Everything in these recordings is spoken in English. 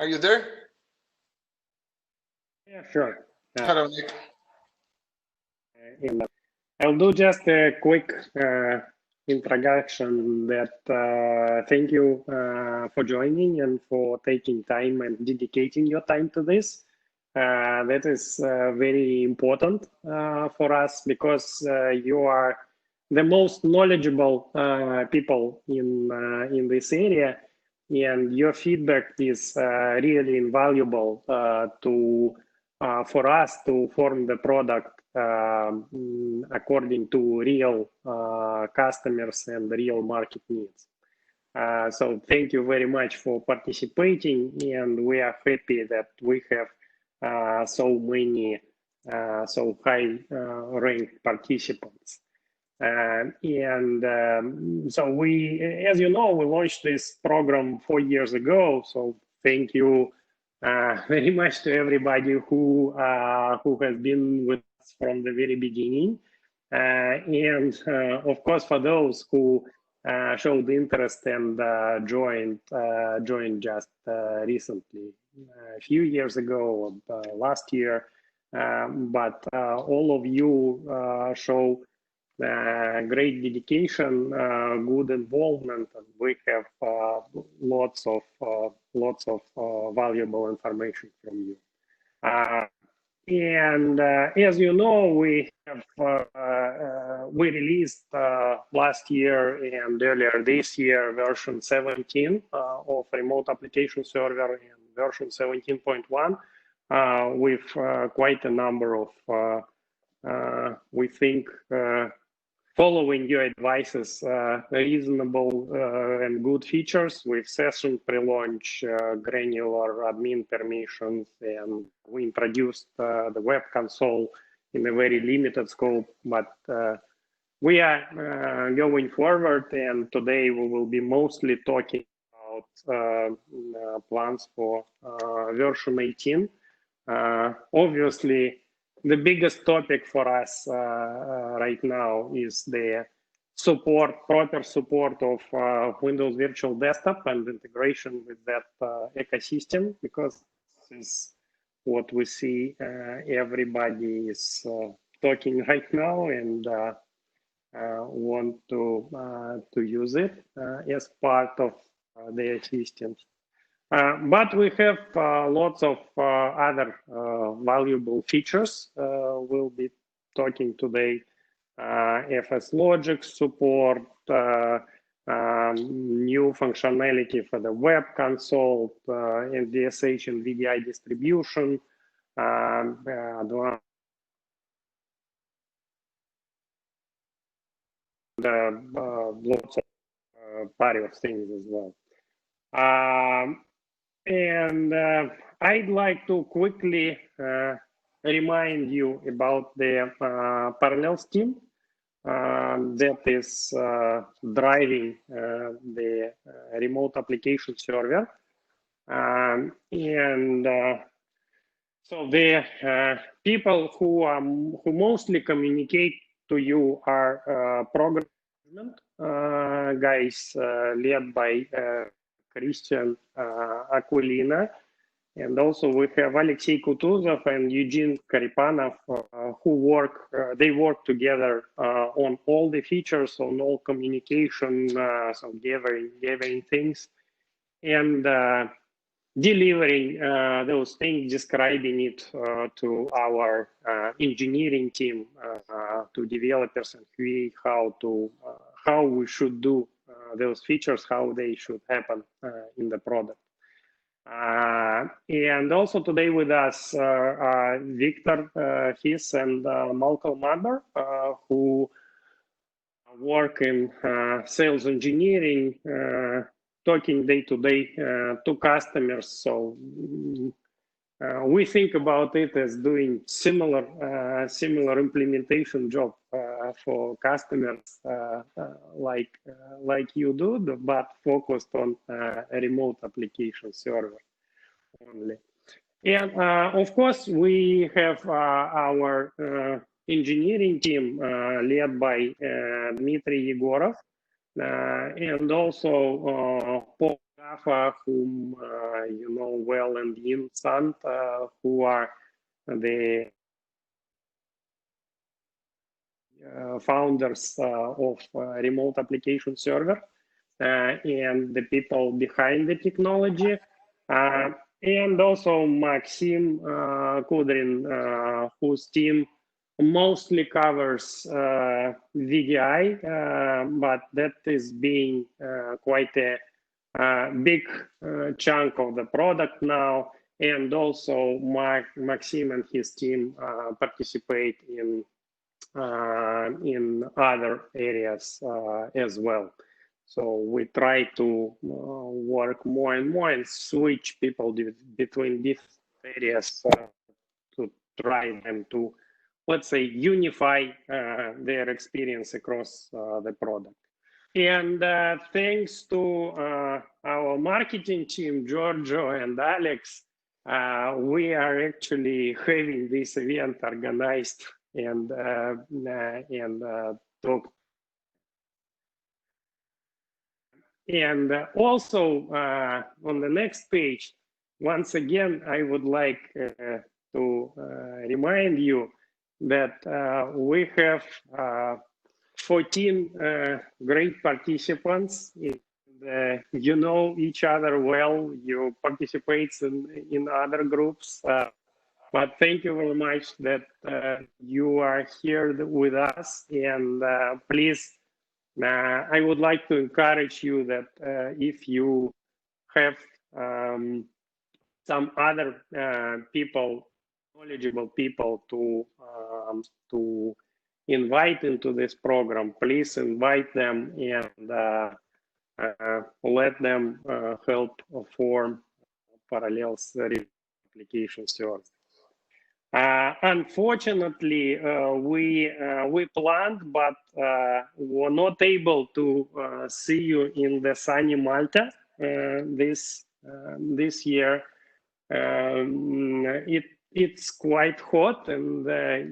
Are you there? Yeah, sure. Hello, Nick. I'll do just a quick introduction that thank you for joining and for taking time and dedicating your time to this. That is very important for us because you are the most knowledgeable people in this area, and your feedback is really invaluable to for us to form the product according to real customers and real market needs. So thank you very much for participating, and we are happy that we have so many so high ranked participants. So we, as you know, we launched this program 4 years ago. So thank you very much to everybody who has been with us from the very beginning, and of course for those who showed interest and joined just recently, a few years ago, last year. But all of you show great dedication, good involvement, and we have lots of valuable information from you. And as you know, we released last year and earlier this year version 17 of Remote Application Server and version 17.1 with quite a number of, we think, following your advices, reasonable and good features with session pre-launch, granular admin permissions, and we introduced the web console in a very limited scope. But we are going forward, and today we will be mostly talking about plans for version 18. Obviously, the biggest topic for us right now is the proper support of Windows Virtual Desktop and integration with that ecosystem, because this is what we see everybody is talking right now and want to use it as part of their systems. But we have lots of other valuable features. We'll be talking today FS Logic support, new functionality for the web console, NDSH and VDI distribution, lots of various things as well. And I'd like to quickly remind you about the Parallels team that is driving the remote application server. And so the people who mostly communicate to you are program guys led by Christian Aquilina, and also we have Alexey Kutuzov and Eugene Karipanov who work together on all the features, on all communication, so gathering things and delivering those things, describing it to our engineering team, to developers and QA, how we should do those features, how they should happen in the product. And also today with us are Victor Hiss and Malcolm Madber, who work in sales engineering, talking day to day to customers. So we think about it as doing similar implementation job for customers like you do, but focused on a remote application server only. And of course, we have our engineering team led by Dmitry Yegorov, and also Paul Rafa, whom you know well, and Yin who are the founders of remote application server and the people behind the technology. And also Maxim Kudrin, whose team mostly covers VDI, but that is being quite a big chunk of the product now. And also Maxim and his team participate in other areas as well. So we try to work more and more and switch people between different areas to try them to, let's say, unify their experience across the product. And thanks to our marketing team, Giorgio and Alex, we are actually having this event organized and talk. And also on the next page, once again, I would like to remind you that we have 14 great participants. You know each other well, you participate in other groups. But thank you very much that you are here with us. And please, I would like to encourage you that if you have some other people, knowledgeable people to invite into this program, please invite them and let them help form Parallels application server. Unfortunately, we planned, but were not able to see you in the sunny Malta this year. It's quite hot, and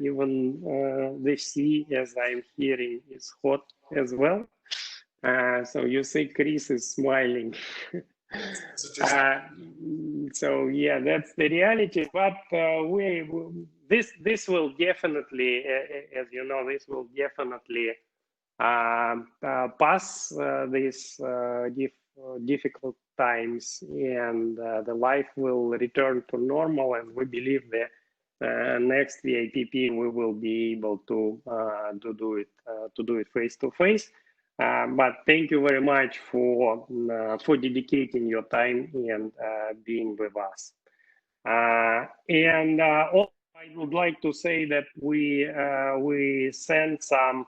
even the sea, as I'm hearing, is hot as well. So you see, Chris is smiling. So yeah, that's the reality. But this will definitely, as you know, this will definitely pass these difficult times, and the life will return to normal. And we believe that next VIPP we will be able to do it face to face. But thank you very much for dedicating your time and being with us. And also I would like to say that we sent some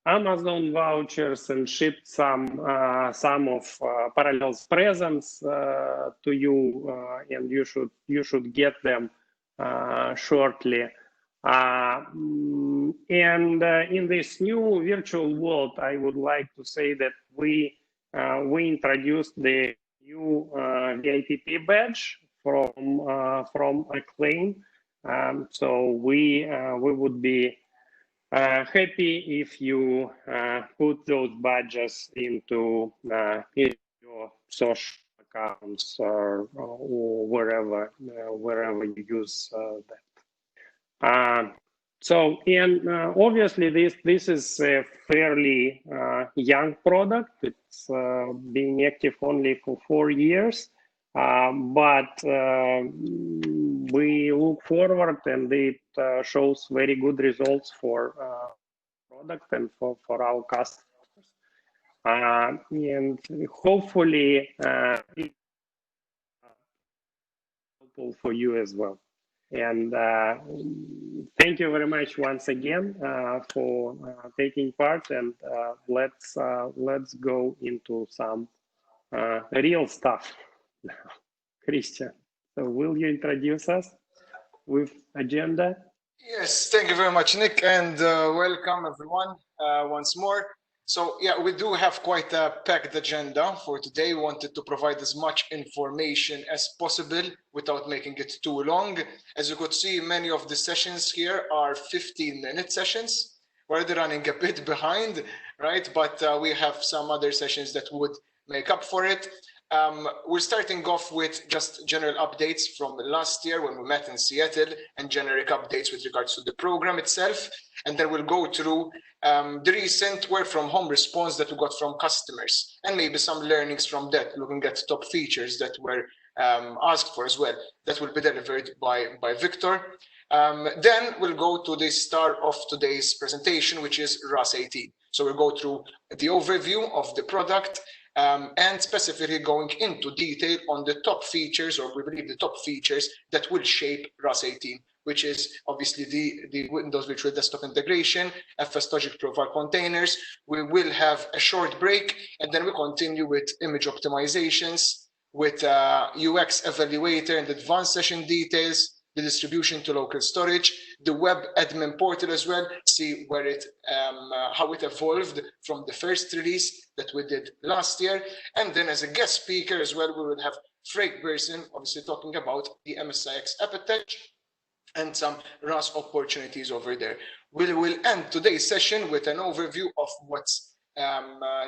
Amazon vouchers and shipped some of Parallels presents to you, and you should get them shortly. And in this new virtual world, I would like to say that we introduced the new VIPP badge from Acclaim. So we would be happy if you put those badges into your social accounts or wherever you use that. So, and obviously this is a fairly young product. It's being active only for 4 years, but we look forward, and it shows very good results for product and for our customers. And hopefully it's helpful for you as well. And thank you very much once again for taking part. And let's go into some real stuff now. Christian, so will you introduce us with agenda? Yes, thank you very much, Nick, and welcome everyone once more. So yeah, we do have quite a packed agenda for today. We wanted to provide as much information as possible without making it too long. As you could see, many of the sessions here are 15-minute sessions. We're already running a bit behind, right? But we have some other sessions that would make up for it. We're starting off with just general updates from last year when we met in Seattle and generic updates with regards to the program itself. And then we'll go through the recent work from home response that we got from customers and maybe some learnings from that, looking at top features that were asked for as well, that will be delivered by Victor. Then we'll go to the star of today's presentation, which is RAS 18. So we'll go through the overview of the product and specifically going into detail on the top features, or we believe the top features that will shape RAS 18, which is obviously the Windows Virtual Desktop integration, FS Logic Profile containers. We will have a short break, and then we continue with image optimizations, with UX evaluator and advanced session details, the distribution to local storage, the web admin portal as well, see where it, how it evolved from the first release that we did last year. And then as a guest speaker as well, we will have Frank Berson, obviously talking about the MSIX Epitech and some RAS opportunities over there. We will end today's session with an overview of what's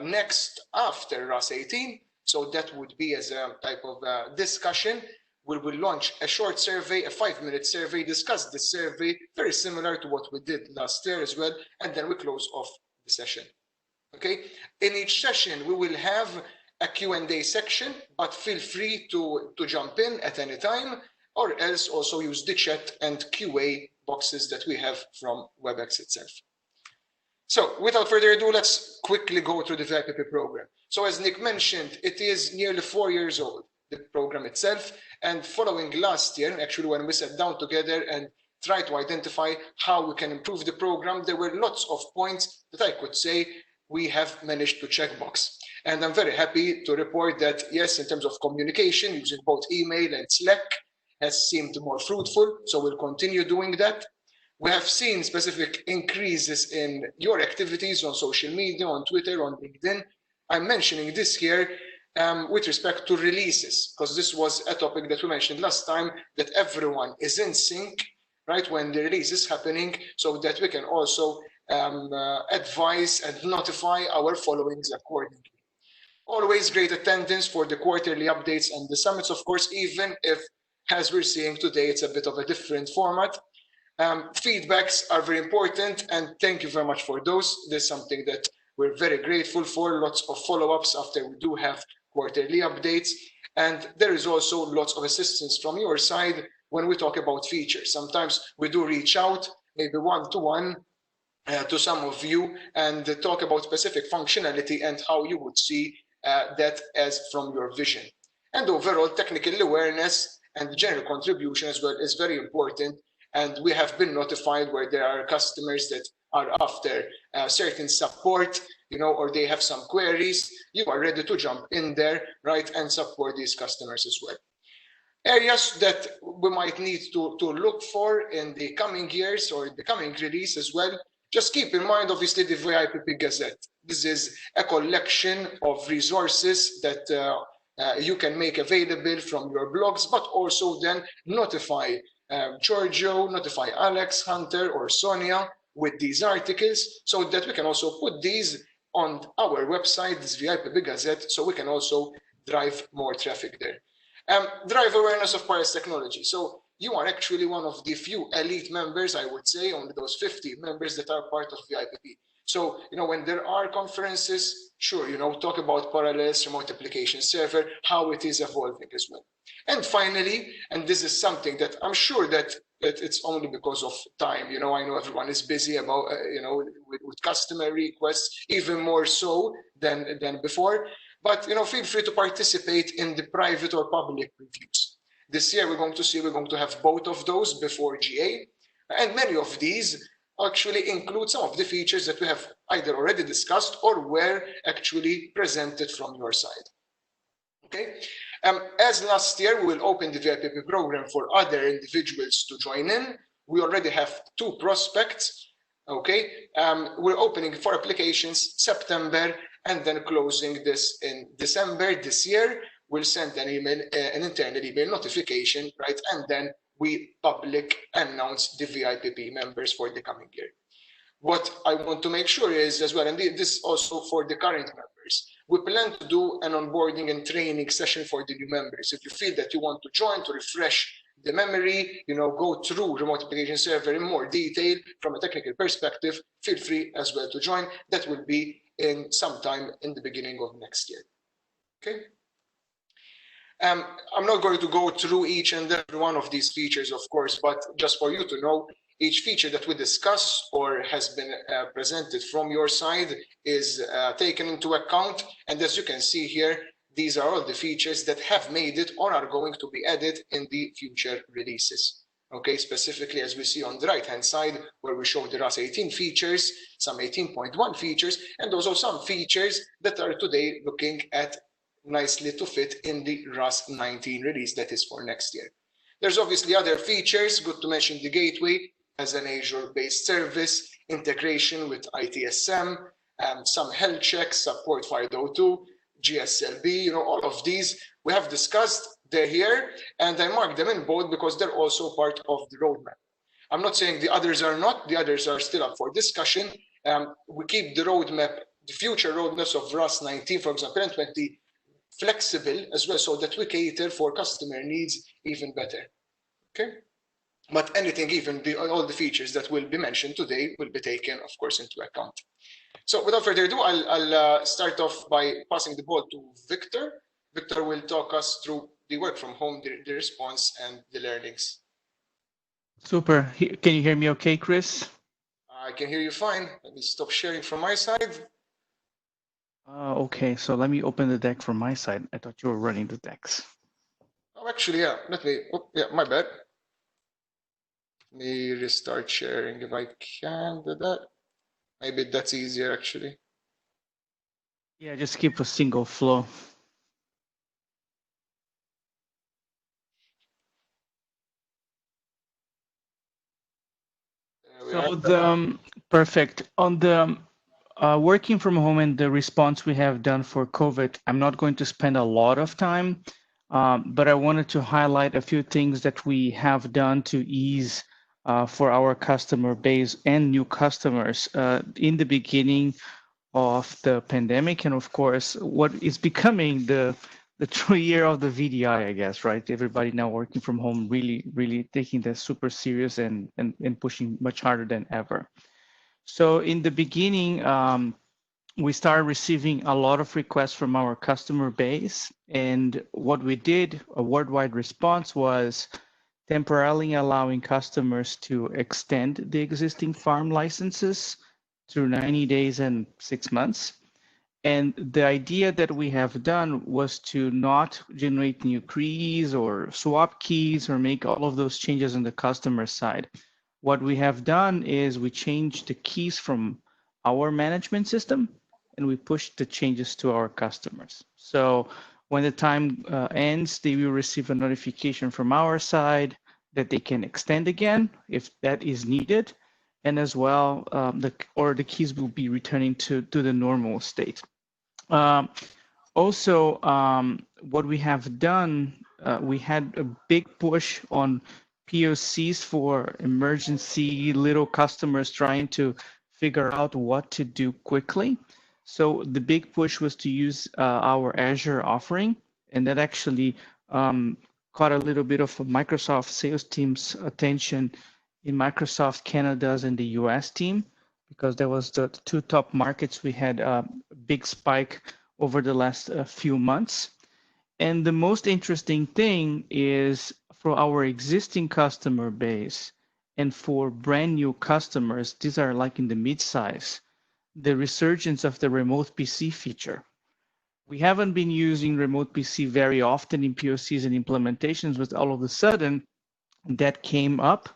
next after RAS 18. So that would be as a type of discussion. We will launch a short survey, a 5-minute survey, discuss the survey, very similar to what we did last year as well, and then we close off the session. Okay, in each session, we will have a Q&A section, but feel free to jump in at any time, or else also use the chat and QA boxes that we have from WebEx itself. So without further ado, let's quickly go through the VIPP program. So as Nick mentioned, it is nearly 4 years old, the program itself. And following last year, actually, when we sat down together and tried to identify how we can improve the program, there were lots of points that I could say we have managed to checkbox. And I'm very happy to report that, yes, in terms of communication, using both email and Slack has seemed more fruitful. So we'll continue doing that. We have seen specific increases in your activities on social media, on Twitter, on LinkedIn. I'm mentioning this here with respect to releases, because this was a topic that we mentioned last time, that everyone is in sync, right, when the release is happening, so that we can also advise and notify our followings accordingly. Always great attendance for the quarterly updates and the summits, of course, even if, as we're seeing today, it's a bit of a different format. Feedbacks are very important, and thank you very much for those. This is something that we're very grateful for. Lots of follow-ups after we do have quarterly updates. And there is also lots of assistance from your side when we talk about features. Sometimes we do reach out, maybe one-to-one, to some of you and talk about specific functionality and how you would see that as from your vision. And overall technical awareness and general contribution as well is very important. And we have been notified where there are customers that are after certain support, you know, or they have some queries. You are ready to jump in there, right, and support these customers as well. Areas that we might need to look for in the coming years or the coming release as well. Just keep in mind, obviously, the VIPP Gazette. This is a collection of resources that you can make available from your blogs, but also then notify Giorgio, notify Alex, Hunter, or Sonia with these articles, so that we can also put these on our website, this VIPP Gazette, so we can also drive more traffic there. Drive awareness of wireless technology. So you are actually one of the few elite members, I would say, only those 50 members that are part of VIPP. So, you know, when there are conferences, sure, you know, talk about Parallels Remote Application Server, how it is evolving as well. And finally, and this is something that I'm sure that it's only because of time, you know, I know everyone is busy about, you know, with customer requests, even more so than before. But, you know, feel free to participate in the private or public reviews. This year, we're going to have both of those before GA. And many of these actually include some of the features that we have either already discussed or were actually presented from your side. Okay. As last year, we will open the VIPP program for other individuals to join in. We already have 2 prospects. Okay. We're opening 4 applications September and then closing this in December this year. We'll send an email, an internal email notification, right? And then we public announce the VIPP members for the coming year. What I want to make sure is as well, and this also for the current members, we plan to do an onboarding and training session for the new members. If you feel that you want to join to refresh the memory, go through remote application server in more detail from a technical perspective, feel free as well to join. That will be in sometime in the beginning of next year. Okay. I'm not going to go through each and every one of these features, of course, but just for you to know, each feature that we discuss or has been presented from your side is taken into account. And as you can see here, these are all the features that have made it or are going to be added in the future releases. Okay, specifically as we see on the right-hand side, where we show the RAS 18 features, some 18.1 features, and also some features that are today looking at nicely to fit in the RAS 19 release that is for next year. There's obviously other features, good to mention the gateway as an Azure-based service, integration with ITSM, some health checks, support 502, GSLB, all of these we have discussed. They're here, and I marked them in bold because they're also part of the roadmap. I'm not saying the others are not, the others are still up for discussion. We keep the roadmap, the future roadmaps of RAS 19, for example, and 20, flexible as well, so that we cater for customer needs even better. Okay. But anything, even all the features that will be mentioned today will be taken, of course, into account. So without further ado, I'll start off by passing the ball to Victor. Victor will talk us through the work from home, the response, and the learnings. Super. Can you hear me okay, Chris? I can hear you fine. Let me stop sharing from my side. Okay, so let me open the deck from my side. I thought you were running the decks. Oh, actually, yeah. My bad. Let me restart sharing if I can do that. Maybe that's easier, actually. Yeah, just keep a single flow. So perfect. On the working from home and the response we have done for COVID, I'm not going to spend a lot of time, but I wanted to highlight a few things that we have done to ease for our customer base and new customers in the beginning of the pandemic, and of course, what is becoming the true year of the VDI, I guess, right? Everybody now working from home, really taking this super serious and pushing much harder than ever. So in the beginning, we started receiving a lot of requests from our customer base, and what we did, a worldwide response, was temporarily allowing customers to extend the existing farm licenses through 90 days and 6 months. And the idea that we have done was to not generate new keys or swap keys or make all of those changes on the customer side. What we have done is we changed the keys from our management system and we pushed the changes to our customers. So when the time ends, they will receive a notification from our side that they can extend again if that is needed. And as well, the keys will be returning to the normal state. Also, what we have done, we had a big push on POCs for emergency little customers trying to figure out what to do quickly. So the big push was to use our Azure offering, and that actually caught a little bit of Microsoft sales team's attention in Microsoft Canada's and the US team, because there was the two top markets. We had a big spike over the last few months. And the most interesting thing is for our existing customer base and for brand new customers, these are like in the mid-size, the resurgence of the remote PC feature. We haven't been using remote PC very often in POCs and implementations, but all of a sudden that came up.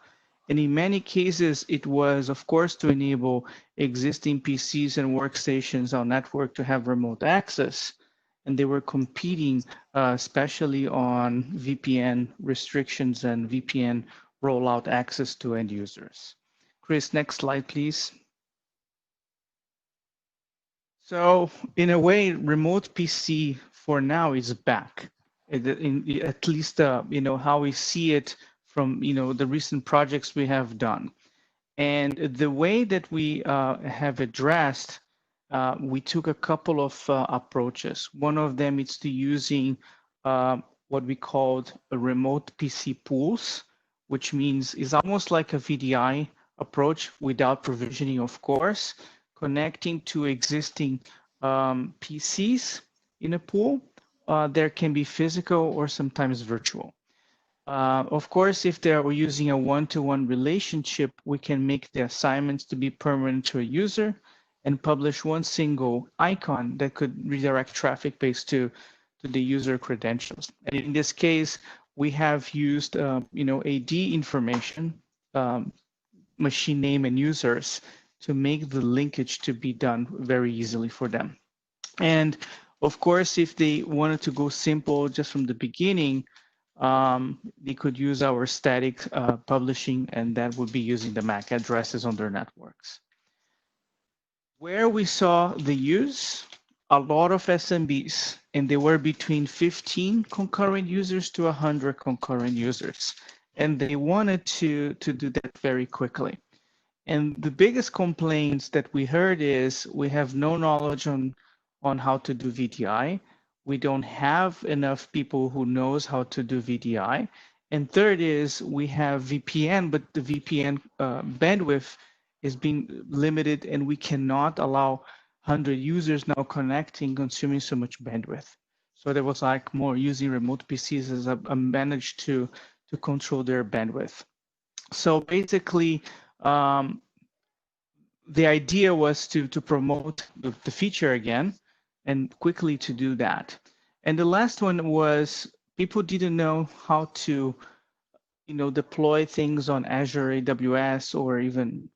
And in many cases, it was, of course, to enable existing PCs and workstations on network to have remote access. And they were competing, especially on VPN restrictions and VPN rollout access to end users. Chris, next slide, please. So in a way, remote PC for now is back. At least, how we see it from, the recent projects we have done. And the way that we have addressed we took a couple of approaches. One of them is to using what we called a remote PC pools, which means is almost like a VDI approach without provisioning, of course, connecting to existing PCs in a pool. There can be physical or sometimes virtual. Of course, if they're using a one-to-one relationship, we can make the assignments to be permanent to a user and publish one single icon that could redirect traffic based to the user credentials. And in this case, we have used AD information, machine name and users to make the linkage to be done very easily for them. And of course, if they wanted to go simple just from the beginning, they could use our static publishing, and that would be using the MAC addresses on their networks. Where we saw the use, a lot of SMBs, and they were between 15 concurrent users to 100 concurrent users. And they wanted to do that very quickly. And the biggest complaints that we heard is we have no knowledge on how to do VDI. We don't have enough people who knows how to do VDI. And third is we have VPN, but the VPN bandwidth is being limited, and we cannot allow 100 users now connecting, consuming so much bandwidth. So there was like more using remote PCs as a managed to control their bandwidth. So basically, the idea was to promote the feature again and quickly to do that. And the last one was people didn't know how to deploy things on Azure, AWS, or even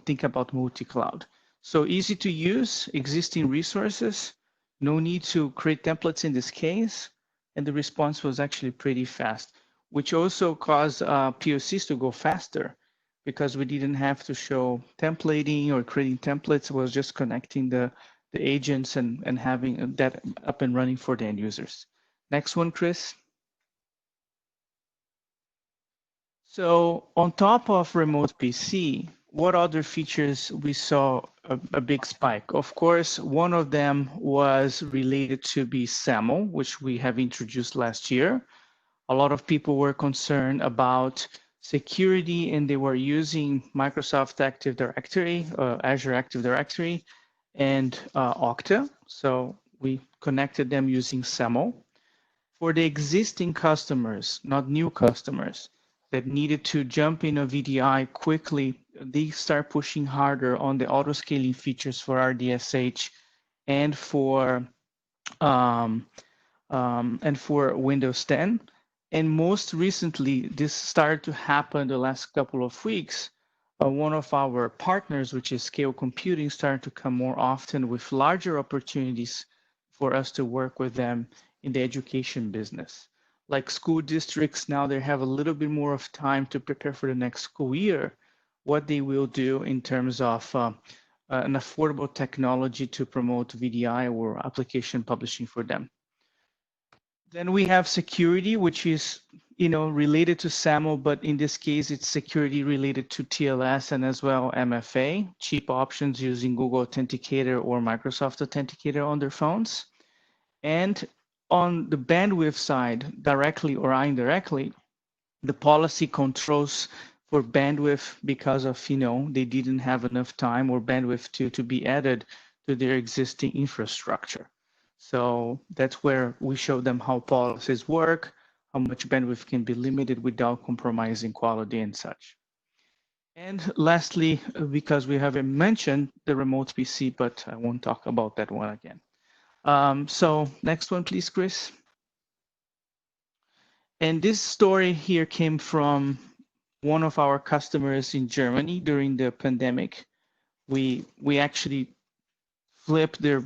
think about multi-cloud. So easy to use, existing resources, no need to create templates in this case, and the response was actually pretty fast, which also caused POCs to go faster because we didn't have to show templating or creating templates. It was just connecting the agents and having that up and running for the end users. Next one, Chris. So on top of remote PC, what other features we saw a big spike? Of course, one of them was related to be SAML, which we have introduced last year. A lot of people were concerned about security, and they were using Microsoft Active Directory, Azure Active Directory, and Okta. So we connected them using SAML. For the existing customers, not new customers, that needed to jump in a VDI quickly, they start pushing harder on the auto-scaling features for RDSH and for Windows 10. And most recently, this started to happen the last couple of weeks. One of our partners, which is Scale Computing, started to come more often with larger opportunities for us to work with them in the education business. Like school districts, now they have a little bit more of time to prepare for the next school year, what they will do in terms of an affordable technology to promote VDI or application publishing for them. Then we have security, which is related to SAML, but in this case, it's security related to TLS and as well MFA, cheap options using Google Authenticator or Microsoft Authenticator on their phones. And on the bandwidth side, directly or indirectly, the policy controls for bandwidth because of, they didn't have enough time or bandwidth to be added to their existing infrastructure. So that's where we show them how policies work, how much bandwidth can be limited without compromising quality and such. And lastly, because we haven't mentioned the remote PC, but I won't talk about that one again. So next one, please, Chris. And this story here came from one of our customers in Germany during the pandemic. We actually flipped their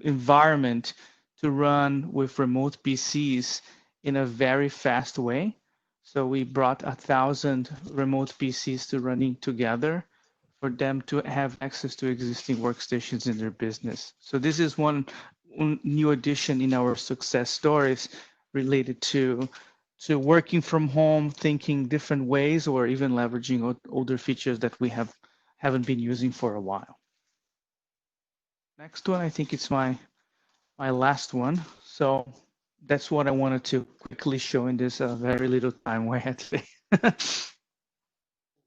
environment to run with remote PCs in a very fast way. So we brought 1,000 remote PCs to running together for them to have access to existing workstations in their business. So this is one new addition in our success stories related to working from home, thinking different ways, or even leveraging older features that we haven't been using for a while. Next one, I think it's my last one. So that's what I wanted to quickly show in this very little time we had today.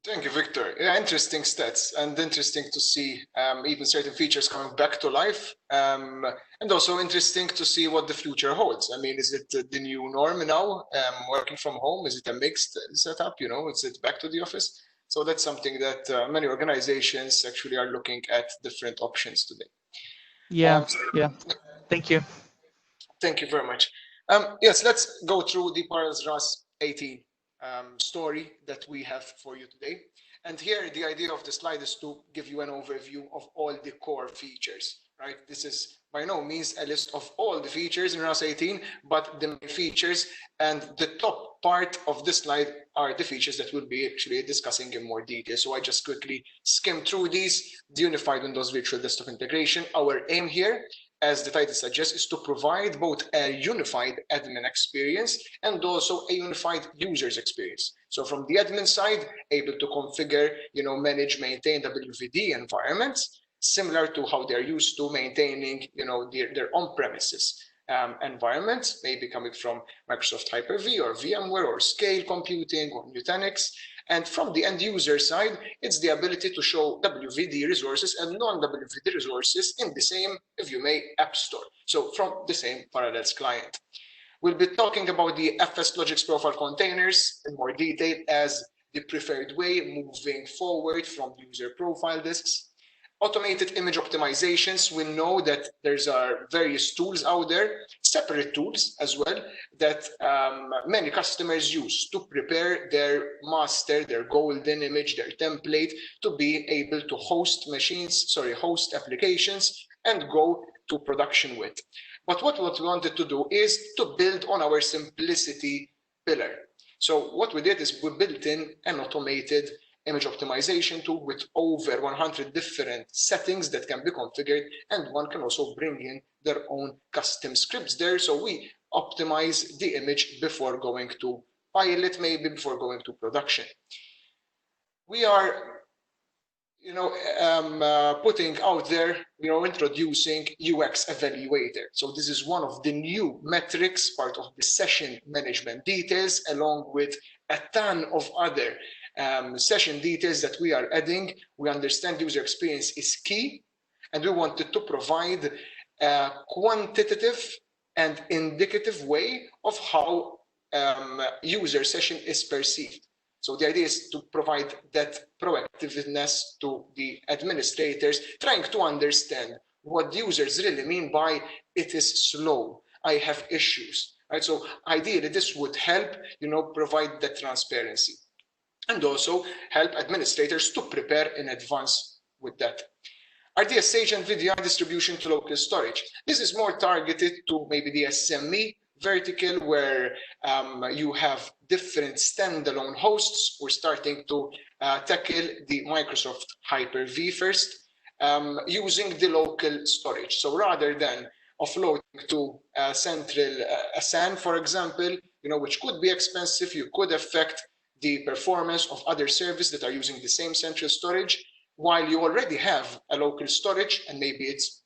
Thank you, Victor. Yeah, interesting stats and interesting to see even certain features coming back to life. And also interesting to see what the future holds. I mean, is it the new norm now, working from home? Is it a mixed setup? You know, is it back to the office? So that's something that many organizations actually are looking at different options today. Yeah, yeah. Thank you. Thank you very much. Yes, let's go through the Parallels RAS 18 story that we have for you today. And here, the idea of the slide is to give you an overview of all the core features, right? This is by no means a list of all the features in RAS 18, but the main features. And the top part of this slide are the features that we'll be actually discussing in more detail. So I just quickly skim through these. The unified Windows Virtual Desktop integration. Our aim here, as the title suggests, is to provide both a unified admin experience and also a unified user's experience. So from the admin side, able to configure, manage, maintain WVD environments, similar to how they're used to maintaining, their on-premises environments, maybe coming from Microsoft Hyper-V or VMware or Scale Computing or Nutanix. And from the end user side, it's the ability to show WVD resources and non-WVD resources in the same, if you may, app store. So from the same Parallels client. We'll be talking about the FS Logix profile containers in more detail as the preferred way moving forward from user profile disks. Automated image optimizations, we know that there's various tools out there, separate tools as well, that many customers use to prepare their master, their golden image, their template to be able to host applications and go to production with. But what we wanted to do is to build on our simplicity pillar. So what we did is we built in an automated image optimization tool with over 100 different settings that can be configured, and one can also bring in their own custom scripts there. So we optimize the image before going to pilot, maybe before going to production. We are putting out there, introducing UX Evaluator. So this is one of the new metrics, part of the session management details, along with a ton of other session details that we are adding. We understand user experience is key, and we wanted to provide a quantitative and indicative way of how user session is perceived. So the idea is to provide that proactiveness to the administrators, trying to understand what users really mean by it is slow, I have issues, right? So ideally, this would help, provide that transparency and also help administrators to prepare in advance with that. RDSH and VDI distribution to local storage. This is more targeted to maybe the SME vertical where you have different standalone hosts. We're starting to tackle the Microsoft Hyper-V first using the local storage. So rather than offloading to central SAN, for example, which could be expensive, you could affect the performance of other services that are using the same central storage. While you already have a local storage and maybe it's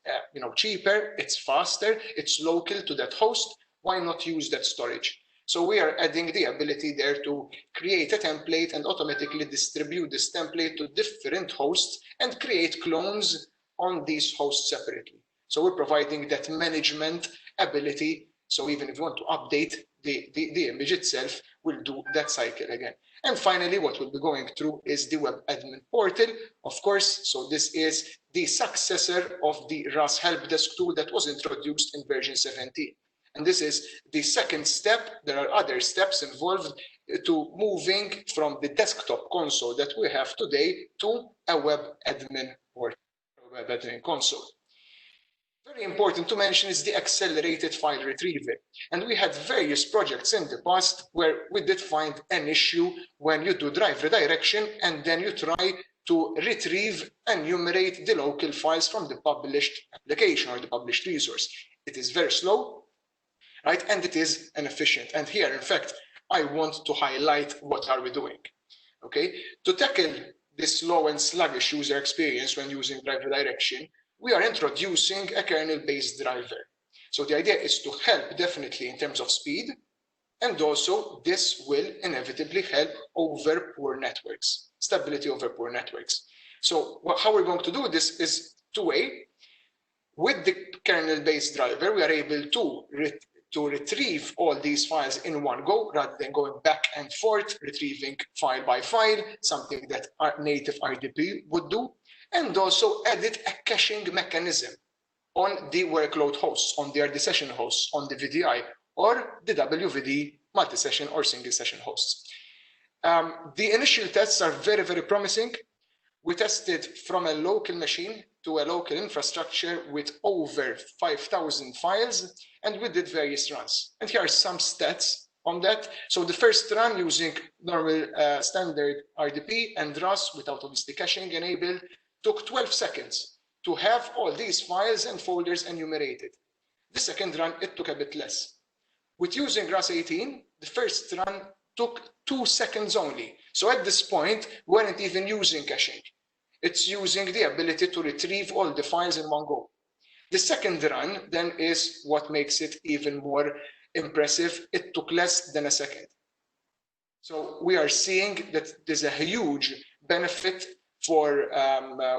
cheaper, it's faster, it's local to that host, why not use that storage? So we are adding the ability there to create a template and automatically distribute this template to different hosts and create clones on these hosts separately. So we're providing that management ability. So even if you want to update the image itself, we'll do that cycle again. And finally, what we'll be going through is the web admin portal, of course. So this is the successor of the RAS help desk tool that was introduced in version 17. And this is the second step. There are other steps involved to moving from the desktop console that we have today to a web admin portal, web admin console. Very important to mention is the accelerated file retrieval. And we had various projects in the past where we did find an issue when you do drive redirection and then you try to retrieve and enumerate the local files from the published application or the published resource. It is very slow, right? And it is inefficient. And here, in fact, I want to highlight what are we doing, okay? To tackle this slow and sluggish user experience when using drive redirection, we are introducing a kernel-based driver. So the idea is to help definitely in terms of speed, and also this will inevitably help over poor networks, stability over poor networks. So how we're going to do this is two-way. With the kernel-based driver, we are able to retrieve all these files in one go, rather than going back and forth, retrieving file by file, something that our native RDP would do, and also edit a caching mechanism on the workload hosts, on the RD session hosts, on the VDI, or the WVD multi-session or single-session hosts. The initial tests are very, very promising. We tested from a local machine to a local infrastructure with over 5,000 files, and we did various runs. And here are some stats on that. So the first run using normal standard RDP and RAS without obviously caching enabled took 12 seconds to have all these files and folders enumerated. The second run, it took a bit less. With using RAS 18, the first run took 2 seconds only. So at this point, we weren't even using caching. It's using the ability to retrieve all the files in one go. The second run then is what makes it even more impressive. It took less than a second. So we are seeing that there's a huge benefit for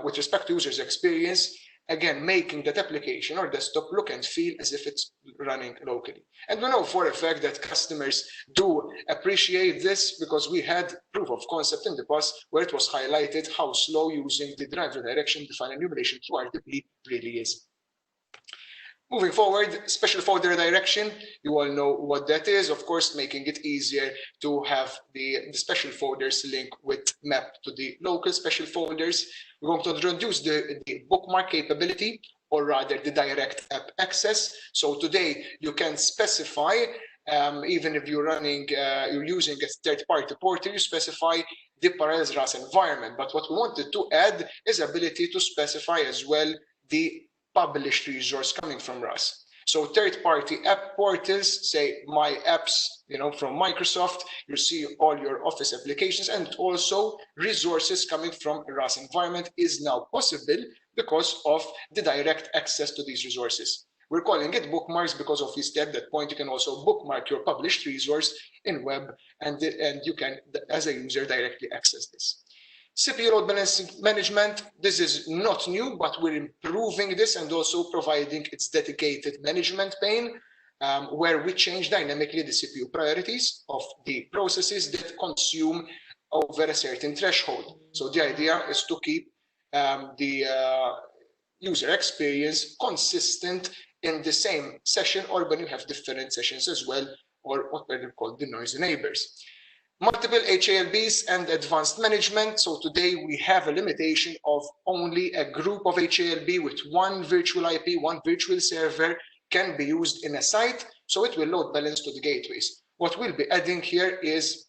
with respect to users' experience, again, making that application or desktop look and feel as if it's running locally. And we know for a fact that customers do appreciate this, because we had proof of concept in the past where it was highlighted how slow using the driver direction defined enumeration through RDP really is. Moving forward, special folder direction, you all know what that is. Of course, making it easier to have the special folders link with map to the local special folders. We're going to introduce the bookmark capability, or rather the direct app access. So today you can specify, even if you're running, you're using a third-party portal, you specify the Parallels RAS environment. But what we wanted to add is ability to specify as well the published resource coming from RAS. So third-party app portals, say My Apps, from Microsoft, you see all your Office applications, and also resources coming from a RAS environment is now possible because of the direct access to these resources. We're calling it bookmarks because obviously at that point you can also bookmark your published resource in web, and you can, as a user, directly access this. CPU load balancing management, this is not new, but we're improving this and also providing its dedicated management pane, where we change dynamically the CPU priorities of the processes that consume over a certain threshold. So the idea is to keep the user experience consistent in the same session, or when you have different sessions as well, or what are called the noisy neighbors. Multiple HALBs and advanced management. So today we have a limitation of only a group of HALB with one virtual IP, one virtual server can be used in a site. So it will load balance to the gateways. What we'll be adding here is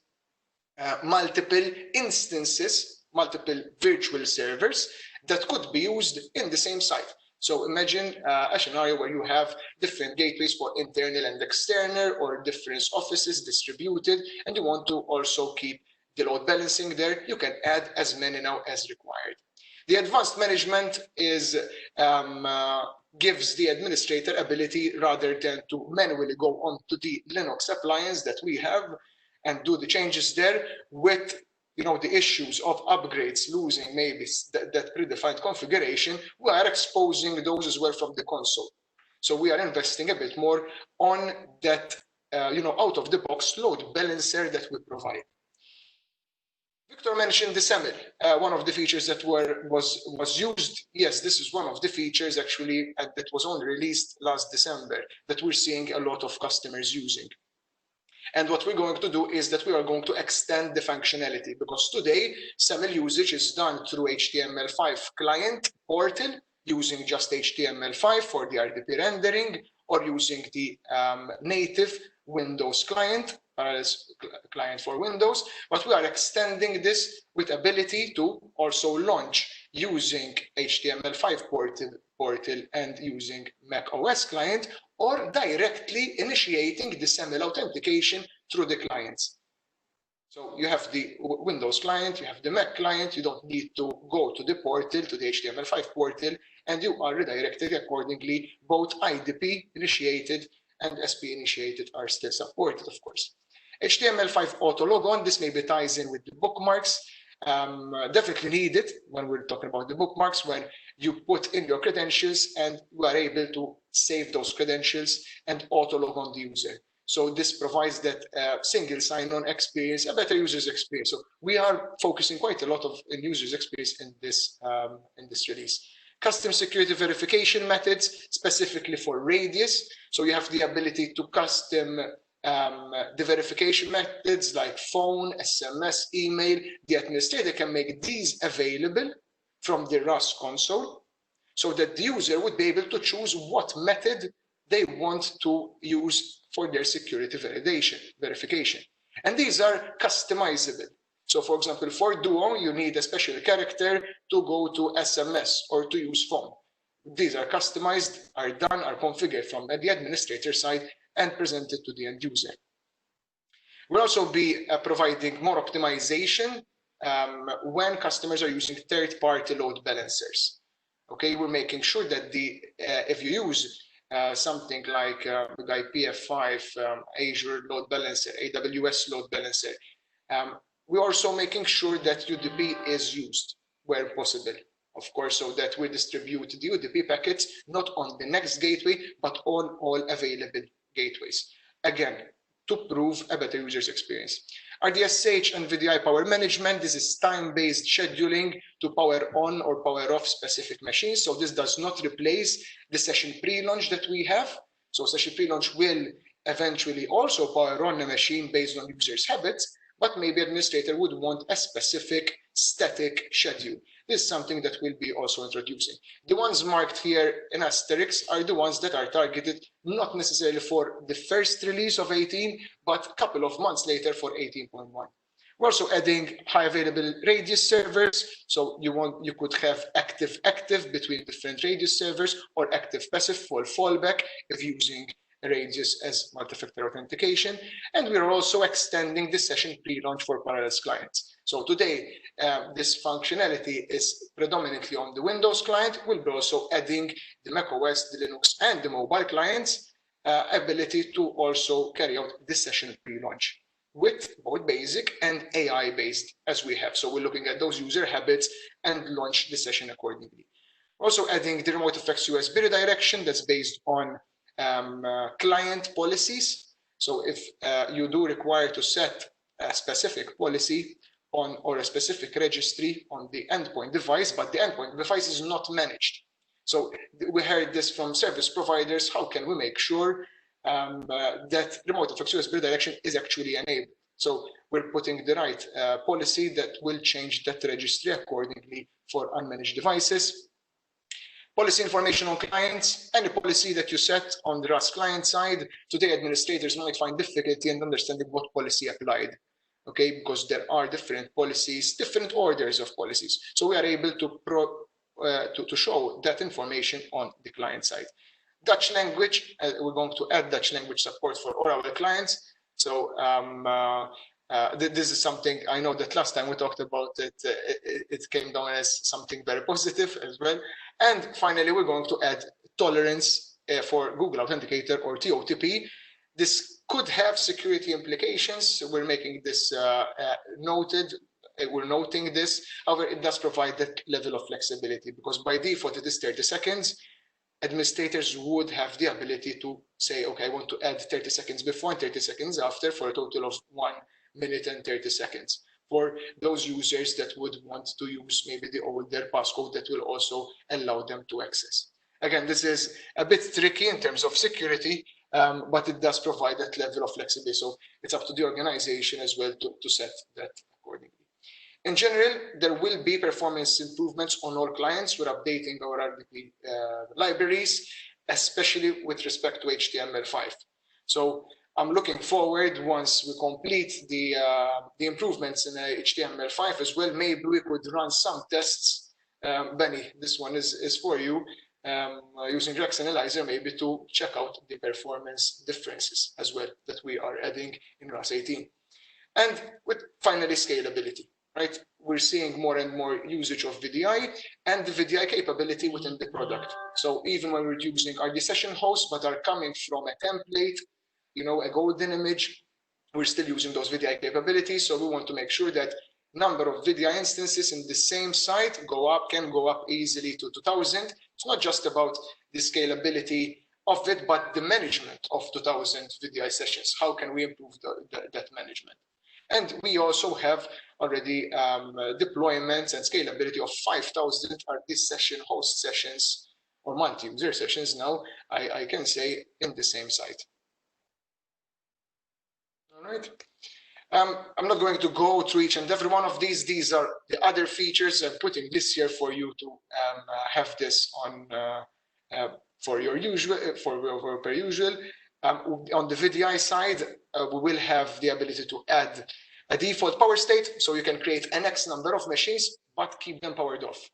multiple instances, multiple virtual servers that could be used in the same site. So imagine a scenario where you have different gateways for internal and external, or different offices distributed, and you want to also keep the load balancing there. You can add as many now as required. The advanced management is gives the administrator ability, rather than to manually go onto the Linux appliance that we have and do the changes there, with the issues of upgrades losing maybe that predefined configuration, we are exposing those as well from the console. So we are investing a bit more on that, out of the box load balancer that we provide. Victor mentioned the SAML, one of the features that was used. Yes, this is one of the features actually that was only released last December that we're seeing a lot of customers using. And what we're going to do is that we are going to extend the functionality, because today SAML usage is done through HTML5 client portal using just HTML5 for the RDP rendering, or using the native Windows client, Parallels client for Windows. But we are extending this with ability to also launch using HTML5 portal and using Mac OS client, or directly initiating the SAML authentication through the clients. So you have the Windows client, you have the Mac client, you don't need to go to the portal, to the HTML5 portal, and you are redirected accordingly. Both IDP initiated and SP initiated are still supported, of course. HTML5 auto logon, this maybe ties in with the bookmarks. Definitely needed when we're talking about the bookmarks, when you put in your credentials and you are able to save those credentials and auto log on the user. So this provides that single sign-on experience, a better user's experience. So we are focusing quite a lot in users' experience in this release. Custom security verification methods, specifically for Radius. So you have the ability to custom the verification methods like phone, SMS, email. The administrator can make these available from the RAS console so that the user would be able to choose what method they want to use for their security verification. And these are customizable. So for example, for Duo, you need a special character to go to SMS or to use phone. These are customized, are done, are configured from the administrator side and presented to the end user. We'll also be providing more optimization when customers are using third-party load balancers. Okay, we're making sure that if you use something like VIPP, Azure load balancer, AWS load balancer, we're also making sure that UDP is used where possible, of course, so that we distribute the UDP packets not on the next gateway, but on all available gateways. Again, to prove a better user's experience. RDSH and VDI power management, this is time-based scheduling to power on or power off specific machines. So this does not replace the session pre-launch that we have. So session pre-launch will eventually also power on a machine based on users' habits, but maybe administrator would want a specific static schedule. This is something that we'll be also introducing. The ones marked here in asterisks are the ones that are targeted not necessarily for the first release of 18, but a couple of months later for 18.1. We're also adding high available Radius servers. So you could have active between different Radius servers or active passive for fallback if using Radius as multi-factor authentication. And we're also extending the session pre-launch for Parallels clients. So today, this functionality is predominantly on the Windows client. We'll be also adding the macOS, the Linux, and the mobile clients ability to also carry out this session pre-launch with both basic and AI-based as we have. So we're looking at those user habits and launch the session accordingly. Also adding the remote effects USB redirection that's based on client policies. So if you do require to set a specific policy on or a specific registry on the endpoint device, but the endpoint device is not managed. So we heard this from service providers. How can we make sure that remote effects USB redirection is actually enabled? So we're putting the right policy that will change that registry accordingly for unmanaged devices. Policy information on clients, any policy that you set on the RAS client side. Today, administrators might find difficulty in understanding what policy applied, okay, because there are different policies, different orders of policies. So we are able to show that information on the client side. Dutch language, we're going to add Dutch language support for all our clients. So this is something I know that last time we talked about it, it came down as something very positive as well. And finally, we're going to add tolerance for Google Authenticator or TOTP. This could have security implications. So we're making this noted. We're noting this. However, it does provide that level of flexibility because by default, it is 30 seconds. Administrators would have the ability to say, okay, I want to add 30 seconds before and 30 seconds after for a total of 1 minute and 30 seconds. For those users that would want to use maybe the older passcode that will also allow them to access. Again, this is a bit tricky in terms of security, but it does provide that level of flexibility. So it's up to the organization as well to set that accordingly. In general, there will be performance improvements on all clients. We're updating our RDP libraries, especially with respect to HTML5. So I'm looking forward once we complete the improvements in HTML5 as well. Maybe we could run some tests. Benny, this one is for you. Using Rex Analyzer, maybe to check out the performance differences as well that we are adding in RAS 18. And with finally, scalability, right? We're seeing more and more usage of VDI and the VDI capability within the product. So even when we're using RD session hosts, but are coming from a template, a golden image, we're still using those VDI capabilities. So we want to make sure that number of VDI instances in the same site can go up easily to 2,000. It's not just about the scalability of it, but the management of 2,000 VDI sessions. How can we improve that management? And we also have already deployments and scalability of 5,000 RD session host sessions or multi-user sessions now, I can say, in the same site. All right. I'm not going to go through each and every one of these. These are the other features I'm putting this year for you to have this on for your usual per usual. On the VDI side, we will have the ability to add a default power state, so you can create an X number of machines, but keep them powered off.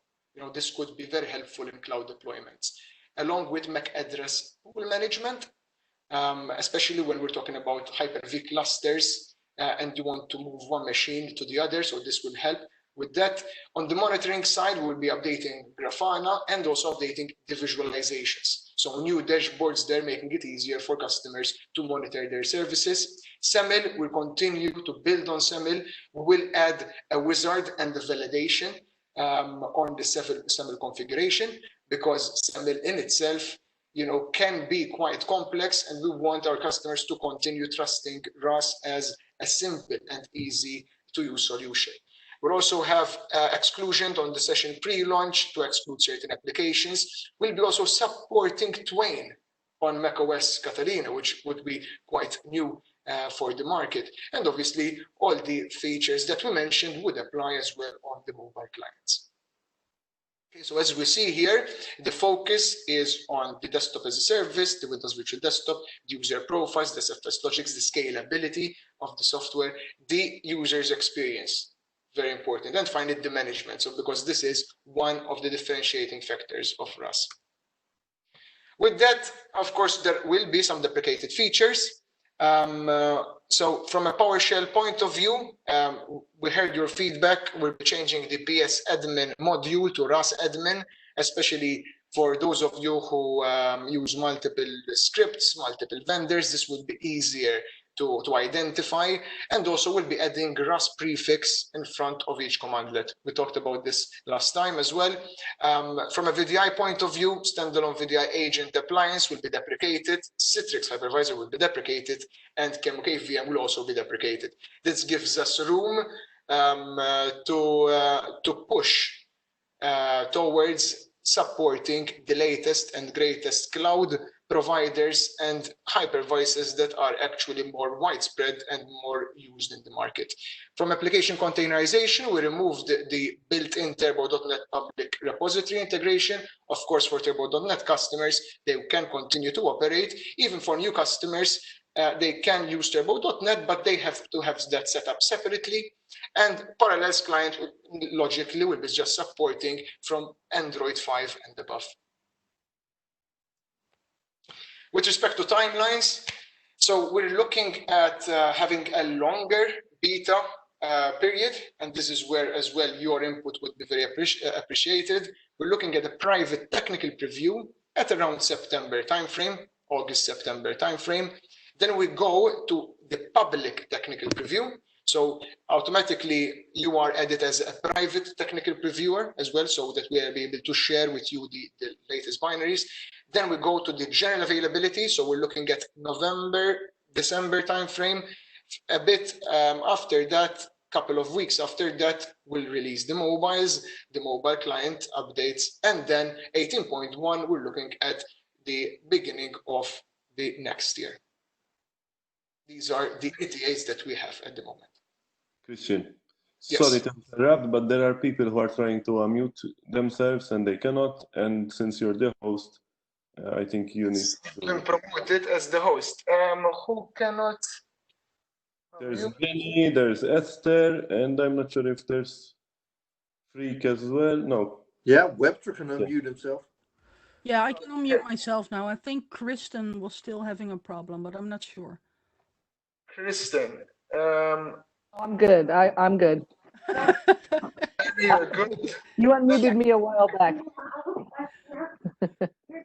This could be very helpful in cloud deployments, along with MAC address pool management, especially when we're talking about Hyper-V clusters. And you want to move one machine to the other, so this will help with that. On the monitoring side, we'll be updating Grafana and also updating the visualizations. So new dashboards there, making it easier for customers to monitor their services. SAML, we'll continue to build on SAML. We will add a wizard and the validation on the SAML configuration, because SAML in itself can be quite complex, and we want our customers to continue trusting RAS as a simple and easy to use solution. We'll also have exclusion on the session pre-launch to exclude certain applications. We'll be also supporting Twain on macOS Catalina, which would be quite new for the market. And obviously, all the features that we mentioned would apply as well on the mobile clients. Okay, so as we see here, the focus is on the desktop as a service, the Windows Virtual Desktop, the user profiles, the SFS logics, the scalability of the software, the user's experience, very important, and finally the management. So because this is one of the differentiating factors of RAS. With that, of course, there will be some deprecated features. So from a PowerShell point of view, we heard your feedback. We'll be changing the PS admin module to RAS admin, especially for those of you who use multiple scripts, multiple vendors. This will be easier to identify, and also we'll be adding RAS prefix in front of each commandlet. We talked about this last time as well. From a VDI point of view, standalone VDI agent appliance will be deprecated, Citrix hypervisor will be deprecated, and ChemoKVM will also be deprecated. This gives us room to push towards supporting the latest and greatest cloud providers and hypervisors that are actually more widespread and more used in the market. From application containerization, we removed the built-in Turbo.NET public repository integration. Of course, for Turbo.NET customers, they can continue to operate. Even for new customers, they can use Turbo.NET, but they have to have that set up separately. And Parallels client logically will be just supporting from Android 5 and above. With respect to timelines, so we're looking at having a longer beta period, and this is where as well your input would be very appreciated. We're looking at a private technical preview at around September timeframe, August-September timeframe. Then we go to the public technical preview. So automatically you are added as a private technical previewer as well, so that we will be able to share with you the latest binaries. Then we go to the general availability. So we're looking at November, December timeframe. A bit after that, couple of weeks after that, we'll release the mobiles, the mobile client updates, and then 18.1, we're looking at the beginning of the next year. These are the ETAs that we have at the moment. Christian, Yes. sorry to interrupt, but there are people who are trying to unmute themselves and they cannot. And since you're the host, I think you need to... I'm promoted as the host. Who cannot? There's Jenny, there's Esther, and I'm not sure if there's Freak as well. No. Yeah, Webster can unmute himself. Yeah, I can unmute myself now. I think Kristen was still having a problem, but I'm not sure. Kristen, I'm good. I'm good. You're good. You unmuted me a while back.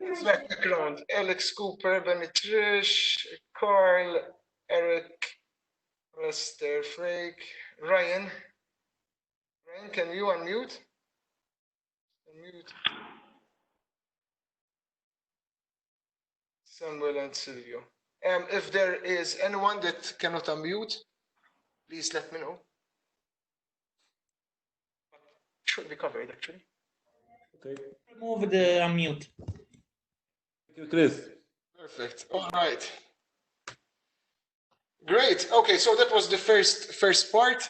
Let's background. Alex Cooper, Benny Trish, Carl, Eric, Lester Flake, Ryan. Ryan, can you unmute? Unmute. Samuel and Silvio. If there is anyone that cannot unmute, please let me know. Should be covered actually. Okay. Remove the unmute. Thank you, Chris. Perfect. All right. Great. Okay, so that was the first part,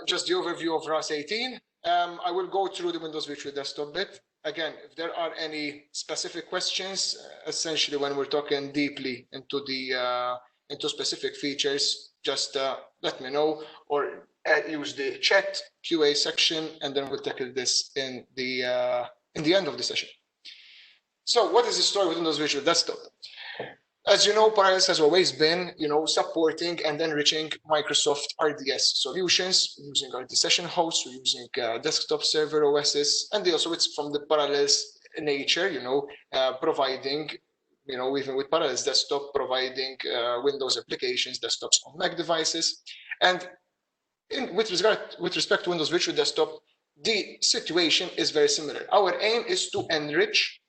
just the overview of RAS 18. I will go through the Windows Virtual Desktop bit. Again, if there are any specific questions, essentially when we're talking deeply into the into specific features, just let me know or use the chat QA section, and then we'll tackle this in the end of the session. So, what is the story with Windows Virtual Desktop? As you know, Parallels has always been, supporting and enriching Microsoft RDS solutions using RD session hosts, using desktop server OSs, and also it's from the Parallels nature, providing, even with Parallels Desktop, providing Windows applications, desktops on Mac devices. And with respect to Windows Virtual Desktop, the situation is very similar. Our aim is to enrich,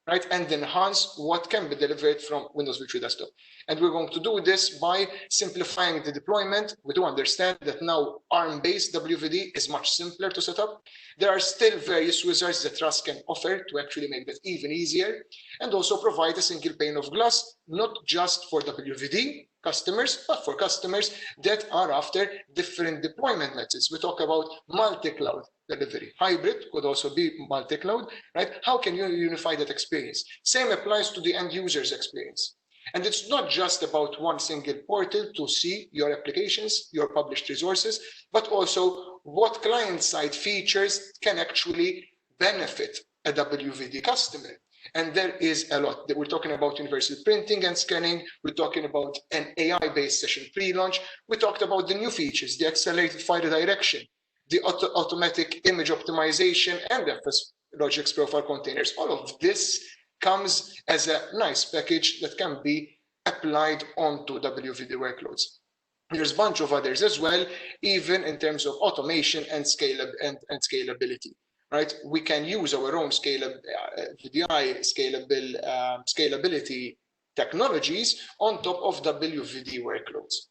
right, and enhance what can be delivered from Windows Virtual Desktop. And we're going to do this by simplifying the deployment. We do understand that now ARM-based WVD is much simpler to set up. There are still various wizards that RAS can offer to actually make that even easier, and also provide a single pane of glass, not just for WVD customers, but for customers that are after different deployment methods. We talk about multi-cloud delivery. Hybrid could also be multi-cloud, right? How can you unify that experience? Same applies to the end user's experience. And it's not just about one single portal to see your applications, your published resources, but also what client-side features can actually benefit a WVD customer. And there is a lot. We're talking about universal printing and scanning. We're talking about an AI-based session pre-launch. We talked about the new features, the accelerated file redirection, the automatic image optimization, and FS Logix profile containers. All of this comes as a nice package that can be applied onto WVD workloads. There's a bunch of others as well, even in terms of automation and scalability. Right? We can use our own scalability technologies on top of WVD workloads.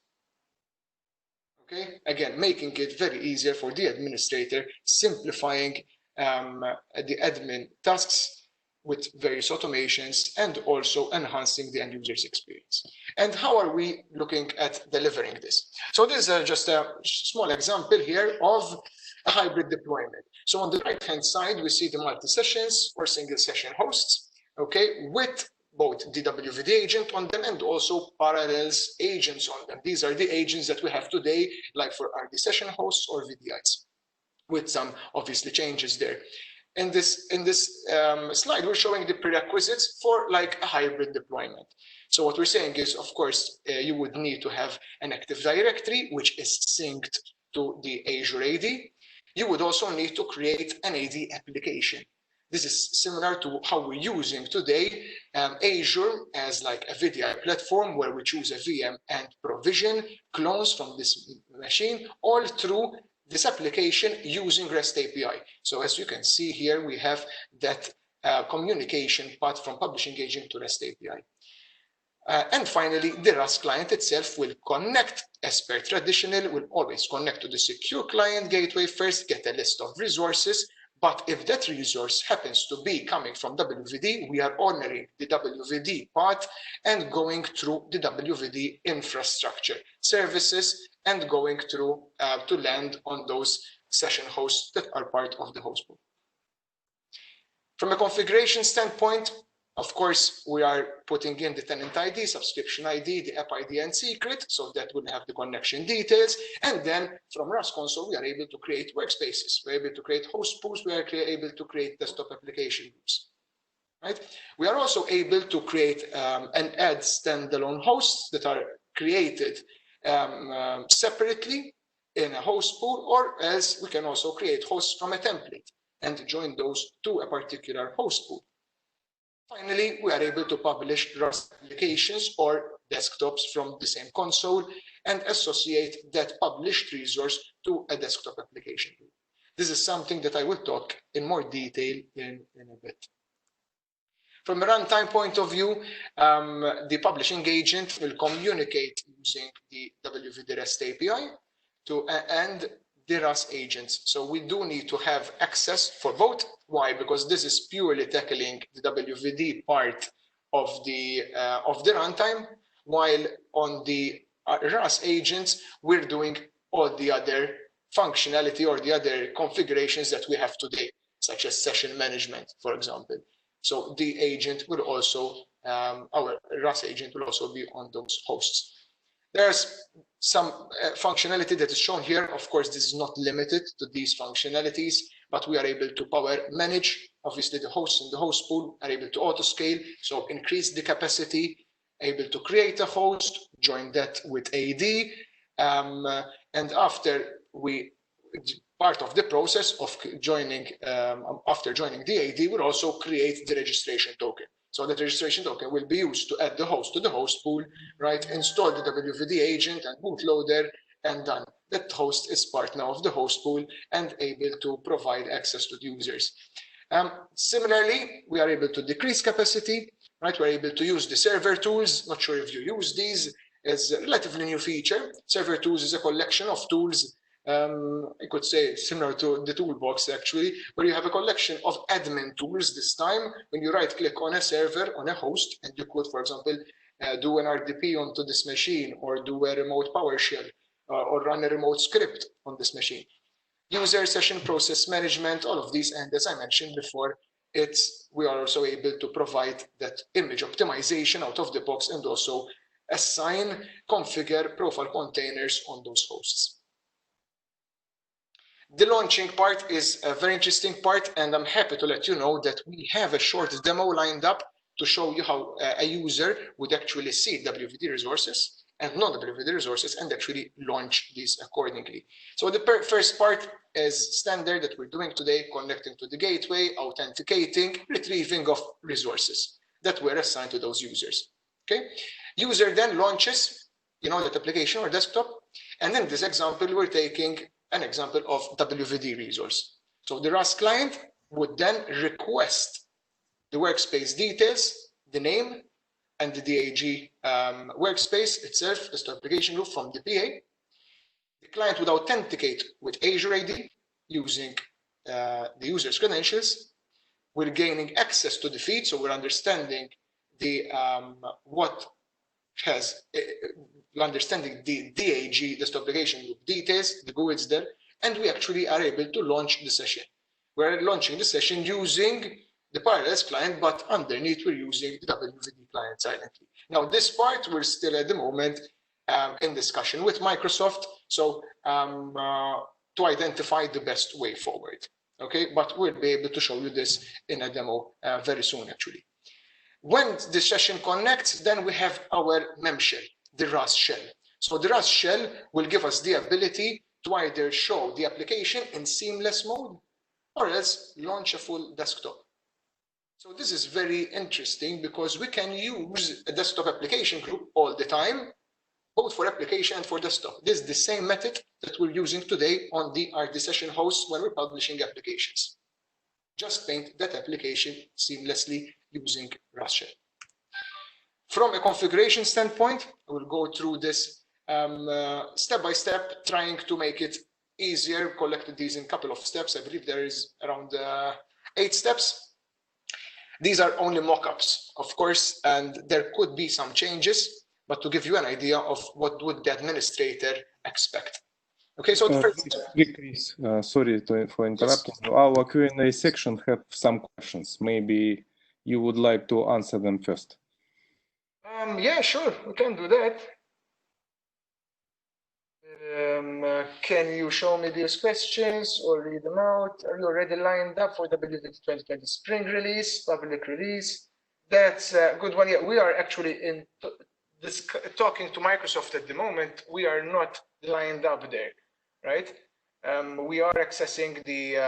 Okay, again, making it very easier for the administrator, simplifying the admin tasks with various automations, and also enhancing the end user's experience. And how are we looking at delivering this? So this is just a small example here of a hybrid deployment. So on the right-hand side, we see the multi-sessions or single session hosts, okay, with both the WVD agent on them and also Parallels agents on them. These are the agents that we have today, like for RD session hosts or VDIs, with some obviously changes there. In this slide, we're showing the prerequisites for like a hybrid deployment. So what we're saying is, of course, you would need to have an Active Directory, which is synced to the Azure AD. You would also need to create an AD application. This is similar to how we're using today Azure as like a VDI platform where we choose a VM and provision clones from this machine all through this application using REST API. So as you can see here, we have that communication path from publishing agent to REST API. And finally, the RAS client itself will connect as per traditional, will always connect to the secure client gateway first, get a list of resources. But if that resource happens to be coming from WVD, we are honoring the WVD path and going through the WVD infrastructure services and going through to land on those session hosts that are part of the host pool. From a configuration standpoint, of course, we are putting in the tenant ID, subscription ID, the app ID, and secret, so that will have the connection details. And then from RAS console, we are able to create workspaces. We're able to create host pools. We are able to create desktop application groups. Right? We are also able to create and add standalone hosts that are created separately in a host pool, or else we can also create hosts from a template and join those to a particular host pool. Finally, we are able to publish Rust applications or desktops from the same console and associate that published resource to a desktop application. This is something that I will talk in more detail in a bit. From a runtime point of view, the publishing agent will communicate using the WVD REST API and the Rust agents. So we do need to have access for both. Why? Because this is purely tackling the WVD part of the runtime, while on the Rust agents, we're doing all the other functionality or the other configurations that we have today, such as session management, for example. So the agent will also, our Rust agent will also be on those hosts. There's some functionality that is shown here. Of course, this is not limited to these functionalities, but we are able to manage, obviously the hosts in the host pool are able to auto scale, so increase the capacity, able to create a host, join that with AD, and after part of the process of joining, after joining the AD, we'll also create the registration token. So that registration token will be used to add the host to the host pool, right? Install the WVD agent and bootloader, and done. That host is part now of the host pool and able to provide access to the users. Similarly, we are able to decrease capacity, right? We're able to use the server tools. Not sure if you use these. It's a relatively new feature. Server tools is a collection of tools, I could say similar to the toolbox actually, where you have a collection of admin tools this time. When you right click on a server, on a host, and you could, for example, do an RDP onto this machine, or do a remote PowerShell, or run a remote script on this machine. User session process management, all of these, and as I mentioned before, we are also able to provide that image optimization out of the box and also assign, configure profile containers on those hosts. The launching part is a very interesting part, and I'm happy to let you know that we have a short demo lined up to show you how a user would actually see WVD resources and non-WVD resources and actually launch these accordingly. So the first part is standard that we're doing today, connecting to the gateway, authenticating, retrieving of resources that were assigned to those users. Okay, user then launches, that application or desktop, and in this example, we're taking an example of WVD resource. So the Rust client would then request the workspace details, the name, and the DAG workspace itself, the application group from the PA. The client would authenticate with Azure AD using the user's credentials. We're gaining access to the feed, so we're understanding the understanding the DAG, the application group details, the GUIDs there, and we actually are able to launch the session. We're launching the session using the Parallels client, but underneath we're using the WVD client silently. Now this part, we're still at the moment in discussion with Microsoft, so to identify the best way forward. Okay, but we'll be able to show you this in a demo very soon actually. When the session connects, then we have our mem shell, the Rust shell. So the Rust shell will give us the ability to either show the application in seamless mode or else launch a full desktop. So this is very interesting because we can use a desktop application group all the time, both for application and for desktop. This is the same method that we're using today on the RD session hosts when we're publishing applications. Just paint that application seamlessly using Rust shell. From a configuration standpoint, I will go through this step by step, trying to make it easier. Collected these in a couple of steps. I believe there is around 8 steps. These are only mock-ups, of course, and there could be some changes, but to give you an idea of what would the administrator expect. Okay, so the first Chris, sorry for interrupting. Yes. Our Q&A section have some questions. Maybe you would like to answer them first. Yeah, sure, we can do that. Can you show me these questions or read them out? Are you already lined up for the WVD 2020 spring release, public release? That's a good one. Yeah, we are actually in talking to Microsoft at the moment. We are not lined up there. right? We are accessing the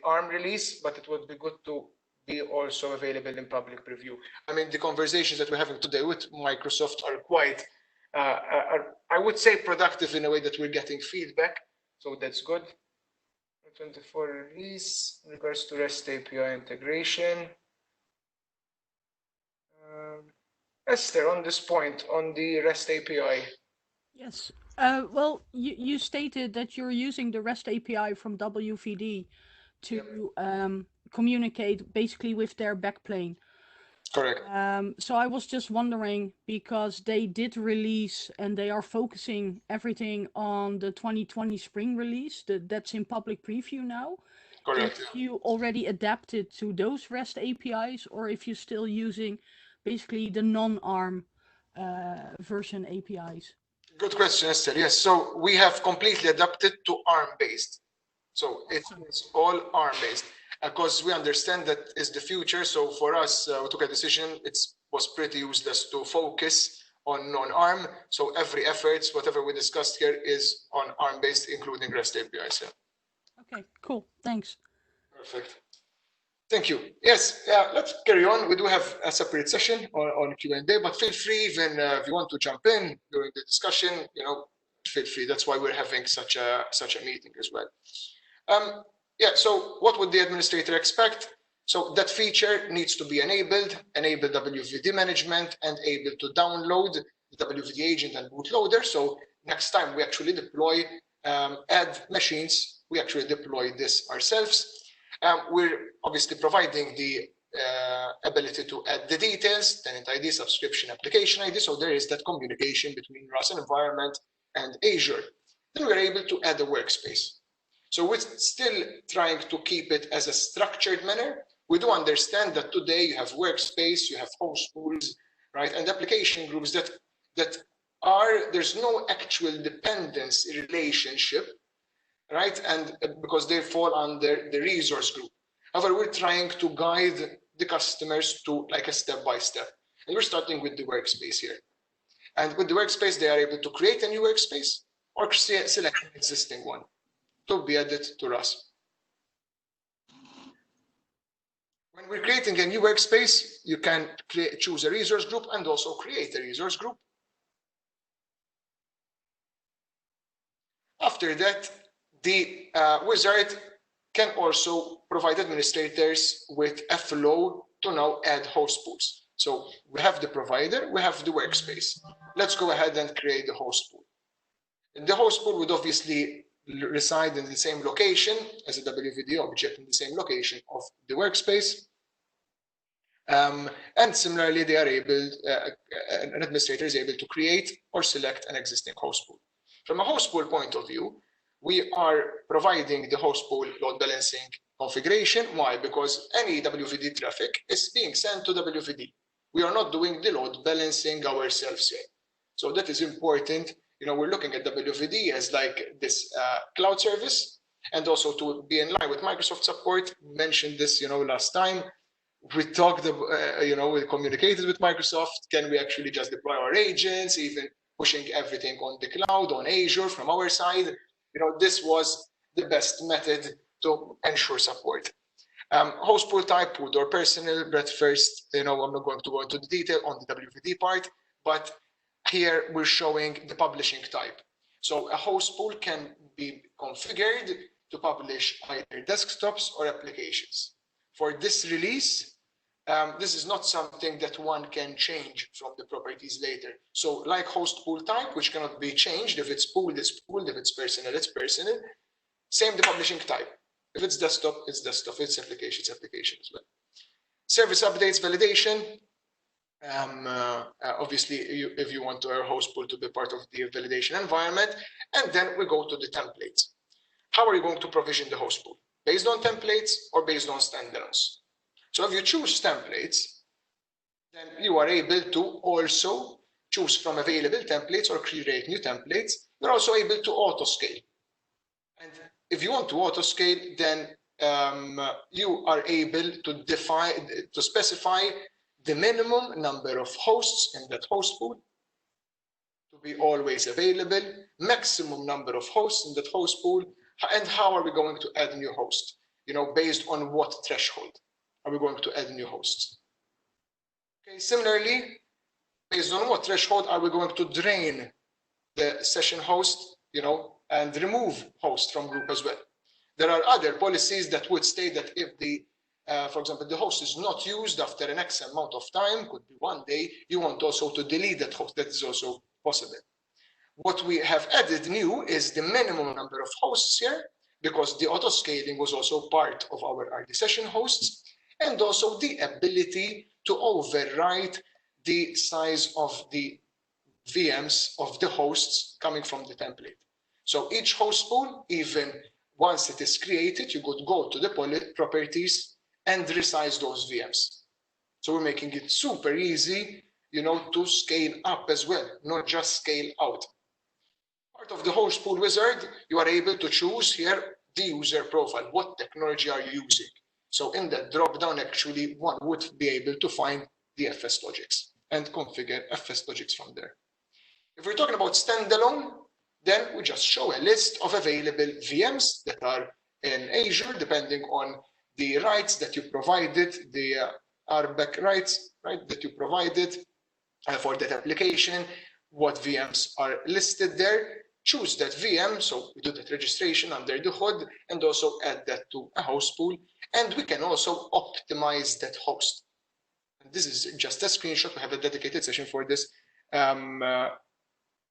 ARM release, but it would be good to be also available in public preview. I mean, the conversations that we're having today with Microsoft are quite, I would say, productive in a way that we're getting feedback. So that's good. 24 release in regards to REST API integration. Esther, on this point, on the REST API. Yes. Well, you stated that you're using the REST API from WVD to communicate basically with their backplane. Correct. So I was just wondering, because they did release and they are focusing everything on the 2020 spring release that's in public preview now. Correct. If you already adapted to those REST APIs, or if you're still using basically the non-ARM version APIs. Good question, Esther. Yes, so we have completely adapted to ARM-based. So it is all ARM-based because we understand that is the future. So for us, we took a decision. It was pretty useless to focus on non-ARM. So every effort, whatever we discussed here, is on ARM-based, including REST APIs. Okay, cool. Thanks. Perfect. Thank you. Yes, let's carry on. We do have a separate session on Q&A, but feel free, even if you want to jump in during the discussion, feel free. That's why we're having such a meeting as well. So what would the administrator expect? So that feature needs to be enabled, enable WVD management, and able to download the WVD agent and bootloader. So next time we actually deploy, add machines, we actually deploy this ourselves. We're obviously providing the ability to add the details, tenant ID, subscription, application ID. So there is that communication between RAS environment and Azure. Then we're able to add a workspace. So we're still trying to keep it as a structured manner. We do understand that today you have workspace, you have host pools, right, and application groups that are, there's no actual dependency relationship, right, and because they fall under the resource group. However, we're trying to guide the customers to like a step-by-step. And we're starting with the workspace here. And with the workspace, they are able to create a new workspace or select an existing one to be added to RAS. When we're creating a new workspace, you can choose a resource group and also create a resource group. After that, the wizard can also provide administrators with a flow to now add host pools. So we have the provider, we have the workspace. Let's go ahead and create the host pool. And the host pool would obviously reside in the same location as a WVD object in the same location of the workspace. And similarly, they are able, an administrator is able to create or select an existing host pool. From a host pool point of view, we are providing the host pool load balancing configuration. Why? Because any WVD traffic is being sent to WVD. We are not doing the load balancing ourselves here. So that is important. We're looking at WVD as like this cloud service, and also to be in line with Microsoft support. We mentioned this, last time. We talked, we communicated with Microsoft. Can we actually just deploy our agents, even pushing everything on the cloud, on Azure from our side? This was the best method to ensure support. Host pool type, pooled or personal, but first, I'm not going to go into the detail on the WVD part, but here we're showing the publishing type. So a host pool can be configured to publish either desktops or applications. For this release, this is not something that one can change from the properties later. So like host pool type, which cannot be changed. If it's pooled, it's pooled. If it's personal, it's personal. Same the publishing type. If it's desktop, it's desktop. If it's application, it's application as well. Service updates, validation. Obviously, if you want our host pool to be part of the validation environment, and then we go to the templates. How are you going to provision the host pool? Based on templates or based on standalones? So if you choose templates, then you are able to also choose from available templates or create new templates. You're also able to auto-scale. And if you want to auto-scale, then you are able to specify the minimum number of hosts in that host pool to be always available, maximum number of hosts in that host pool, and how are we going to add new hosts? Based on what threshold are we going to add new hosts? Okay, similarly, based on what threshold are we going to drain the session host, and remove host from group as well? There are other policies that would state that if for example, the host is not used after an X amount of time, could be 1 day, you want also to delete that host. That is also possible. What we have added new is the minimum number of hosts here, because the auto scaling was also part of our RD session hosts, and also the ability to override the size of the VMs of the hosts coming from the template. So each host pool, even once it is created, you could go to the properties and resize those VMs. So we're making it super easy, to scale up as well, not just scale out. Part of the host pool wizard, you are able to choose here the user profile. What technology are you using? So in that drop-down, actually, one would be able to find the FS logics and configure FS logics from there. If we're talking about standalone, then we just show a list of available VMs that are in Azure, depending on the rights that you provided, the RBAC rights, right, that you provided for that application, what VMs are listed there. Choose that VM, so we do that registration under the hood, and also add that to a host pool. And we can also optimize that host. And this is just a screenshot. We have a dedicated session for this.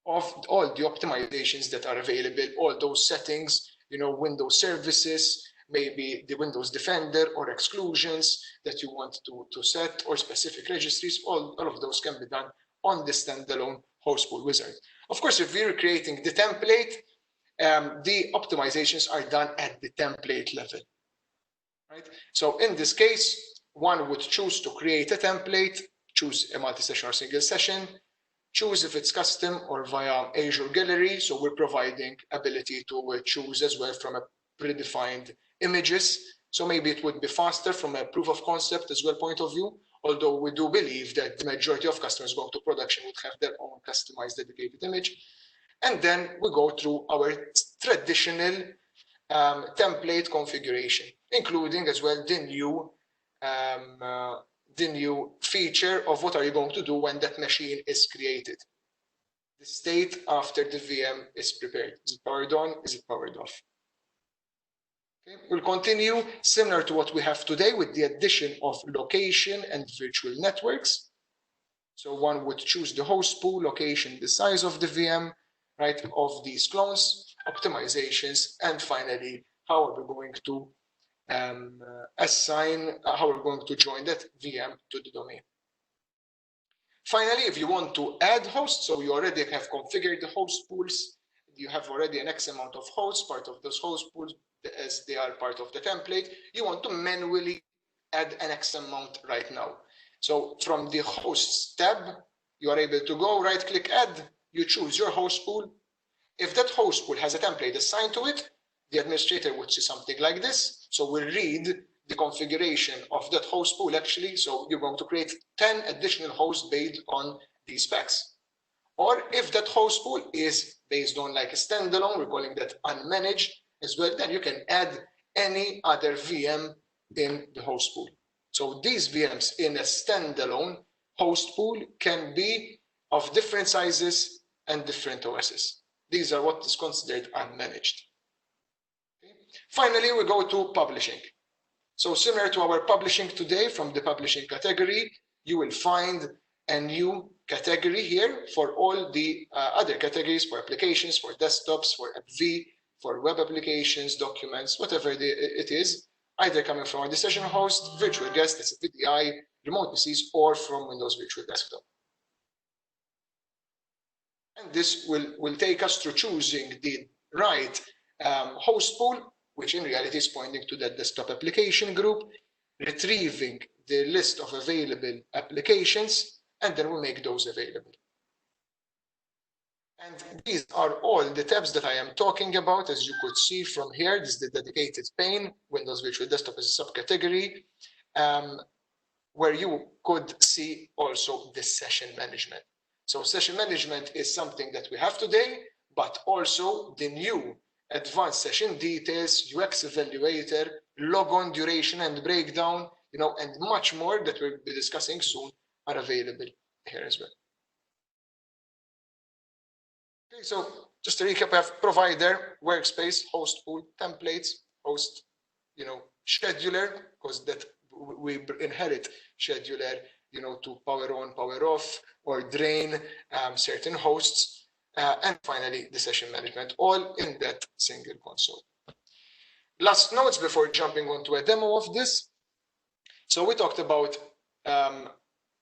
Of all the optimizations that are available, all those settings, Windows services, maybe the Windows Defender or exclusions that you want to set, or specific registries, all of those can be done on the standalone host pool wizard. Of course, if we're creating the template, the optimizations are done at the template level, right? So in this case, one would choose to create a template, choose a multi-session or single session, choose if it's custom or via Azure Gallery. So we're providing ability to choose as well from a predefined images. So maybe it would be faster from a proof of concept as well point of view, although we do believe that the majority of customers going to production would have their own customized dedicated image. And then we go through our traditional template configuration, including as well the new feature of what are you going to do when that machine is created. The state after the VM is prepared. Is it powered on? Is it powered off? Okay. We'll continue similar to what we have today with the addition of location and virtual networks. So one would choose the host pool, location, the size of the VM, right, of these clones, optimizations, and finally, how are we going to how we're going to join that VM to the domain. Finally, if you want to add hosts, so you already have configured the host pools, you have already an X amount of hosts, part of those host pools, as they are part of the template, you want to manually add an X amount right now. So from the hosts tab, you are able to go right-click add, you choose your host pool. If that host pool has a template assigned to it, the administrator would see something like this. So we'll read the configuration of that host pool actually. So you're going to create 10 additional hosts based on these specs. Or if that host pool is based on like a standalone, we're calling that unmanaged as well, then you can add any other VM in the host pool. So these VMs in a standalone host pool can be of different sizes and different OSs. These are what is considered unmanaged. Okay. Finally, we go to publishing. So similar to our publishing today, from the publishing category, you will find a new category here for all the other categories, for applications, for desktops, for AppV, for web applications, documents, whatever it is, either coming from the session host, virtual guest, that's a VDI, remote PCs, or from Windows Virtual Desktop. And this will take us to choosing the right host pool, which in reality is pointing to that desktop application group, retrieving the list of available applications, and then we'll make those available. And these are all the tabs that I am talking about. As you could see from here, this is the dedicated pane. Windows Virtual Desktop is a subcategory where you could see also the session management. So session management is something that we have today, but also the new advanced session details, UX evaluator, logon duration and breakdown, and much more that we'll be discussing soon are available here as well. Okay, so just to recap, we have provider, workspace, host pool, templates, host, scheduler, because that we inherit scheduler, to power on, power off, or drain certain hosts, and finally the session management, all in that single console. Last notes before jumping onto a demo of this. So we talked about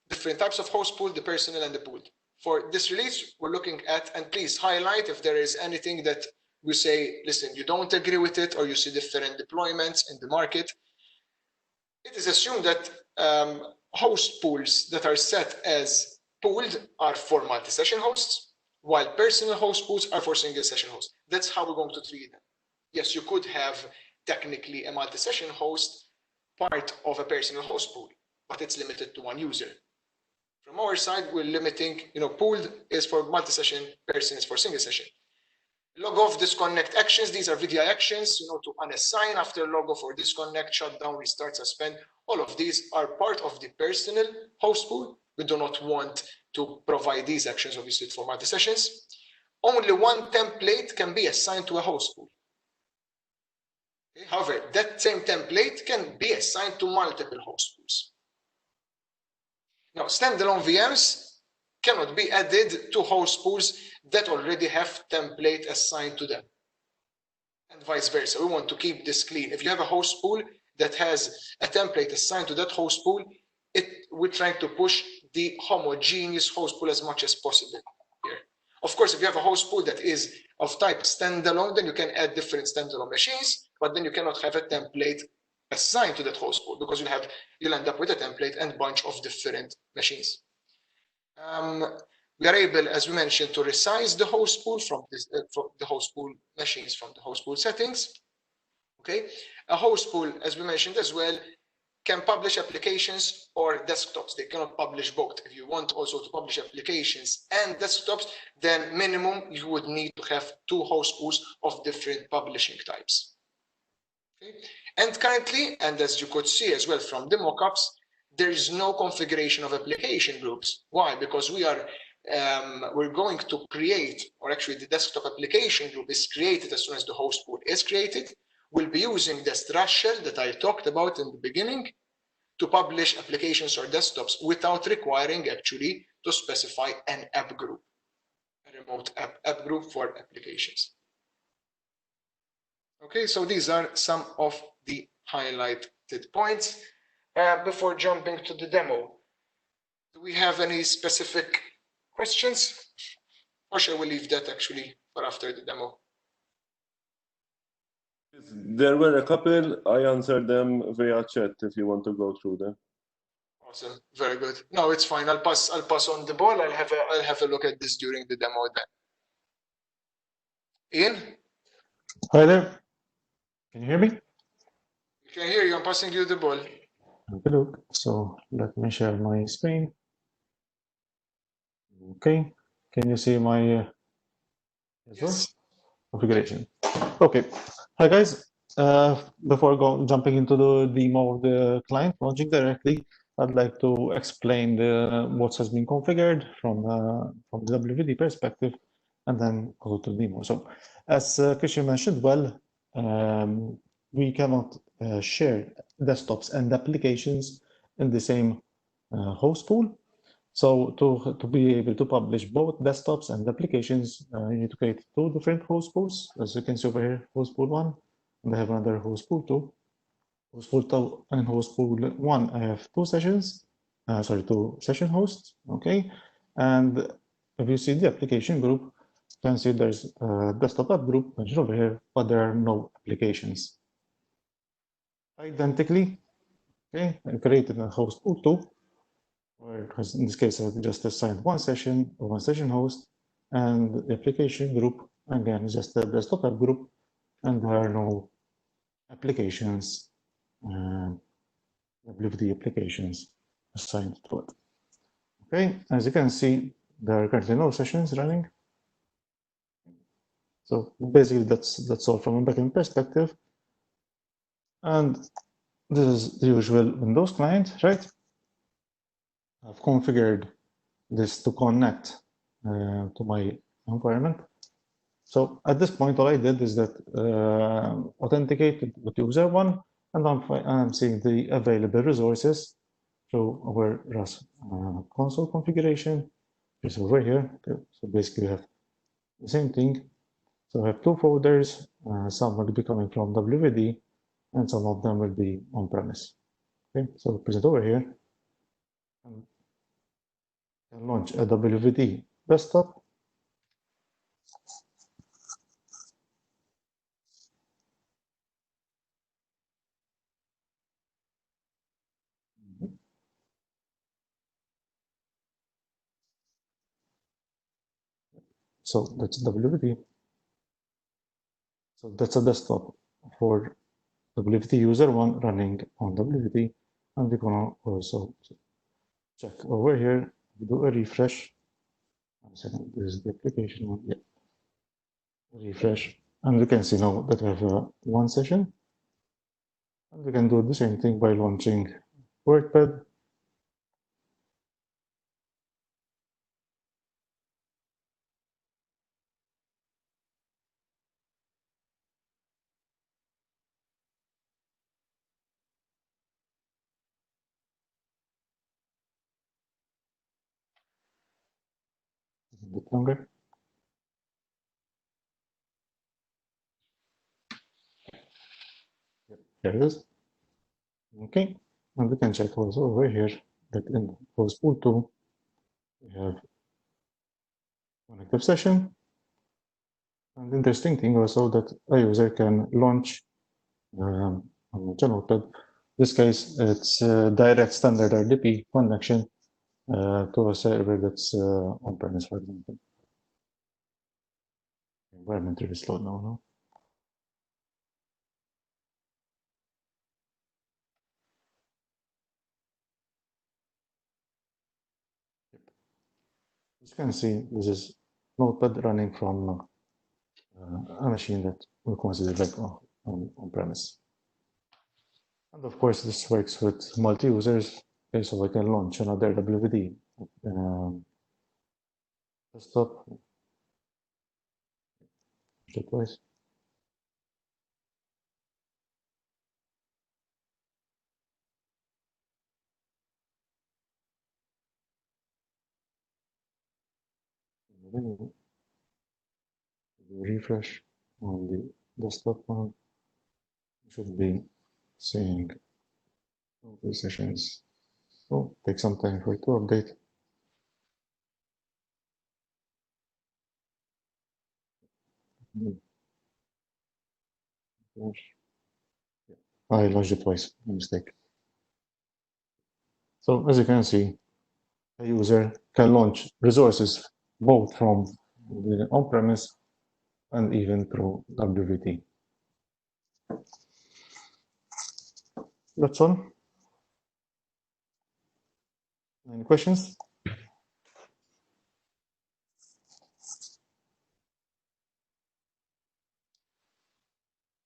different types of host pool, the personal and the pooled. For this release, we're looking at, and please highlight if there is anything that we say, listen, you don't agree with it, or you see different deployments in the market. It is assumed that host pools that are set as pooled are for multi-session hosts, while personal host pools are for single session hosts. That's how we're going to treat them. Yes, you could have technically a multi-session host part of a personal host pool, but it's limited to one user. From our side, we're limiting, pooled is for multi-session, person is for single session. Log off, disconnect actions. These are VDI actions, to unassign after log off or disconnect, shut down, restart, suspend. All of these are part of the personal host pool. We do not want to provide these actions, obviously, for multi-sessions. Only one template can be assigned to a host pool. Okay? However, that same template can be assigned to multiple host pools. Now, standalone VMs cannot be added to host pools that already have template assigned to them, and vice versa. We want to keep this clean. If you have a host pool that has a template assigned to that host pool, we're trying to push the homogeneous host pool as much as possible here. Of course, if you have a host pool that is of type standalone, then you can add different standalone machines, but then you cannot have a template assigned to that host pool, because you'll end up with a template and bunch of different machines. We are able, as we mentioned, to resize the host pool from the host pool machines from the host pool settings. Okay, a host pool, as we mentioned as well, can publish applications or desktops. They cannot publish both. If you want also to publish applications and desktops, then minimum you would need to have 2 host pools of different publishing types. Okay? And currently, and as you could see as well from the mockups, there is no configuration of application groups. Why? Because we're going to create, or actually the desktop application group is created as soon as the host pool is created. We'll be using the structure that I talked about in the beginning to publish applications or desktops without requiring actually to specify an app group, a remote app group for applications. Okay, so these are some of the highlighted points. Before jumping to the demo, do we have any specific questions? Or shall we leave that actually for after the demo? There were a couple. I answered them via chat if you want to go through them. Awesome, very good. No, it's fine. I'll pass on the ball. I'll have a look at this during the demo then. Ian? Hi there. Can you hear me? I can hear you. I'm passing you the ball. Okay, look. So let me share my screen. Okay. Can you see my yes. configuration? Okay. Hi guys. Before jumping into the demo of the client launching directly, I'd like to explain what has been configured from the WVD perspective, and then go to the demo. So, as Christian mentioned, we cannot share desktops and applications in the same host pool. So to be able to publish both desktops and applications, you need to create 2 different host pools. As you can see over here, host pool 1, and I have another host pool 2. Host pool 2 and host pool 1, I have 2 sessions, 2 session hosts, okay? And if you see the application group, you can see there's a desktop app group mentioned over here, but there are no applications. Identically, okay, I created a host pool 2, where in this case I've just assigned 1 session, 1 session host, and the application group, again, is just a desktop app group, and there are no applications, WVD applications assigned to it. Okay, as you can see, There are currently no sessions running. So basically that's all from a backend perspective. And this is the usual Windows client, right? I've configured this to connect to my environment. So at this point, all I did is that authenticated with user one, and I'm seeing the available resources through our RAS console configuration. It's over here. So basically, we have the same thing. So I have two folders. Some will be coming from WVD, and some of them will be on-premise. Okay, so present over here. And launch a WVD desktop. So that's WVD. So that's a desktop for WVD user one running on WVD, and we're gonna also check over here, do a refresh. One second, this is the application one. Yeah. Refresh, and we can see now that we have one session, and we can do the same thing by launching WordPad. A bit longer. There it is. Okay, and we can check also over here that in host pool 2 we have one active session. And the interesting thing also that a user can launch on the notepad. In this case, it's a direct standard RDP connection to a server that's on-premise, for example. Environment really slow now, no? As you can see, this is Notepad running from a machine that we consider like on-premise. And of course, this works with multi-users, okay, so I can launch another WVD desktop. Twice. Refresh on the desktop one. Should be seeing all the sessions. So take some time for it to update. I launched it twice, a mistake. So as you can see, a user can launch resources both from the on-premise and even through WVT. That's all. Any questions?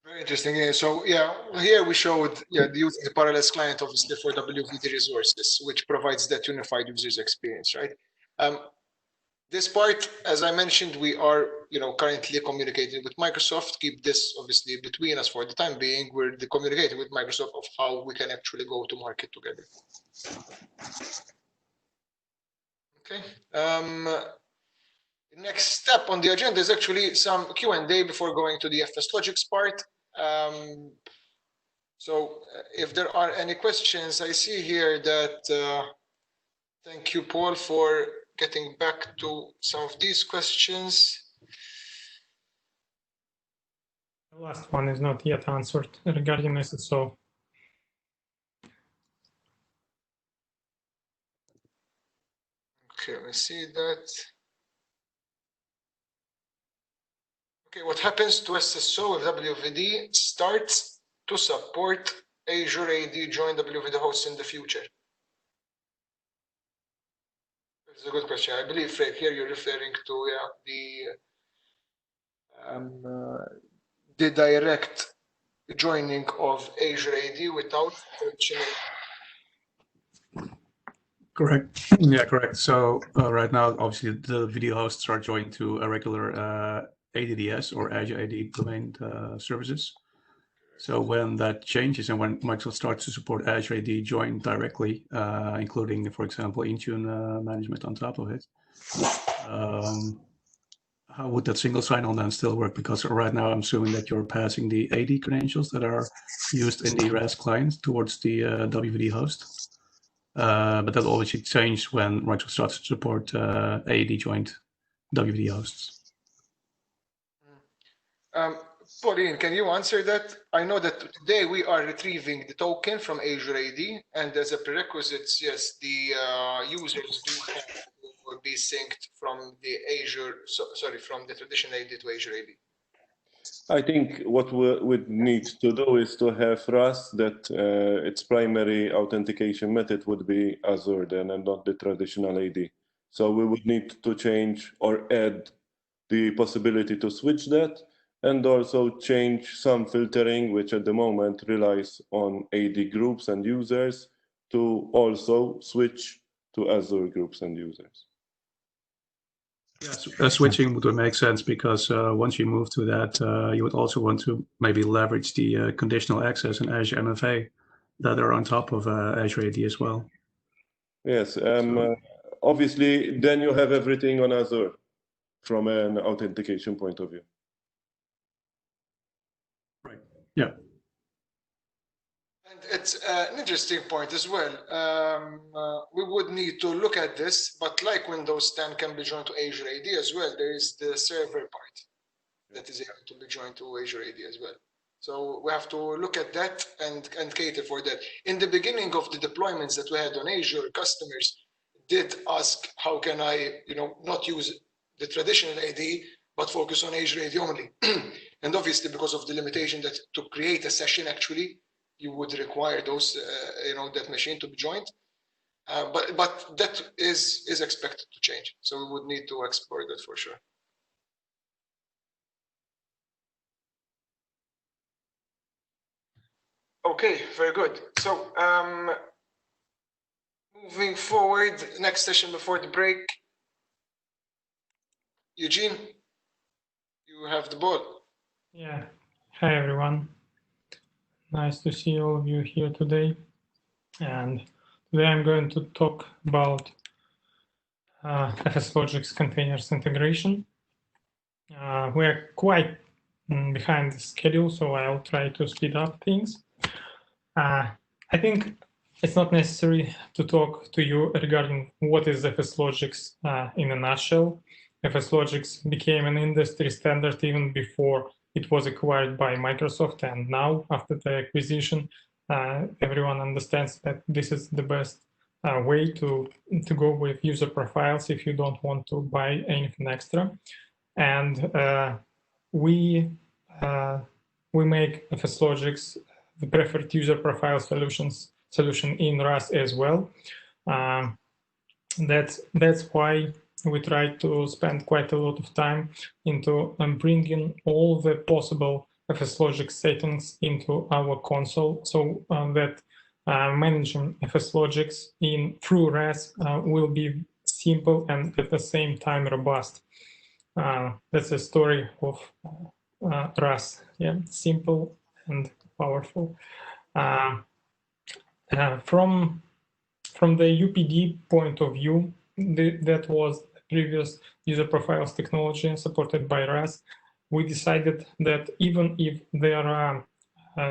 Very interesting. Yeah, so yeah, here we showed the use of the parallels client obviously for WVD resources, which provides that unified user's experience, right? This part, as I mentioned, we are currently communicating with Microsoft. Keep this obviously between us for the time being. We're communicating with Microsoft of how we can actually go to market together. Okay. Next step on the agenda is actually some Q&A before going to the FS Logics part. So if there are any questions, I see here that, thank you, Paul, for getting back to some of these questions. The last one is not yet answered regarding SSO. Okay, I see that. Okay, what happens to SSO if WVD starts to support Azure AD join WVD hosts in the future? It's a good question. I believe, Fred, here you're referring to the direct joining of Azure AD without traditional. Correct. Yeah, correct. So right now, obviously, the video hosts are joined to a regular ADDS or Azure AD domain services. So when that changes and when Microsoft starts to support Azure AD join directly, including, for example, Intune management on top of it, how would that single sign-on then still work? Because right now I'm assuming that you're passing the AD credentials that are used in the REST client towards the WVD host. But that obviously changed when Microsoft starts to support AD joined WVD hosts. Pauline, can you answer that? I know that today we are retrieving the token from Azure AD, and as a prerequisite, yes, the users do have to be synced from the from the traditional AD to Azure AD. I think what we would need to do is to have Rust that its primary authentication method would be Azure then and not the traditional AD. So we would need to change or add the possibility to switch that and also change some filtering, which at the moment relies on AD groups and users, to also switch to Azure groups and users. Yes, switching would make sense because once you move to that, you would also want to maybe leverage the conditional access and Azure MFA that are on top of Azure AD as well. Yes, obviously, then you have everything on Azure from an authentication point of view. Right. Yeah. And it's an interesting point as well. We would need to look at this, but like Windows 10 can be joined to Azure AD as well, there is the server part that is able to be joined to Azure AD as well. So we have to look at that and cater for that. In the beginning of the deployments that we had on Azure, customers did ask, how can I, not use the traditional AD, but focus on Azure AD only. And obviously, because of the limitation that to create a session, actually, you would require those, that machine to be joined. But that is expected to change. So we would need to explore that for sure. Okay, very good. So moving forward, next session before the break. Eugene, you have the ball. Yeah. Hi, everyone. Nice to see all of you here today. And today I'm going to talk about FSLogic's containers integration. We're quite behind the schedule, so I'll try to speed up things. I think it's not necessary to talk to you regarding what is FSLogix in a nutshell. FSLogix became an industry standard even before it was acquired by Microsoft, and now, after the acquisition, everyone understands that this is the best way to go with user profiles if you don't want to buy anything extra. And we make FSLogix the preferred user profile solution in Rust as well. That's why we try to spend quite a lot of time into bringing all the possible FSLogix settings into our console, so that managing FSLogix through RAS will be simple and at the same time robust. That's the story of RAS. Yeah, simple and powerful. From the UPD point of view, that was the previous user profiles technology supported by RAS. We decided that even if there are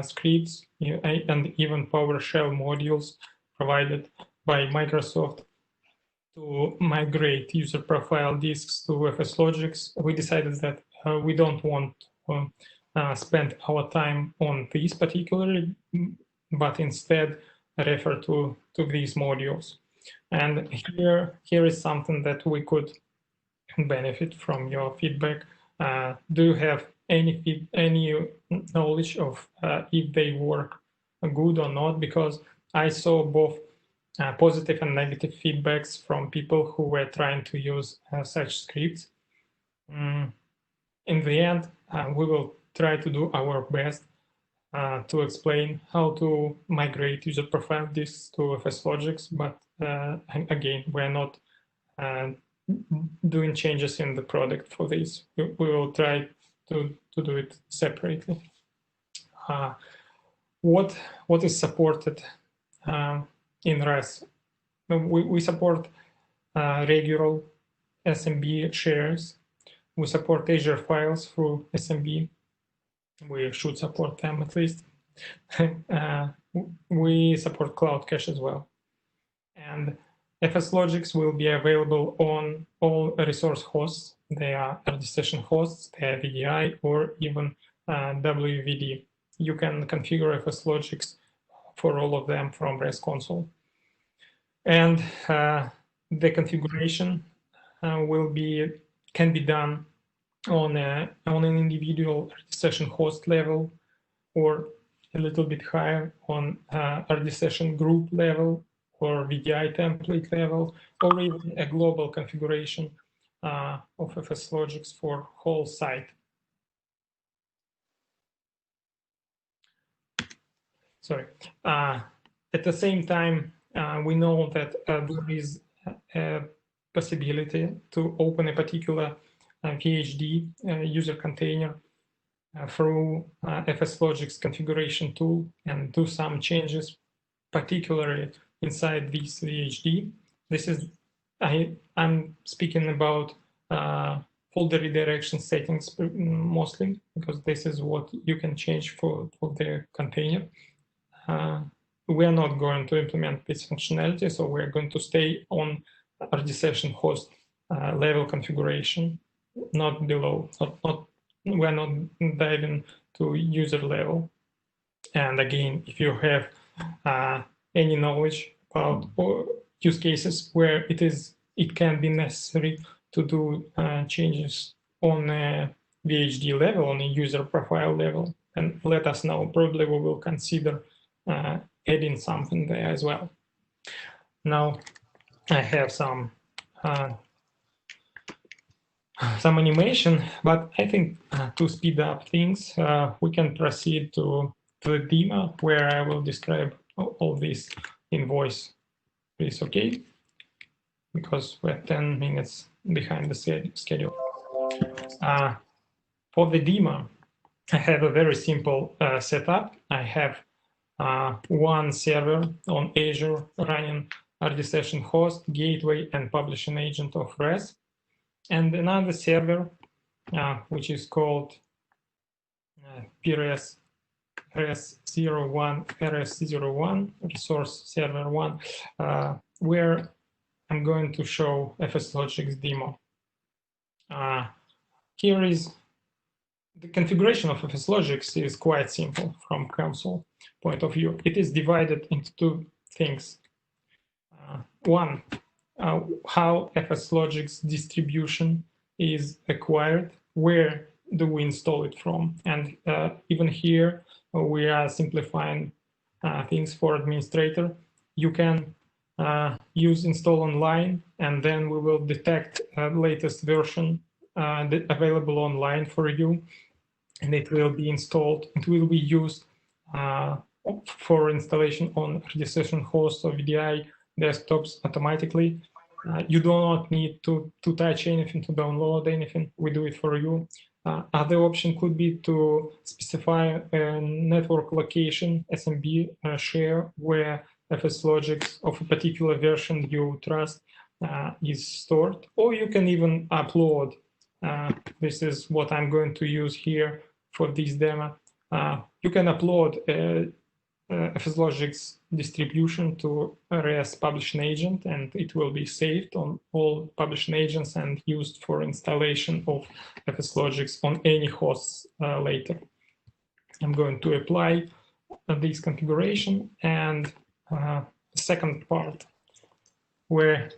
scripts and even PowerShell modules provided by Microsoft to migrate user profile disks to FSLogix, we decided that we don't want to spend our time on these particularly, but instead refer to these modules. And here is something that we could benefit from your feedback. Do you have any knowledge of if they work good or not? Because I saw both positive and negative feedbacks from people who were trying to use such scripts. In the end, we will try to do our best to explain how to migrate user profile disks to FSLogix, but again, we're not doing changes in the product for this. We will try to do it separately. What is supported in REST? We support regular SMB shares. We support Azure files through SMB. We should support them at least. We support Cloud Cache as well. And FSLogix will be available on all resource hosts. They are RD session hosts, they are VDI, or even WVD. You can configure FSLogix for all of them from REST console. And the configuration can be done on an individual RD session host level, or a little bit higher on RD session group level, or VDI template level, or even a global configuration of FSLogix for whole site. Sorry. At the same time, we know that there is a possibility to open a particular VHD user container through FSLogix configuration tool and do some changes, particularly inside this VHD. This is, I'm speaking about folder redirection settings mostly, because this is what you can change for the container. We are not going to implement this functionality, so we're going to stay on RD session host level configuration, not below, we're not diving to user level. And again, if you have any knowledge about use cases where it can be necessary to do changes on a VHD level, on a user profile level, and let us know. Probably we will consider adding something there as well. Now I have some animation, but I think to speed up things, we can proceed to the demo where I will describe all this in voice. Please, okay? Because we're 10 minutes behind the schedule. For the demo, I have a very simple setup. I have one server on Azure running RD session host, gateway, and publishing agent of REST, and another server which is called RS01, resource server 1, where I'm going to show FSLogix demo. Here is the configuration of FSLogix is quite simple from console point of view. It is divided into two things. One, how FSLogix distribution is acquired, where do we install it from? And even here, we are simplifying things for administrator. You can use install online, and then we will detect latest version available online for you, and it will be installed. It will be used for installation on RD session host or VDI desktops automatically. You do not need to touch anything, to download anything. We do it for you. Other option could be to specify a network location SMB share where FSLogix of a particular version you trust is stored, or you can even upload. This is what I'm going to use here for this demo. You can upload FSLogix distribution to REST publishing agent, and it will be saved on all publishing agents and used for installation of FSLogix on any hosts later. I'm going to apply this configuration, and the second part, where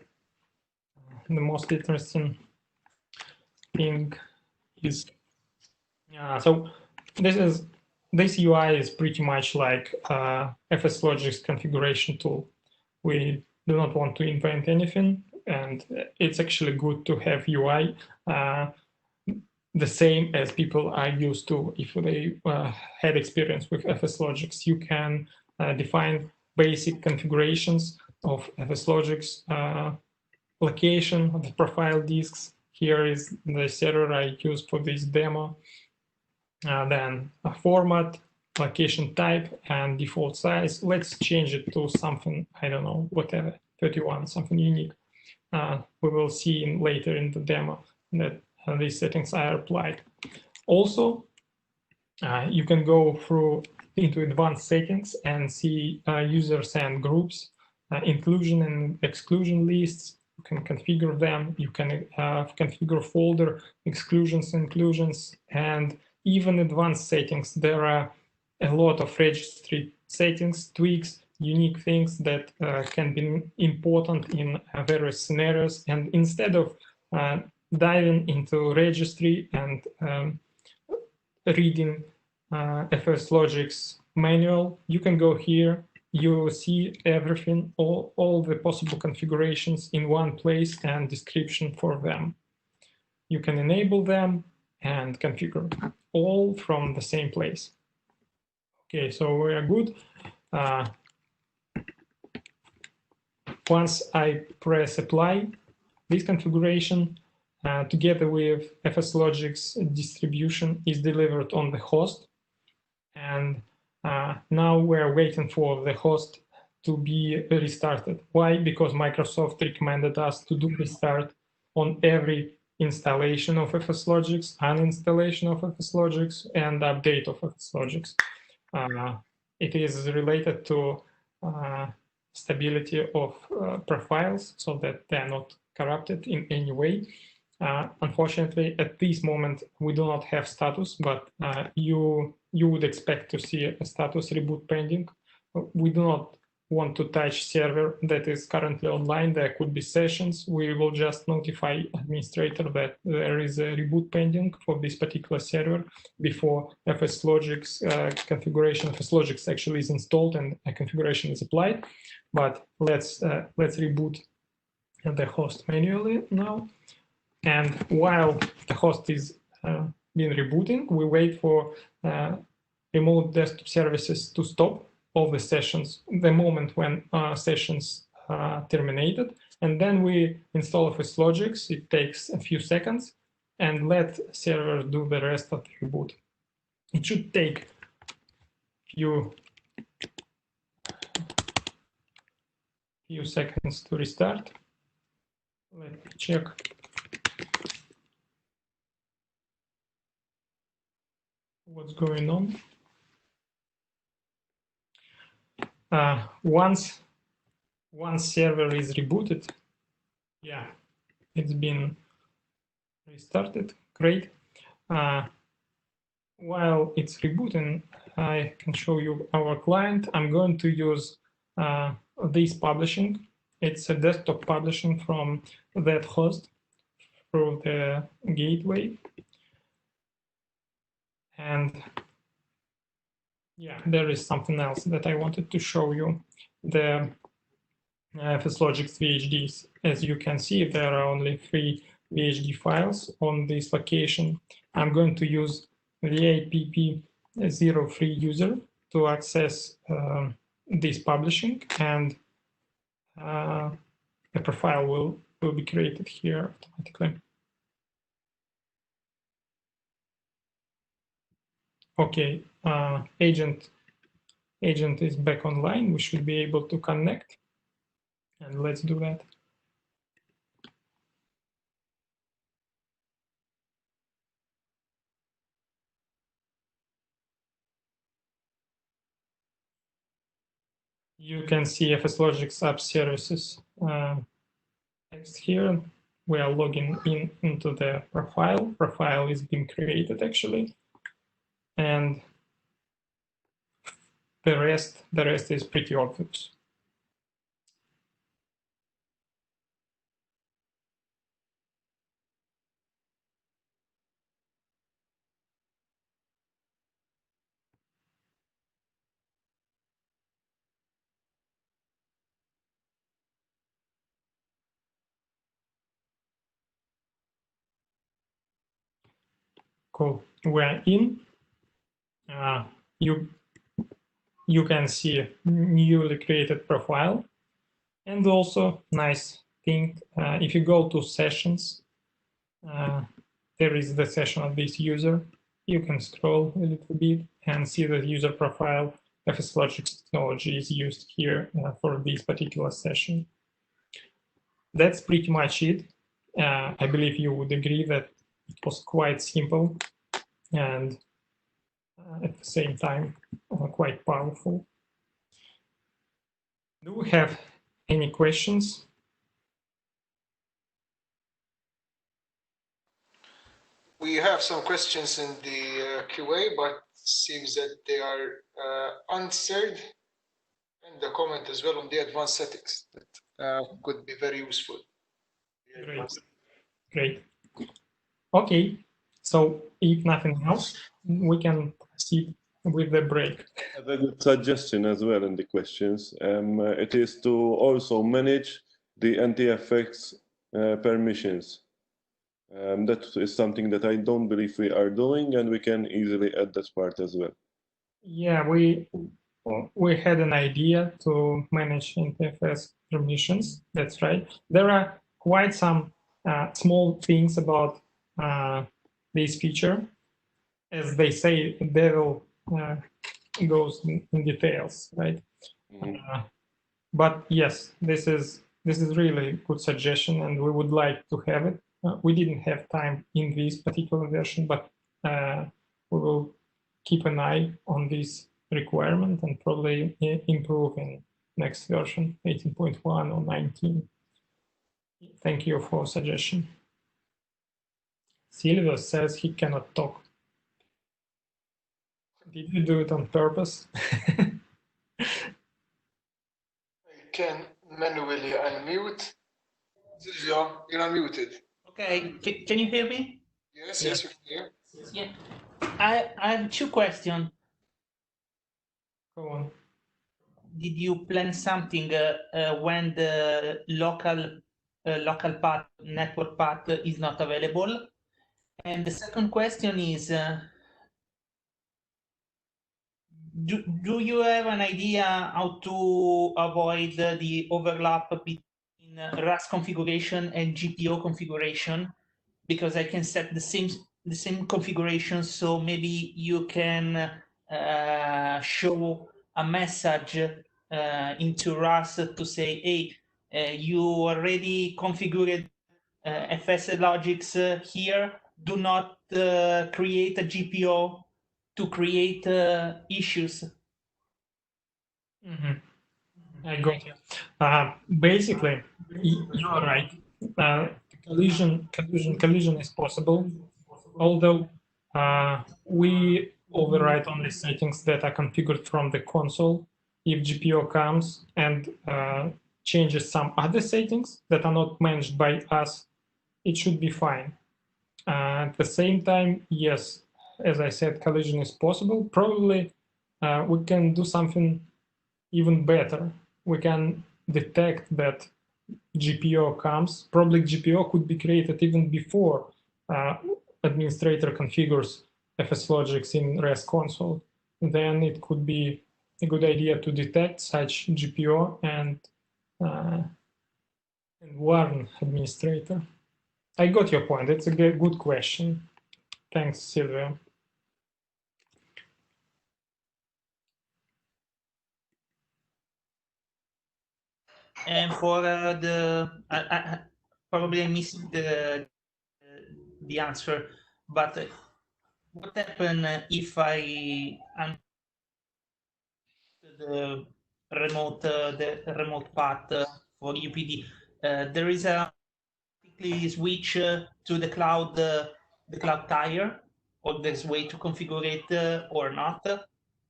the most interesting thing is, so this UI is pretty much like FSLogix configuration tool. We do not want to invent anything, and it's actually good to have UI the same as people are used to if they had experience with FSLogix. You can define basic configurations of FSLogix location of the profile disks. Here is the server I use for this demo. Then a format, location type, and default size. Let's change it to something, I don't know, whatever, 31, something unique. We will see later in the demo that these settings are applied. Also, you can go through into advanced settings and see users and groups, inclusion and exclusion lists. You can configure them. You can configure folder exclusions, inclusions, and even advanced settings. There are a lot of registry settings, tweaks, unique things that can be important in various scenarios. And instead of diving into registry and reading FSLogix manual, you can go here. You see everything, all the possible configurations in one place and description for them. You can enable them and configure all from the same place. Okay, so we are good. Once I press apply, this configuration together with FSLogix distribution is delivered on the host. And now we're waiting for the host to be restarted. Why? Because Microsoft recommended us to do restart on every installation of FSLogix, uninstallation of FSLogix, and update of FSLogix. It is related to stability of profiles so that they're not corrupted in any way. Unfortunately, at this moment, we do not have status, but you would expect to see a status reboot pending. We do not want to touch server that is currently online. There could be sessions. We will just notify administrator that there is a reboot pending for this particular server before FSLogix configuration. FSLogix actually is installed and a configuration is applied. But let's reboot the host manually now. And while the host is being rebooting, we wait for remote desktop services to stop all the sessions the moment when sessions terminated. And then we install FSLogix. It takes a few seconds and let server do the rest of the reboot. It should take few seconds to restart. Let me check. What's going on? Once server is rebooted, yeah, it's been restarted. Great. While it's rebooting, I can show you our client. I'm going to use this publishing. It's a desktop publishing from that host through the gateway. And yeah, there is something else that I wanted to show you. The FSLogix VHDs. As you can see, there are only 3 VHD files on this location. I'm going to use VIPP 03 user to access this publishing, and a profile will be created here automatically. Okay, agent is back online. We should be able to connect, and let's do that. You can see FSLogix app services text here. We are logging into the profile. Profile is being created actually, and the rest is pretty obvious. called We're In. You can see a newly created profile. And also, nice thing, if you go to sessions, there is the session of this user. You can scroll a little bit and see the user profile. FSLogix technology is used here for this particular session. That's pretty much it. I believe you would agree that it was quite simple and at the same time quite powerful. Do we have any questions? We have some questions in the QA, but seems that they are answered in the comment as well on the advanced settings that could be very useful. Great. Okay, so if nothing else, we can proceed with the break. I have a good suggestion as well in the questions. It is to also manage the NTFX permissions. That is something that I don't believe we are doing, and we can easily add that part as well. Yeah, we had an idea to manage NTFS permissions. That's right. There are quite some small things about this feature. As they say, devil goes in details, right? Mm-hmm. But yes, this is really a good suggestion, and we would like to have it. We didn't have time in this particular version, but we will keep an eye on this requirement and probably improve in next version, 18.1 or 19. Thank you for suggestion. Silvio says he cannot talk. Did you do it on purpose? I can manually unmute. Silvio, you're unmuted. Okay, can you hear me? Yes, yes, you can hear. Yeah. I have two questions. Go on. Did you plan something when the local path, network path is not available? And the second question is, do you have an idea how to avoid the overlap between RAS configuration and GPO configuration? Because I can set the same configuration, so maybe you can show a message into RAS to say, hey, you already configured FSLogix here. Do not create a GPO to create issues. Mm-hmm. I got you. Basically, you are right. Collision is possible, although we override only settings that are configured from the console. If GPO comes and changes some other settings that are not managed by us, it should be fine. At the same time, yes, as I said, collision is possible. Probably we can do something even better. We can detect that GPO comes. Probably GPO could be created even before administrator configures FSLogix in REST console. Then it could be a good idea to detect such GPO and warn administrator. I got your point. It's a good question. Thanks, Silvio. And for probably I missed the answer, but what happens if I the remote path for UPD? There is a switch to the cloud tier, or there's a way to configure it or not?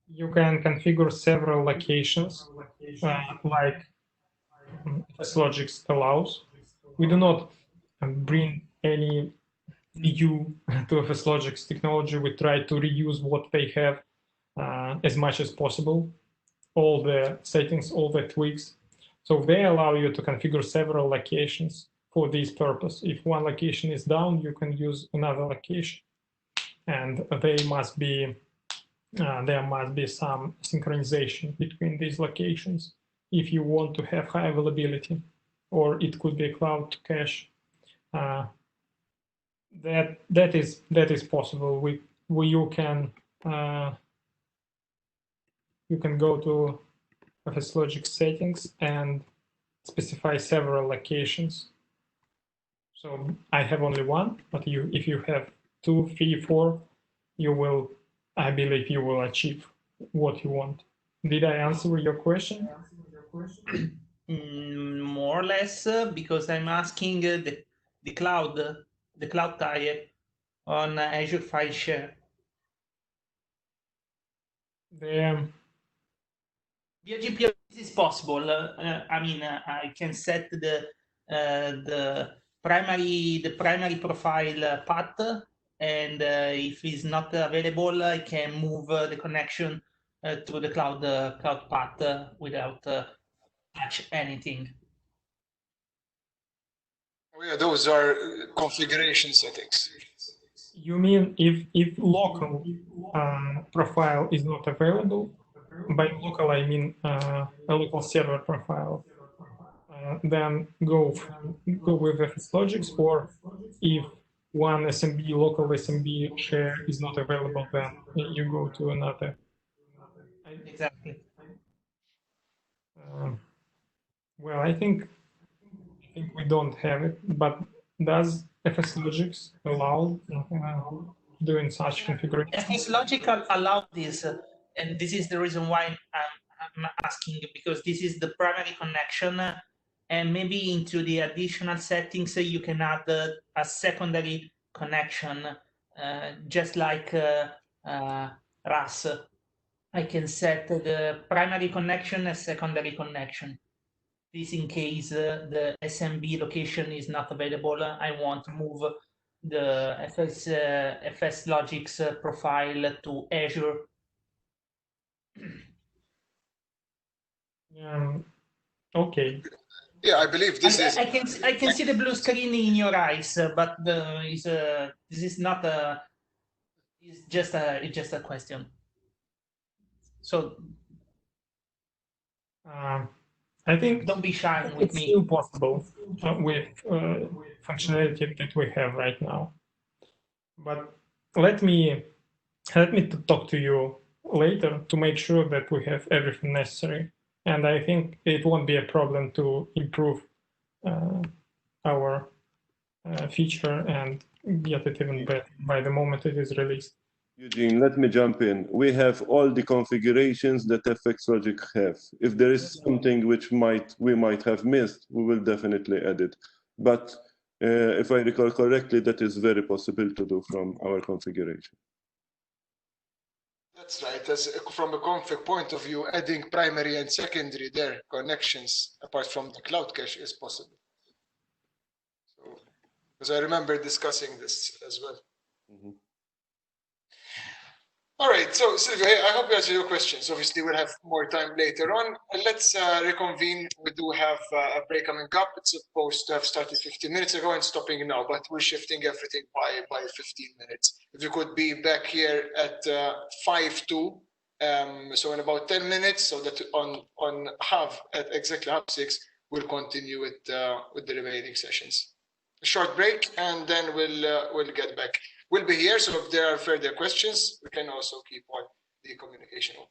You can configure several locations, like FSLogix allows. We do not bring any new to FSLogix technology. We try to reuse what they have as much as possible, all the settings, all the tweaks. So they allow you to configure several locations for this purpose. If one location is down, you can use another location. and there must be some synchronization between these locations if you want to have high availability, or it could be a cloud cache. That is possible. You can go to FSLogic settings and specify several locations. So I have only one, but if you have 2, 3, 4, I believe you will achieve what you want. Did I answer your question? More or less, because I'm asking the cloud type on Azure File Share. The Via GPO, this is possible. I mean, I can set the primary profile path, and if it's not available, I can move the connection to the cloud path without touch anything. Oh, yeah, those are configuration settings. You mean if local profile is not available? By local, I mean a local server profile. Then go with FSLogics, or if one SMB, local SMB share is not available, then you go to another. Exactly. Well, I think we don't have it, but does FSLogics allow doing such configuration? FSLogic allow this, and this is the reason why I'm asking, because this is the primary connection, and maybe into the additional settings you can add a secondary connection, just like RAS. I can set the primary connection as secondary connection. This in case the SMB location is not available. I want to move the FSLogic's profile to Azure. Okay. Yeah, I believe this is. I can see the blue screen in your eyes, but this is not a. It's just a question. So. I think don't be shy with me. It's still possible with functionality that we have right now. But let me talk to you later to make sure that we have everything necessary. And I think it won't be a problem to improve our feature and get it even better by the moment it is released. Eugene, let me jump in. We have all the configurations that FSLogic have. If there is something which we might have missed, we will definitely add it. But if I recall correctly, that is very possible to do from our configuration. That's right. As from a config point of view, adding primary and secondary there connections apart from the cloud cache is possible. So, because I remember discussing this as well. Mm-hmm. All right, so Sylvia, I hope you answered your questions. Obviously, we'll have more time later on. Let's reconvene. We do have a break coming up. It's supposed to have started 15 minutes ago and stopping now, but we're shifting everything by 15 minutes. If you could be back here at 5:02, so in about 10 minutes, so that on at exactly half 6, we'll continue with the remaining sessions. A short break, and then we'll get back. We'll be here, so if there are further questions, we can also keep on the communication open.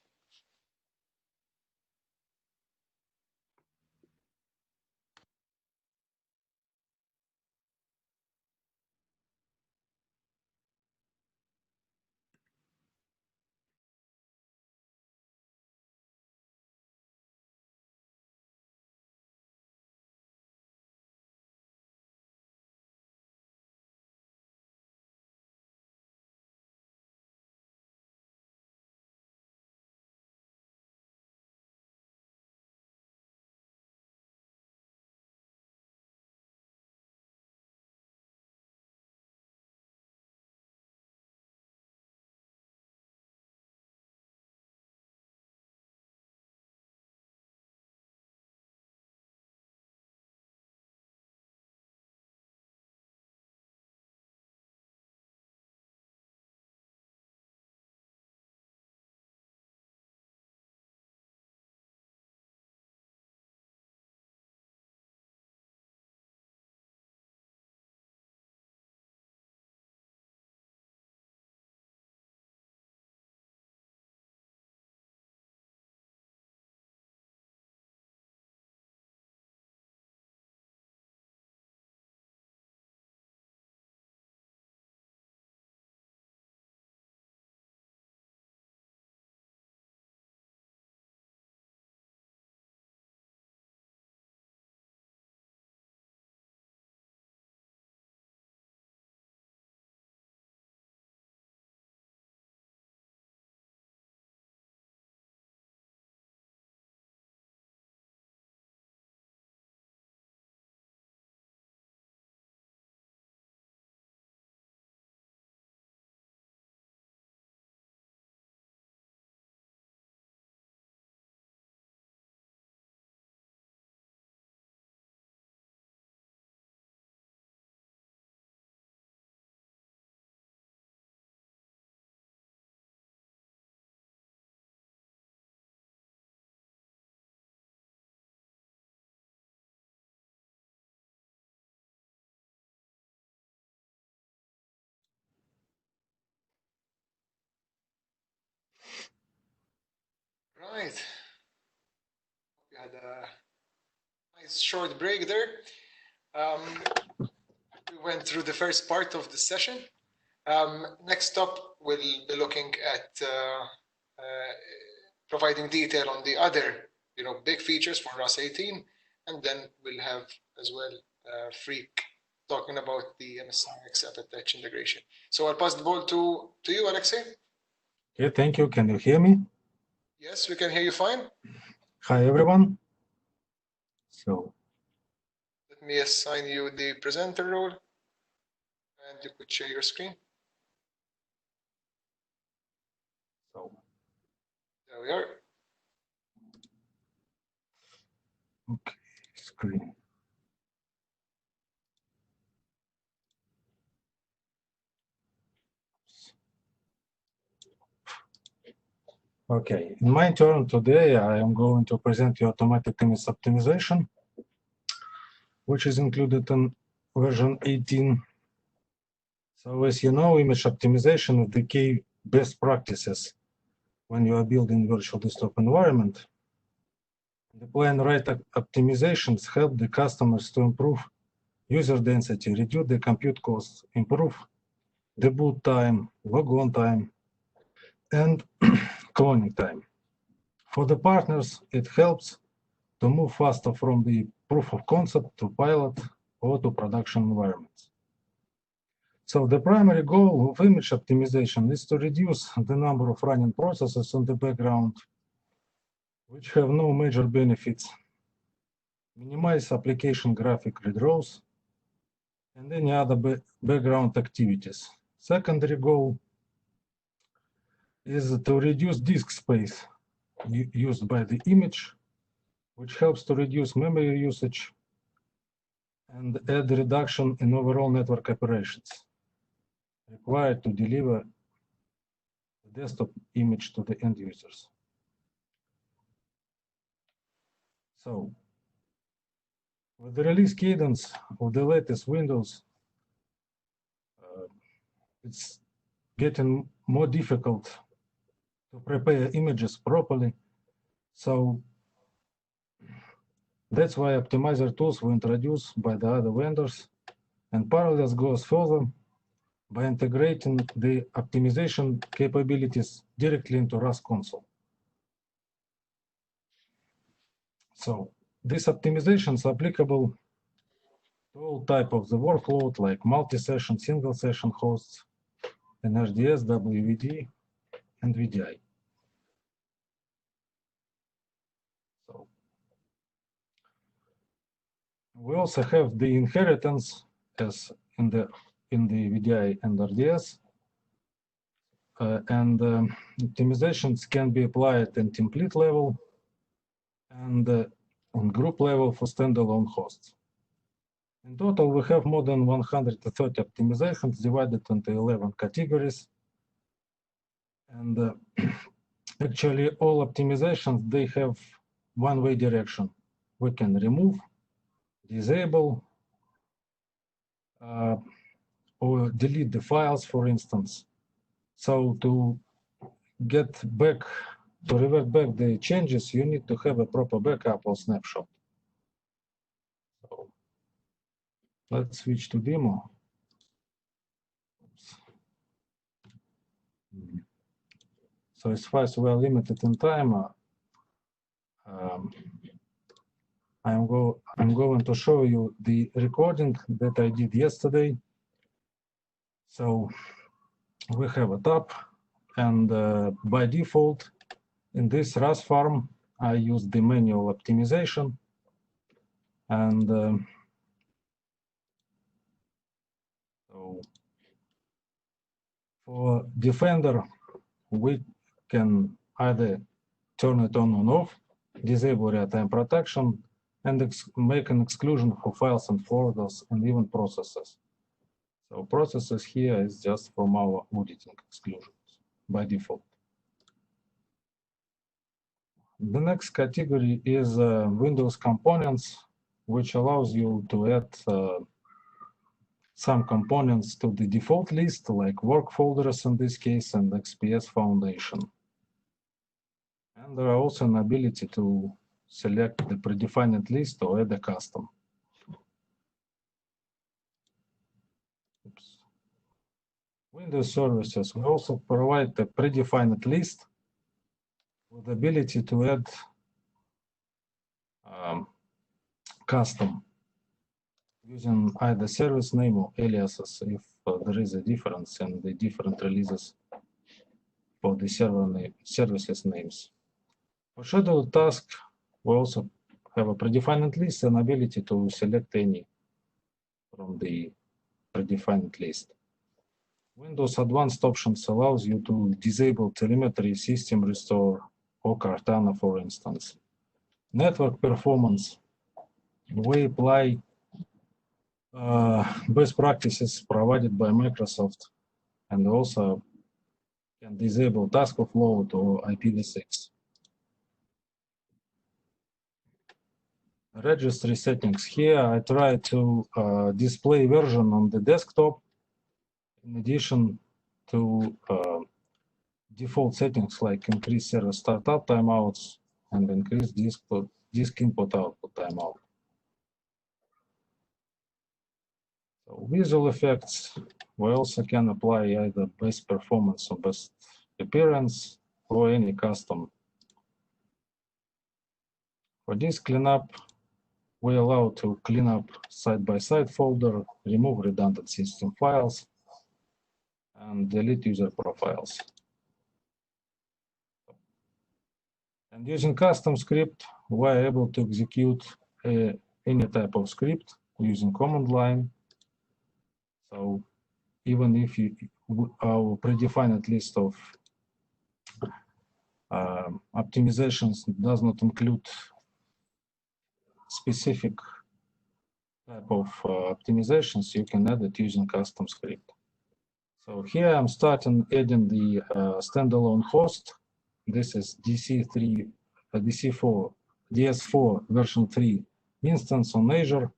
right. We had a nice short break there. We went through the first part of the session. Next up, we'll be looking at providing detail on the other, big features for RAS 18, and then we'll have as well Freak talking about the MSIX AppAttach integration. So I'll pass the ball to you, Alexei. Yeah, thank you. Can you hear me? Yes, we can hear you fine. Hi, everyone. So let me assign you the presenter role, and you could share your screen. So there we are. Okay, screen. Okay, in my turn today, I am going to present you automatic image optimization, which is included in version 18. So as you know, image optimization is the key best practices when you are building virtual desktop environment. The plan right optimizations help the customers to improve user density, reduce the compute costs, improve the boot time, logon time, and cloning time. For the partners, it helps to move faster from the proof of concept to pilot or to production environments. So the primary goal of image optimization is to reduce the number of running processes in the background, which have no major benefits, minimize application graphic redraws, and any other background activities. Secondary goal is to reduce disk space used by the image, which helps to reduce memory usage and add reduction in overall network operations required to deliver the desktop image to the end users. So, with the release cadence of the latest Windows, it's getting more difficult to prepare images properly. So that's why optimizer tools were introduced by the other vendors, and Parallels goes further by integrating the optimization capabilities directly into RAS console. So this optimization is applicable to all type of the workload, like multi-session, single-session hosts, NHDS, WVD, and VDI. So we also have the inheritance as in the VDI and RDS, and optimizations can be applied in template level and on group level for standalone hosts. In total, we have more than 130 optimizations divided into 11 categories. And actually, all optimizations, they have one-way direction. We can remove, disable, or delete the files, for instance. So to get back, to revert back the changes, you need to have a proper backup or snapshot. So let's switch to demo. So as far as we're limited in time, I'm going to show you the recording that I did yesterday. So we have a tab, and by default, in this RAS farm, I use the manual optimization, and so for Defender, we can either turn it on and off, disable real-time protection, and make an exclusion for files and folders and even processes. So processes here is just from our auditing exclusions by default. The next category is Windows components, which allows you to add some components to the default list, like work folders in this case, and XPS Foundation. And there are also an ability to select the predefined list or add a custom. Oops. Windows services, we also provide a predefined list with the ability to add custom using either service name or aliases if there is a difference in the different releases for the services names. For scheduled task, we also have a predefined list and ability to select any from the predefined list. Windows Advanced Options allows you to disable telemetry, system restore, or Cortana, for instance. Network performance, we apply best practices provided by Microsoft, and also can disable task offload or IPv6. Registry settings. Here I try to display version on the desktop in addition to default settings like increase server startup timeouts and increase disk input output timeout. So visual effects, we also can apply either best performance or best appearance or any custom. For disk cleanup, we allow to clean up side-by-side folder, remove redundant system files, and delete user profiles. And using custom script, we're able to execute any type of script using command line. So even if our predefined list of optimizations does not include specific type of optimizations, you can add it using custom script. So here I'm starting adding the standalone host. This is DS4 version 3 instance on Azure.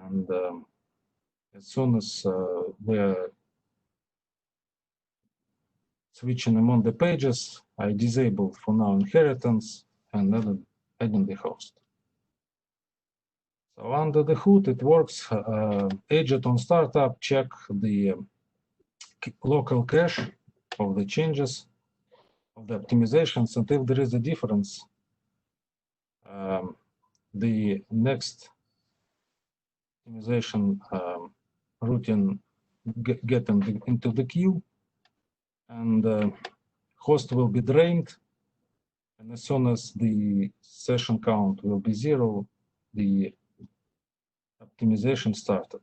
And as soon as we're switching among the pages, I disable for now inheritance and adding the host. So under the hood, it works. Agent on startup, check the local cache of the changes of the optimizations, and if there is a difference, the next optimization routine get into the queue, and host will be drained. And as soon as the session count will be 0, the optimization started.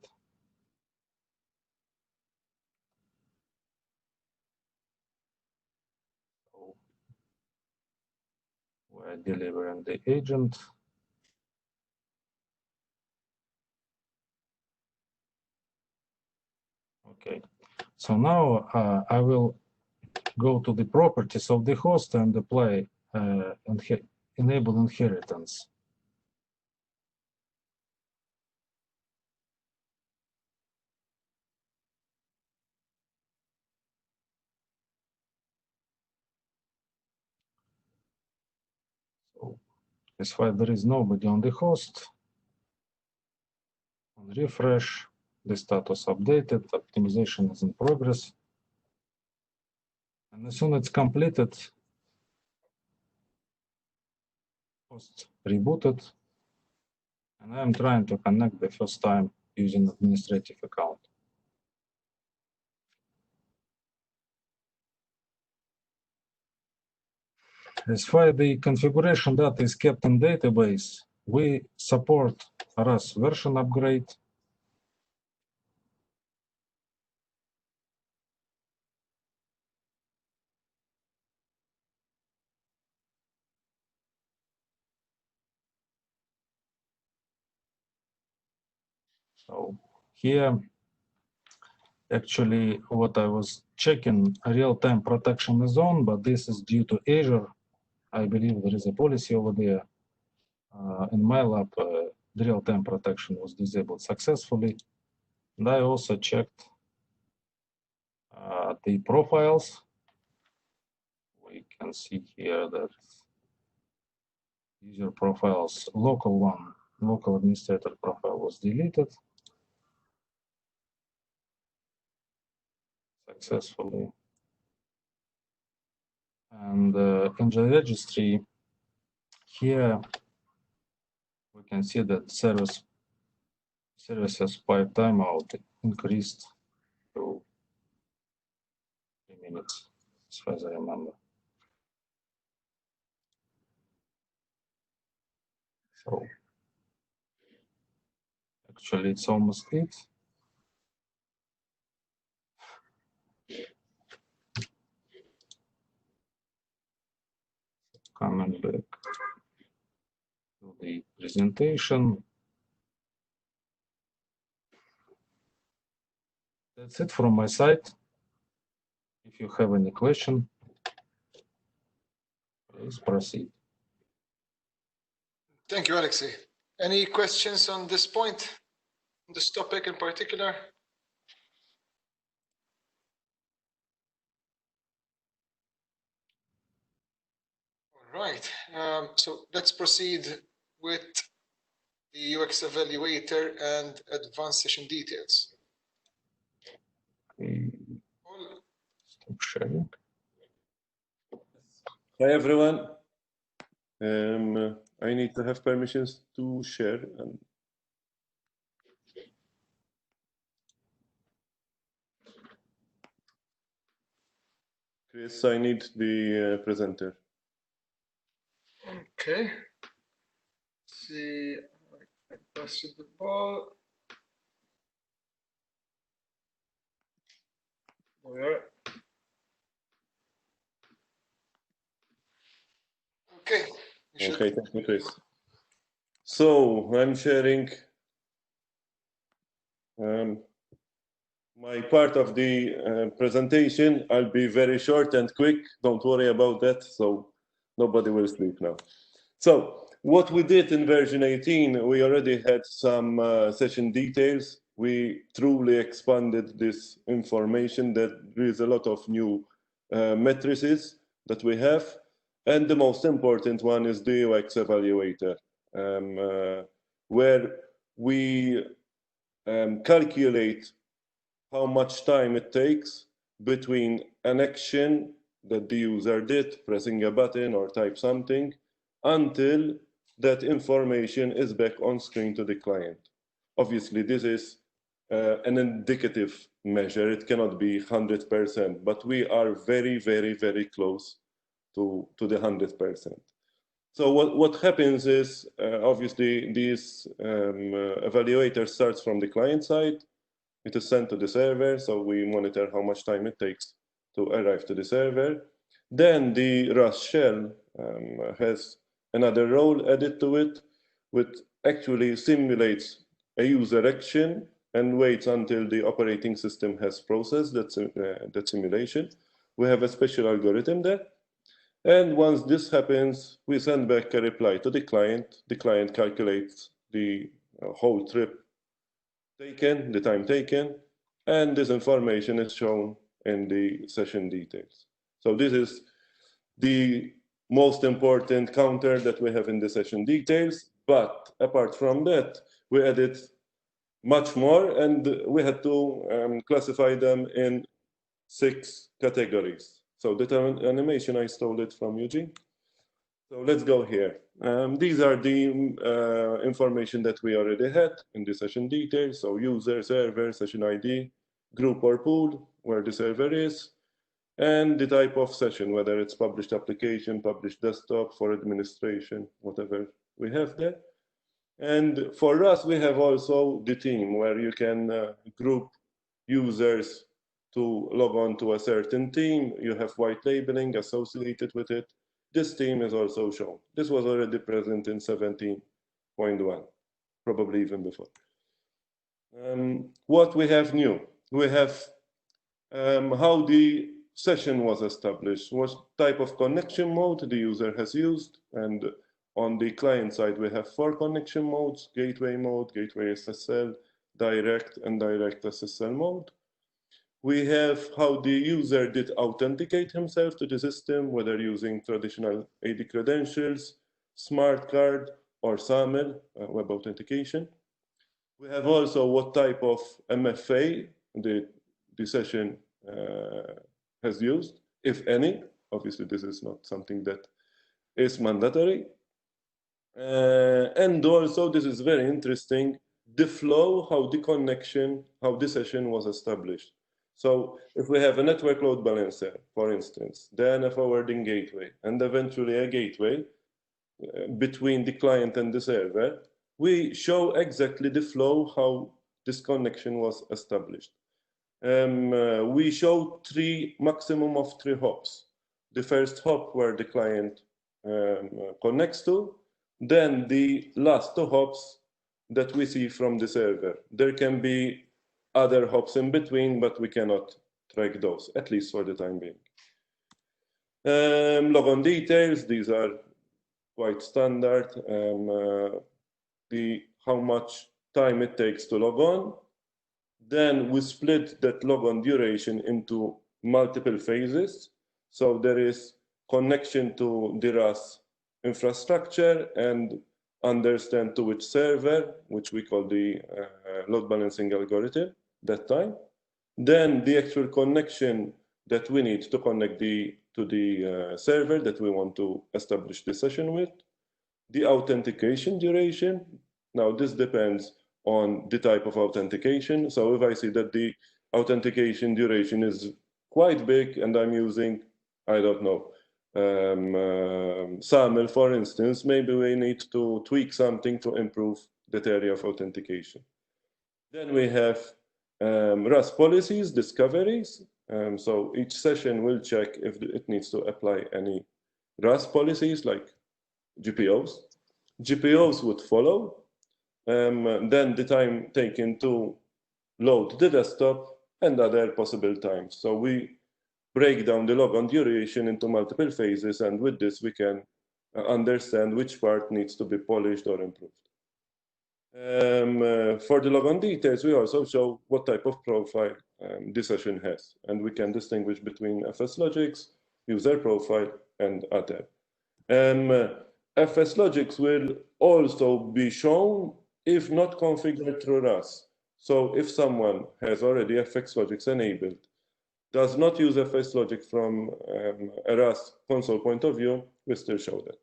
So we're delivering the agent. Okay, so now I will go to the properties of the host and apply enable inheritance. So as far as there is nobody on the host, on refresh, the status updated, optimization is in progress. And as soon as it's completed, host rebooted, and I'm trying to connect the first time using administrative account. As far as the configuration data is kept in database, we support RAS version upgrade. So here, actually, what I was checking, real-time protection is on, but this is due to Azure. I believe there is a policy over there. In my lab, the real-time protection was disabled successfully. And I also checked the profiles. can see here that user profiles, local administrator profile was deleted successfully. And in the registry, here we can see that services pipe timeout increased to 3 minutes, as far as I remember. So actually, it's almost it. Coming back to the presentation. That's it from my side. If you have any question, please proceed. Thank you, Alexei. Any questions on this point, on this topic in particular? All right, so let's proceed with the UX evaluator and advanced session details. Stop sharing. Hi everyone. I need to have permissions to share. Chris, I need the presenter. Okay. Let's see, I pass you the ball. There. Okay. Okay, thank you, Chris. So I'm sharing my part of the presentation. I'll be very short and quick. Don't worry about that. So nobody will sleep now. So what we did in version 18, we already had some session details. We truly expanded this information. That there is a lot of new matrices that we have. And the most important one is the UX evaluator, where we calculate how much time it takes between an action that the user did, pressing a button or type something, until that information is back on screen to the client. Obviously, this is an indicative measure. It cannot be 100%, but we are very, very, very close to the 100%. So what happens is, obviously, this evaluator starts from the client side. It is sent to the server, so we monitor how much time it takes to arrive to the server. Then the Rust shell has another role added to it, which actually simulates a user action and waits until the operating system has processed that simulation. We have a special algorithm there. And once this happens, we send back a reply to the client. The client calculates the whole trip taken, the time taken, and this information is shown in the session details. So this is the most important counter that we have in the session details. But apart from that, we added much more, and we had to classify them in 6 categories. So that animation, I stole it from Eugene. So let's go here. These are the information that we already had in the session details. So user, server, session ID, group or pool, where the server is, and the type of session, whether it's published application, published desktop, for administration, whatever we have there. And for us, we have also the team where you can group users to log on to a certain team. You have white labeling associated with it. This team is also shown. This was already present in 17.1, probably even before. What we have new, we have how the session was established, what type of connection mode the user has used, and on the client side, we have 4 connection modes: gateway mode, gateway SSL, direct, and direct SSL mode. We have how the user did authenticate himself to the system, whether using traditional AD credentials, smart card, or SAML, web authentication. We have also what type of MFA the session has used, if any. Obviously, this is not something that is mandatory. And also, this is very interesting, the flow, how the connection, how the session was established. So if we have a network load balancer, for instance, then a forwarding gateway, and eventually a gateway between the client and the server, we show exactly the flow, how this connection was established. We show maximum of three hops. The first hop where the client connects to, then the last two hops that we see from the server. There can be other hops in between, but we cannot track those, at least for the time being. Logon details, these are quite standard. How much time it takes to log on. Then we split that logon duration into multiple phases. So there is connection to the RAS infrastructure and understand to which server, which we call the load balancing algorithm that time. Then the actual connection that we need to connect to the server that we want to establish the session with. The authentication duration. Now this depends on the type of authentication. So if I see that the authentication duration is quite big and I'm using, I don't know, SAML, for instance, maybe we need to tweak something to improve that area of authentication. Then we have RAS policies, discoveries. So each session will check if it needs to apply any RAS policies like GPOs. GPOs would follow. Then the time taken to load the desktop and other possible times. So we break down the logon duration into multiple phases, and with this we can understand which part needs to be polished or improved. For the logon details, we also show what type of profile the session has, and we can distinguish between FS logics, user profile, and other. FS logics will also be shown if not configured through RAS. So if someone has already FX logics enabled, does not use FS logic from a RAS console point of view, we still show that.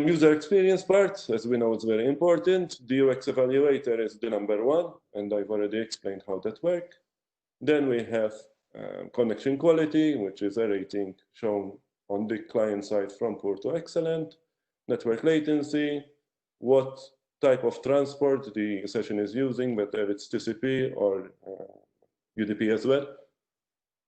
User experience part, as we know, it's very important. The UX evaluator is the #1, and I've already explained how that works. Then we have connection quality, which is a rating shown on the client side from poor to excellent. Network latency, what type of transport the session is using, whether it's TCP or UDP as well.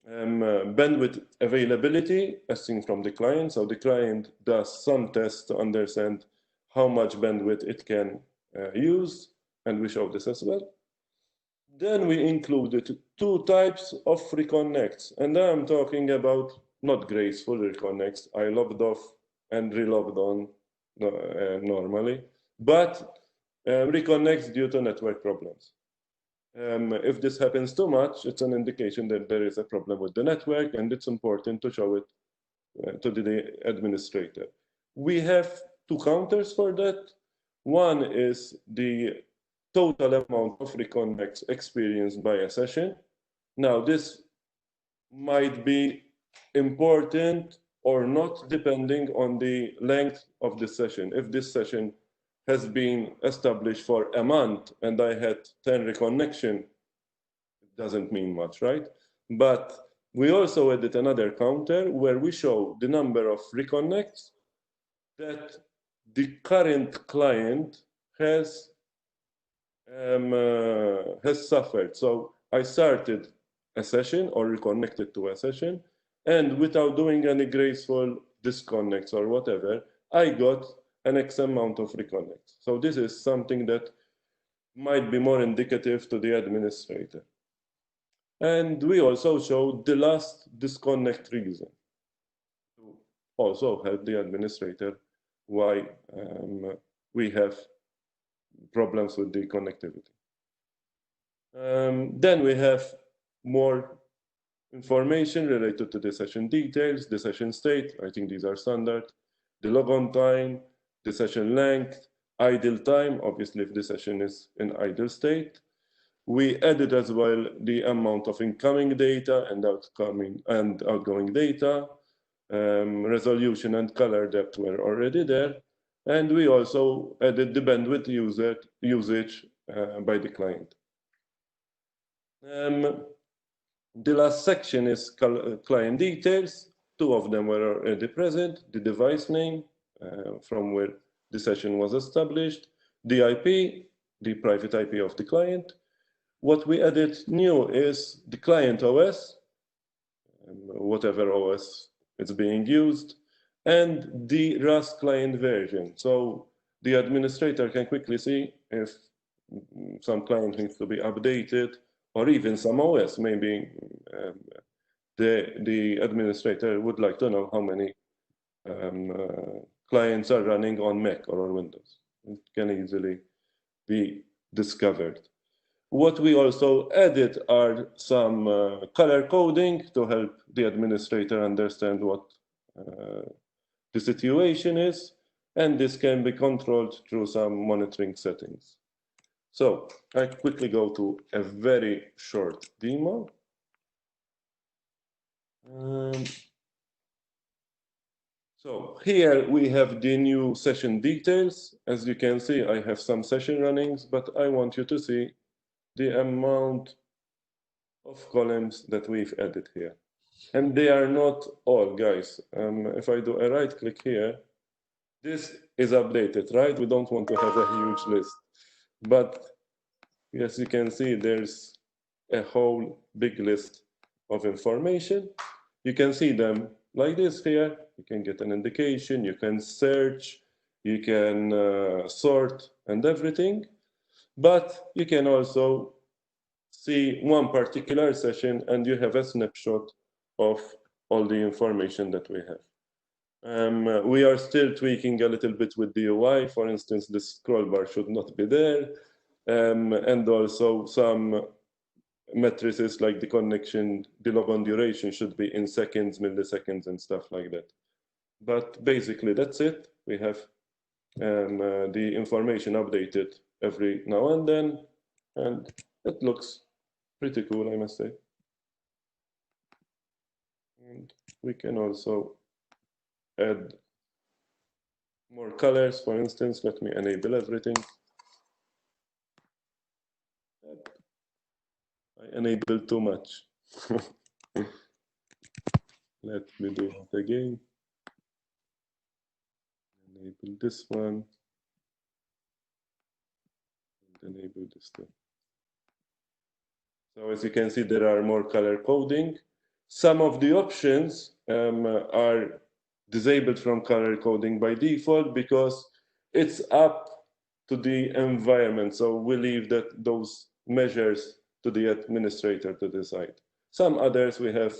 Bandwidth availability, as seen from the client. So the client does some tests to understand how much bandwidth it can use, and we show this as well. Then we included two types of reconnects, and I'm talking about not graceful reconnects. I logged off and relogged on normally, but reconnects due to network problems. If this happens too much, it's an indication that there is a problem with the network, and it's important to show it to the administrator. We have two counters for that. One is the total amount of reconnects experienced by a session. Now, this might be important or not, depending on the length of the session. If this session has been established for a month and I had 10 reconnection, it doesn't mean much, right? But we also added another counter where we show the number of reconnects that the current client has suffered. So I started a session or reconnected to a session, and without doing any graceful disconnects or whatever, I got an X amount of reconnects. So this is something that might be more indicative to the administrator. And we also showed the last disconnect reason to also help the administrator why we have problems with the connectivity. Then we have more information related to the session details, the session state. I think these are standard. The logon time, the session length, idle time, obviously if the session is in idle state. We added as well the amount of incoming data and outgoing data. Resolution and color depth were already there. And we also added the bandwidth usage by the client. The last section is client details. Two of them were already present. The device name from where the session was established, the IP, the private IP of the client. What we added new is the client OS, whatever OS is being used, and the Rust client version. So the administrator can quickly see if some client needs to be updated, or even some OS. Maybe the administrator would like to know how many clients are running on Mac or on Windows. It can easily be discovered. What we also added are some color coding to help the administrator understand what the situation is, and this can be controlled through some monitoring settings. So I quickly go to a very short demo. So here we have the new session details. As you can see, I have some session runnings, but I want you to see the amount of columns that we've added here. And they are not all, guys. If I do a right click here, this is updated, right? We don't want to have a huge list. But yes, you can see there's a whole big list of information. You can see them like this here. You can get an indication, you can search, you can sort and everything. But you can also see one particular session and you have a snapshot of all the information that we have. We are still tweaking a little bit with the UI. For instance, the scroll bar should not be there. And also some matrices like the connection, the logon duration should be in seconds, milliseconds, and stuff like that. But basically, that's it. We have the information updated every now and then, and it looks pretty cool, I must say. And we can also add more colors. For instance, let me enable everything. I enabled too much. Let me do it again. Enable this one. And enable this too. So as you can see, there are more color coding. Some of the options are disabled from color coding by default because it's up to the environment. So we leave those measures to the administrator to decide. Some others we have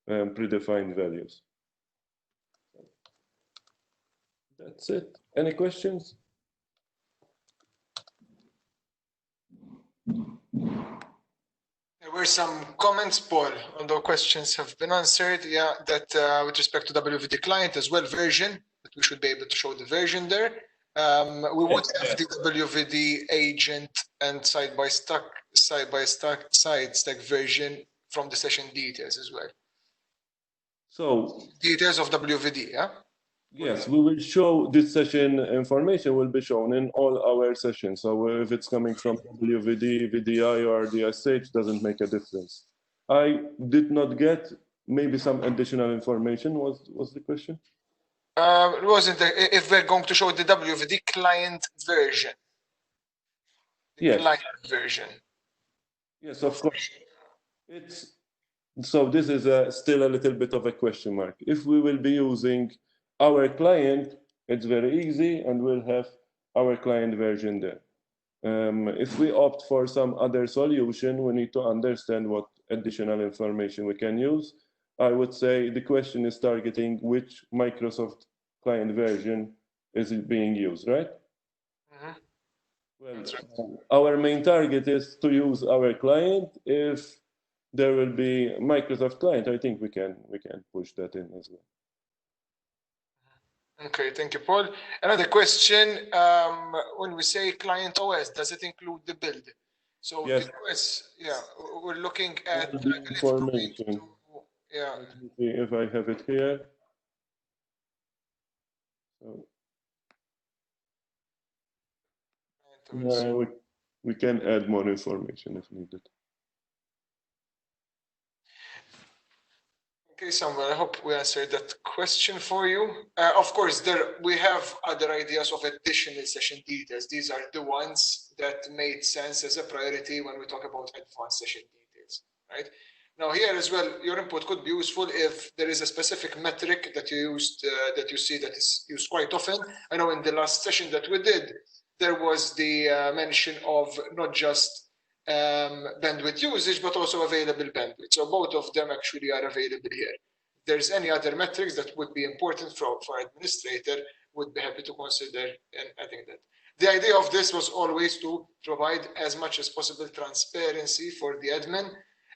predefined values. That's it. Any questions? There were some comments, Paul, although questions have been answered. Yeah, that with respect to WVD client as well, version, that we should be able to show the version there. We would have the WVD agent and side stack version from the session details as well. So details of WVD, yeah? Yes, we will show this session information will be shown in all our sessions. So if it's coming from WVD, VDI, or DSH, doesn't make a difference. I did not get maybe some additional information was the question? It wasn't if we're going to show the WVD client version. Yes. Client version. Yes, of course. So this is still a little bit of a question mark. If we will be using our client, it's very easy, and we'll have our client version there. If we opt for some other solution, we need to understand what additional information we can use. I would say the question is targeting which Microsoft client version is it being used, right? Mm-hmm. Well, our main target is to use our client. If there will be Microsoft client, I think we can push that in as well. Okay, thank you, Paul. Another question, when we say client OS, does it include the build? So yes. the OS, yeah, we're looking at the information. Yeah. Let me see if I have it here. So, yeah, we can add more information if needed. Okay, Samuel, I hope we answered that question for you. Of course, we have other ideas of additional session details. These are the ones that made sense as a priority when we talk about advanced session details, right? Now here as well, your input could be useful if there is a specific metric that you used, that you see that is used quite often. I know in the last session that we did, there was the mention of not just bandwidth usage, but also available bandwidth. So both of them actually are available here. If there's any other metrics that would be important for administrator, would be happy to consider and adding that. The idea of this was always to provide as much as possible transparency for the admin.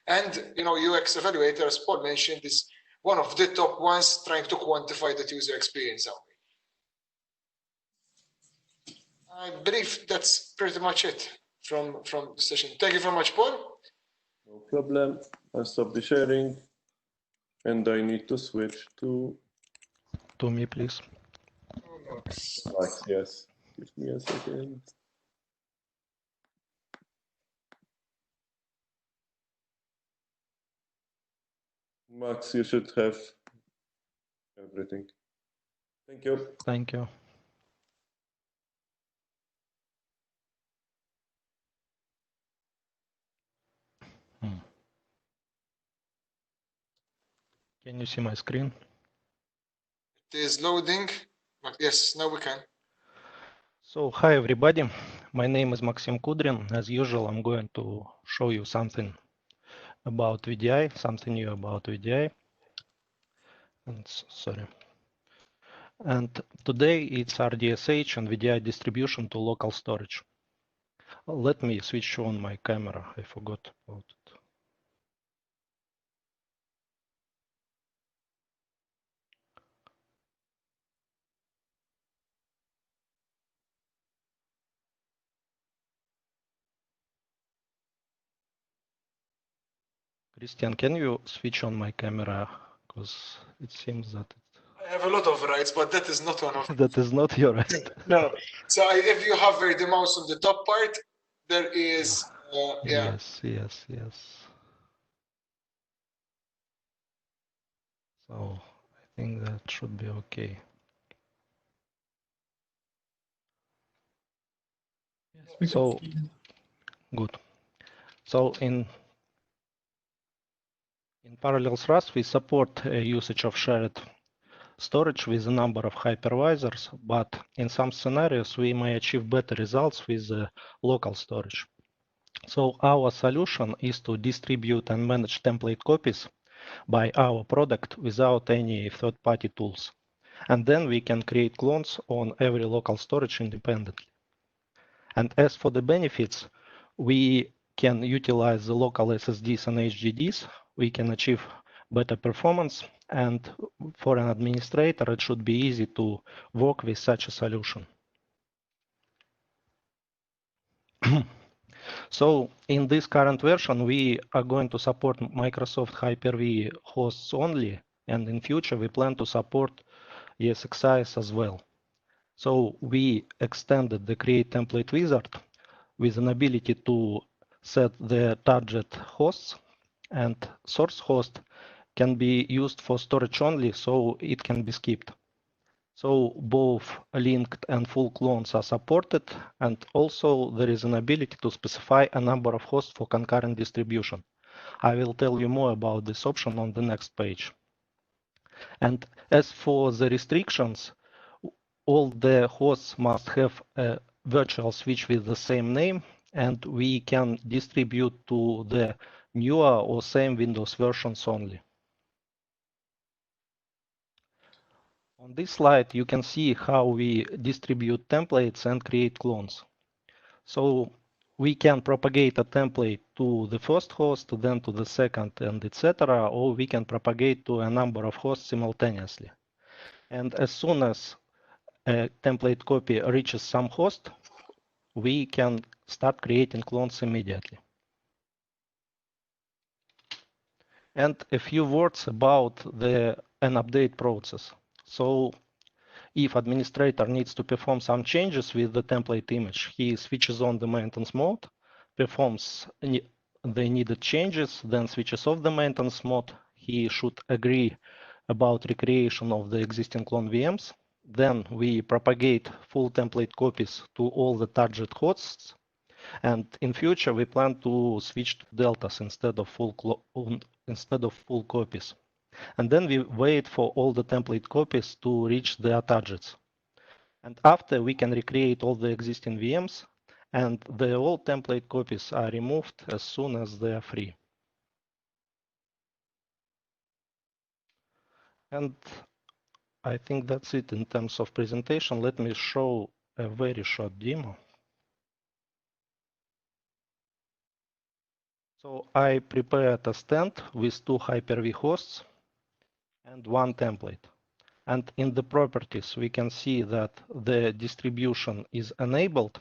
And UX evaluator, as Paul mentioned, is one of the top ones trying to quantify that user experience. I believe that's pretty much it from the session. Thank you very much, Paul. No problem. I'll stop the sharing. And I need to switch to me, please. Max, yes. Give me a second. Max, you should have everything. Thank you. Thank you. Can you see my screen? It is loading. Yes, now we can. So, hi everybody. My name is Maxim Kudrin. As usual, I'm going to show you something about VDI, something new about VDI. And sorry. And today it's RDSH and VDI distribution to local storage. Let me switch on my camera. I forgot about it. Christian, can you switch on my camera? Because it seems that I have a lot of rights, but that is not one of them. that is not your right. No. So if you hover the mouse on the top part, there is, yeah. Yes. So I think that should be okay. Yes, so good. So in parallel thrust, we support usage of shared storage with a number of hypervisors, but in some scenarios, we may achieve better results with local storage. So our solution is to distribute and manage template copies by our product without any third-party tools. And then we can create clones on every local storage independently. And as for the benefits, we can utilize the local SSDs and HDDs. We can achieve better performance. And for an administrator, it should be easy to work with such a solution. So in this current version, we are going to support Microsoft Hyper-V hosts only. And in future, we plan to support ESXi's as well. So we extended the Create Template Wizard with an ability to set the target hosts, and source host can be used for storage only, so it can be skipped. So both linked and full clones are supported, and also there is an ability to specify a number of hosts for concurrent distribution. I will tell you more about this option on the next page. And as for the restrictions, all the hosts must have a virtual switch with the same name, and we can distribute to the newer or same Windows versions only. On this slide, you can see how we distribute templates and create clones. So we can propagate a template to the first host, then to the second, and etc., or we can propagate to a number of hosts simultaneously. And as soon as a template copy reaches some host, we can start creating clones immediately. And a few words about an update process. So if administrator needs to perform some changes with the template image, he switches on the maintenance mode, performs the needed changes, then switches off the maintenance mode. He should agree about recreation of the existing clone VMs. Then we propagate full template copies to all the target hosts. And in future, we plan to switch to deltas instead of full copies. And then we wait for all the template copies to reach their targets. And after, we can recreate all the existing VMs, and the old template copies are removed as soon as they are free. And I think that's it in terms of presentation. Let me show a very short demo. So I prepared a stand with 2 Hyper-V hosts and 1 template. And in the properties, we can see that the distribution is enabled,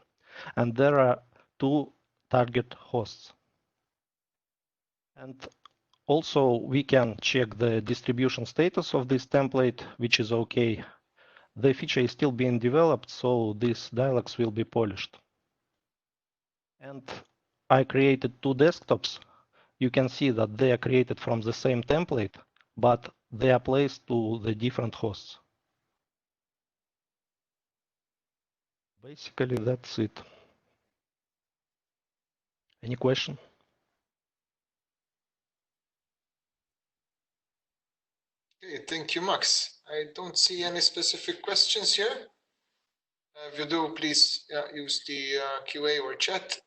and there are 2 target hosts. And also, we can check the distribution status of this template, which is OK. The feature is still being developed, so these dialogues will be polished. And I created 2 desktops. You can see that they are created from the same template, but they are placed to the different hosts. Basically, that's it. Any question? Okay, thank you, Max. I don't see any specific questions here. If you do, please use the QA or chat.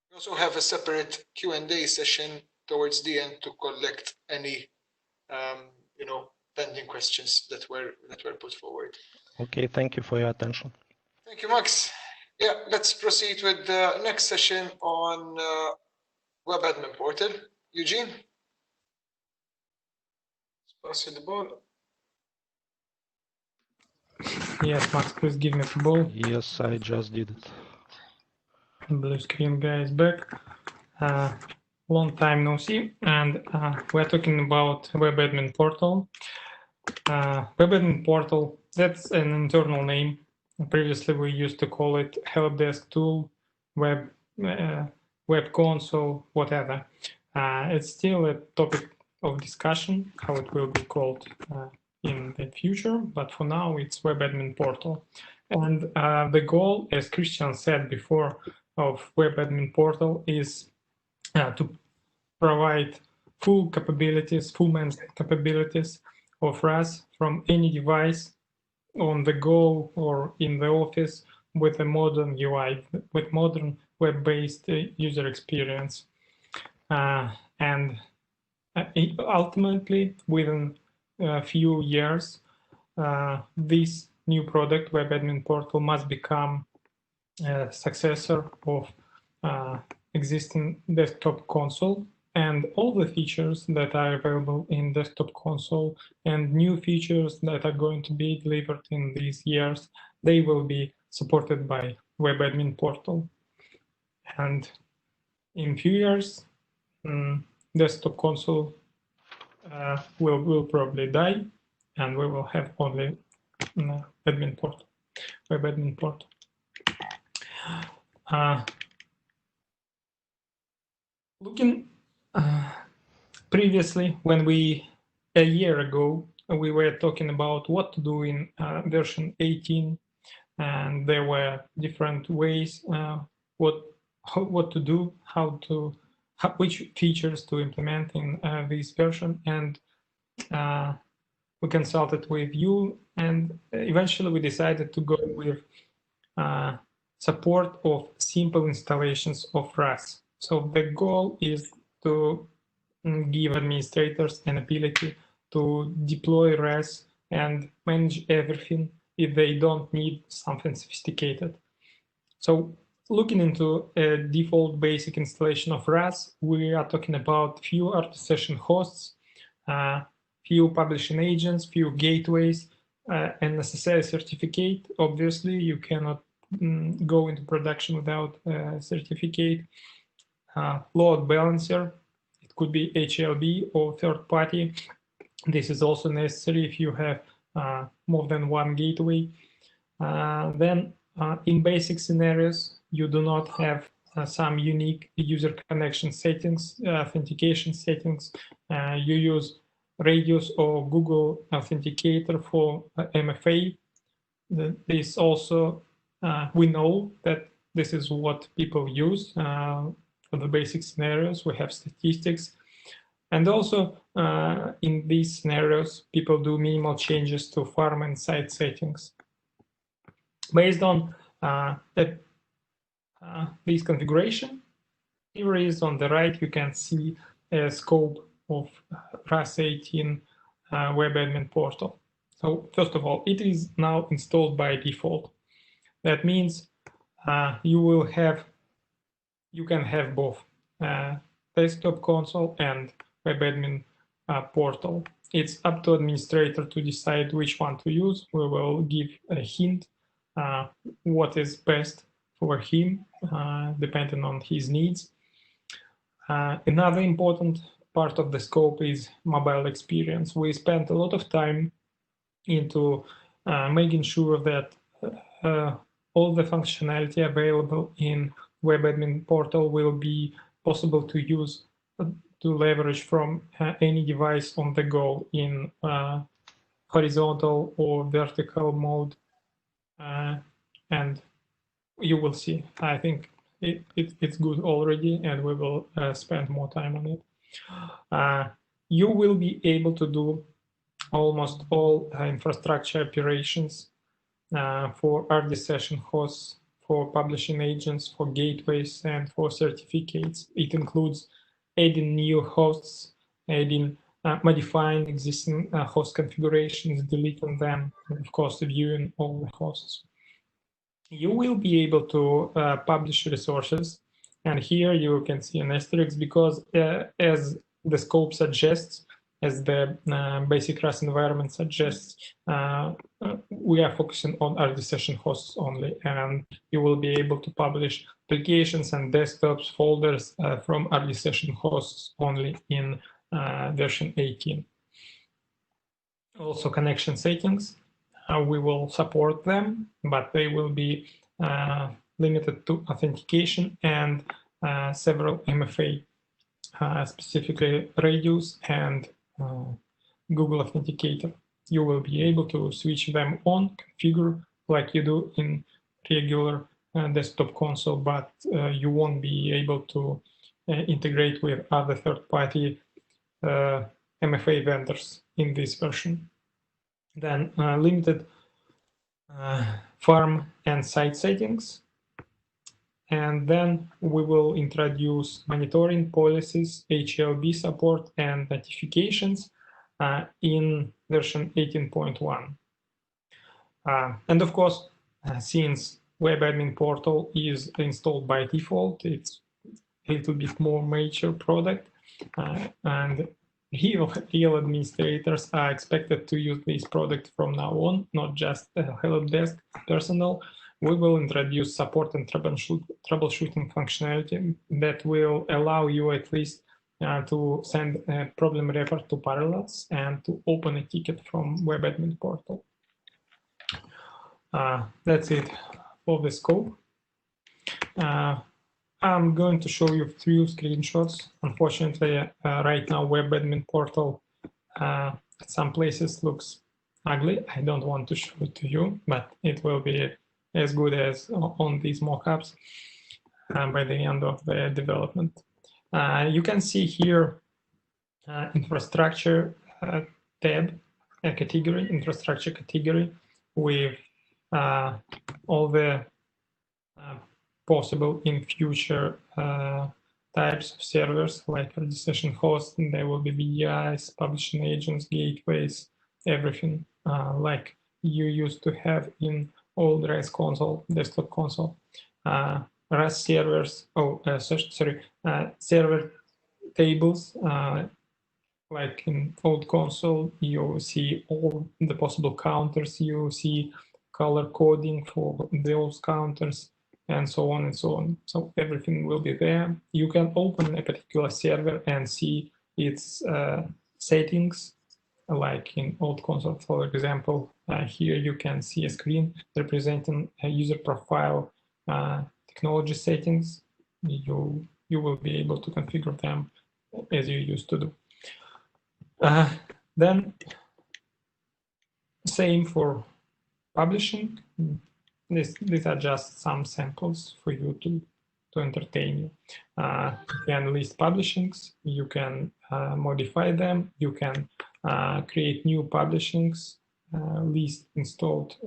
We also have a separate Q&A session towards the end to collect any, pending questions that were put forward. Okay, thank you for your attention. Thank you, Max. Yeah, let's proceed with the next session on Web Admin Portal. Eugene? Pass you the ball. Yes, Max, please give me the ball. Yes, I just did it. Blue screen guy is back. Long time no see, and we're talking about Web Admin Portal. Web Admin Portal, that's an internal name. Previously, we used to call it Help Desk Tool, Web Console, whatever. It's still a topic of discussion, how it will be called in the future, but for now, it's Web Admin Portal. And the goal, as Christian said before, of Web Admin Portal is to provide full capabilities, full management capabilities of RAS from any device on the go or in the office with a modern UI, with modern web-based user experience. And ultimately, within a few years, this new product, Web Admin Portal, must become a successor of existing desktop console, and all the features that are available in desktop console and new features that are going to be delivered in these years, they will be supported by Web Admin Portal. And in few years, desktop console will probably die, and we will have only admin portal, Web Admin Portal. Looking previously, when a year ago, we were talking about what to do in version 18, and there were different ways what to do, which features to implement in this version, and we consulted with you, and eventually we decided to go with support of simple installations of RAS. So the goal is to give administrators an ability to deploy RAS and manage everything if they don't need something sophisticated. So looking into a default basic installation of RAS, we are talking about few RT-session hosts, few publishing agents, few gateways, and necessary certificate. Obviously, you cannot go into production without a certificate. Load balancer, it could be HLB or third party. This is also necessary if you have more than one gateway. Then in basic scenarios, you do not have some unique user connection settings, authentication settings. You use Radius or Google Authenticator for MFA. This also, we know that this is what people use for the basic scenarios. We have statistics. And also in these scenarios, people do minimal changes to farm and site settings. Based on this configuration, here is on the right, you can see a scope of RAS 18 web admin portal. So first of all, it is now installed by default. That means you can have both desktop console and web admin portal. It's up to administrator to decide which one to use. We will give a hint what is best for him, depending on his needs. Another important part of the scope is mobile experience. We spent a lot of time into making sure that all the functionality available in web admin portal will be possible to use, to leverage from any device on the go in horizontal or vertical mode. And you will see, I think it's good already, and we will spend more time on it. You will be able to do almost all infrastructure operations for RD session hosts, for publishing agents, for gateways, and for certificates. It includes adding new hosts, adding, modifying existing host configurations, deleting them, and of course, viewing all the hosts. You will be able to publish resources, and here you can see an asterisk because as the scope suggests, as the basic RAS environment suggests, we are focusing on RD session hosts only, and you will be able to publish applications and desktops folders from RD session hosts only in version 18. Also connection settings, we will support them, but they will be limited to authentication and several MFA, specifically Radius and Google Authenticator. You will be able to switch them on, configure like you do in regular desktop console, but you won't be able to integrate with other third-party MFA vendors in this version. Then limited farm and site settings. And then we will introduce monitoring policies, HLB support, and notifications in version 18.1. And of course, since web admin portal is installed by default, it's a little bit more mature product, and real administrators are expected to use this product from now on, not just help desk personnel. We will introduce support and troubleshooting functionality that will allow you at least to send a problem report to Parallels and to open a ticket from web admin portal. That's it for the scope. I'm going to show you a few screenshots. Unfortunately, right now, web admin portal at some places looks ugly. I don't want to show it to you, but it will be as good as on these mockups by the end of the development. You can see here infrastructure tab, a category, infrastructure category with all the possible in future types of servers like RD session hosts, and there will be VDIs, publishing agents, gateways, everything like you used to have in old RAS console, desktop console. Rust servers, server tables, like in old console, you see all the possible counters, you see color coding for those counters, and so on and so on. So everything will be there. You can open a particular server and see its settings, like in old console, for example. Here you can see a screen representing a user profile technology settings. You will be able to configure them as you used to do. Then same for publishing. These are just some samples for you to entertain you. You can list publishings, you can modify them, you can create new publishings, list installed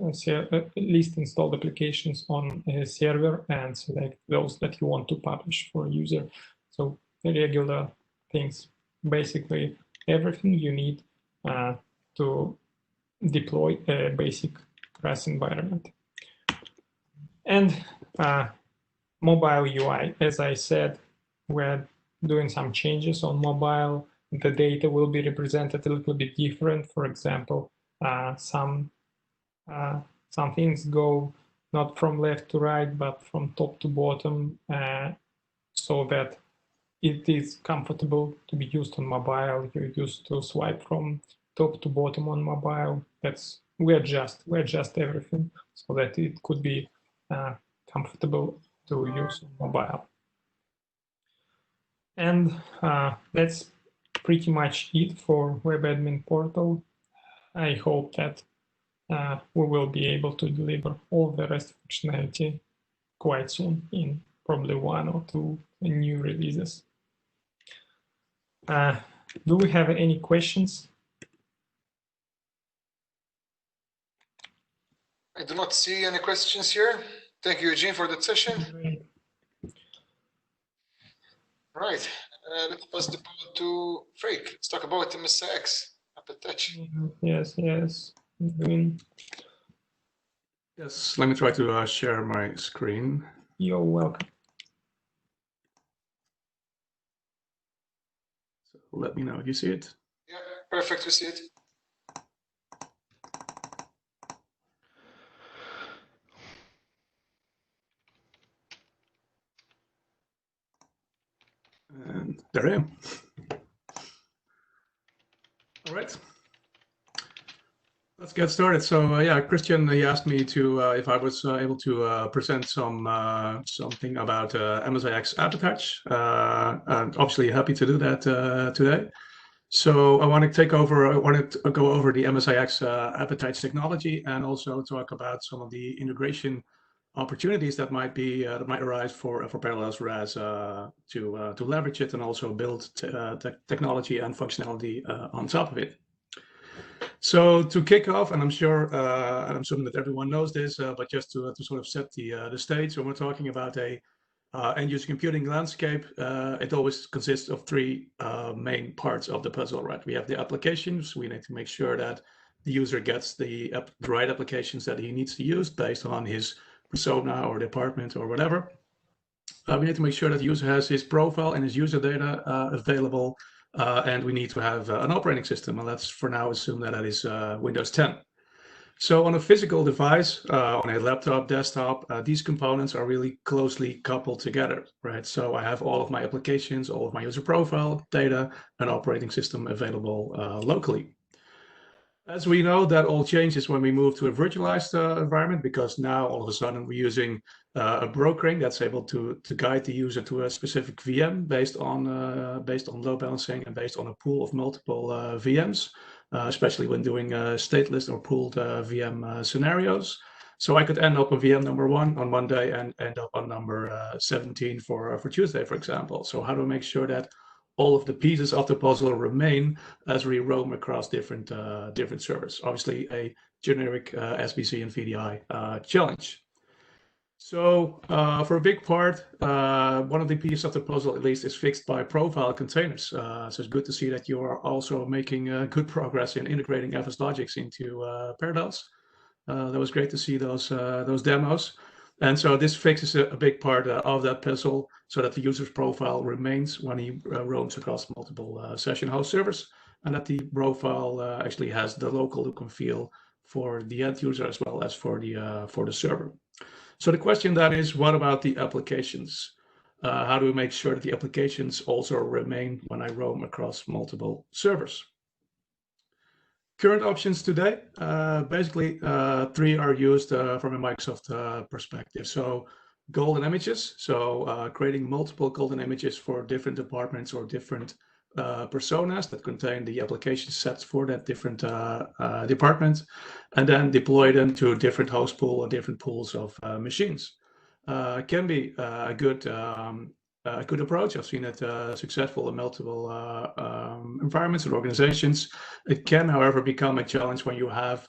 applications on a server and select those that you want to publish for a user. So regular things, basically everything you need to deploy a basic RAS environment. And mobile UI, as I said, we're doing some changes on mobile. The data will be represented a little bit different. For example, some things go not from left to right, but from top to bottom, so that it is comfortable to be used on mobile. You're used to swipe from top to bottom on mobile. We adjust everything so that it could be comfortable to use on mobile. And that's pretty much it for Web Admin Portal. I hope that we will be able to deliver all the REST functionality quite soon in probably 1 or 2 new releases. Do we have any questions? I do not see any questions here. Thank you, Eugene, for that session. Right, let's pass the ball to Freek. Let's talk about MSIX. Touch. Yes. Yes, let me try to share my screen. You're welcome. So let me know if you see it. Yeah, perfect, we see it. And there I am. All right. Let's get started. So yeah, Christian, he asked me to if I was able to present something about MSIX Appetouch. I'm obviously happy to do that today. So I want to go over the MSIX Appetouch technology and also talk about some of the integration opportunities that might arise for Parallels RAS to leverage it and also build technology and functionality on top of it. So to kick off, and I'm sure, and I'm assuming that everyone knows this, but just to sort of set the stage, when we're talking about a end-user computing landscape, it always consists of 3 main parts of the puzzle, right? We have the applications. We need to make sure that the user gets the right applications that he needs to use based on his persona or department or whatever. We need to make sure that the user has his profile and his user data available. And we need to have an operating system, and let's for now assume that that is Windows 10. So on a physical device, on a laptop, desktop, these components are really closely coupled together, right? So I have all of my applications, all of my user profile, data, and operating system available locally. As we know, that all changes when we move to a virtualized environment, because now all of a sudden we're using a brokering that's able to guide the user to a specific VM based on load balancing and based on a pool of multiple VMs, especially when doing stateless or pooled VM scenarios. So I could end up on VM number 1 on Monday and end up on number 17 for Tuesday, for example. So how do we make sure that all of the pieces of the puzzle remain as we roam across different servers? Obviously, a generic SBC and VDI challenge. So for a big part, one of the pieces of the puzzle, at least, is fixed by profile containers. So it's good to see that you are also making good progress in integrating FS Logics into Parallels. That was great to see those demos. And so this fixes a big part of that puzzle so that the user's profile remains when he roams across multiple session host servers, and that the profile actually has the local look and feel for the end user as well as for the server. So the question then is, what about the applications? How do we make sure that the applications also remain when I roam across multiple servers? Current options today, basically 3 are used from a Microsoft perspective. So golden images, so creating multiple golden images for different departments or different personas that contain the application sets for that different department, and then deploy them to different host pool or different pools of machines. Can be a good approach. I've seen it successful in multiple environments and organizations. It can, however, become a challenge when you have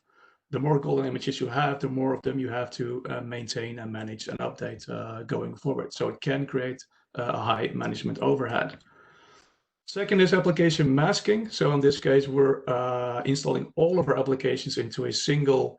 the more golden images you have, the more of them you have to maintain and manage and update going forward. So it can create a high management overhead. Second is application masking. So in this case, we're installing all of our applications into a single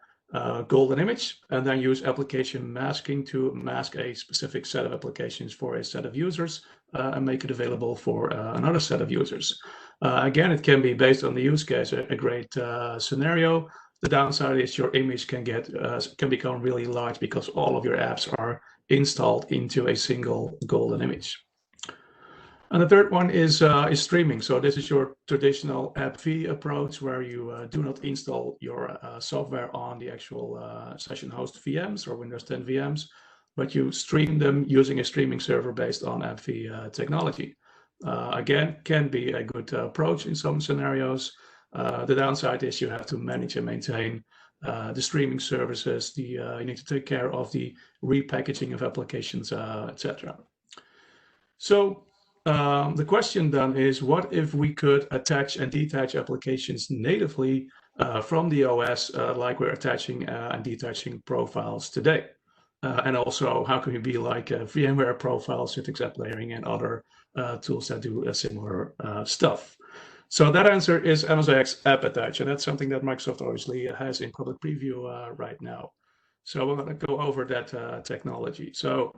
golden image, and then use application masking to mask a specific set of applications for a set of users and make it available for another set of users. Again, it can be based on the use case a great scenario. The downside is your image can become really large because all of your apps are installed into a single golden image. And the third one is streaming. So this is your traditional AppV approach, where you do not install your software on the actual session host VMs or Windows 10 VMs, but you stream them using a streaming server based on AppV technology. Again, can be a good approach in some scenarios. The downside is you have to manage and maintain the streaming services. You need to take care of the repackaging of applications, etc. So the question then is, what if we could attach and detach applications natively from the OS, like we're attaching and detaching profiles today? And also, how can we be like VMware profiles, syntax app layering, and other tools that do similar stuff? So that answer is MSIX App Attach, and that's something that Microsoft obviously has in public preview right now. So we're going to go over that technology. So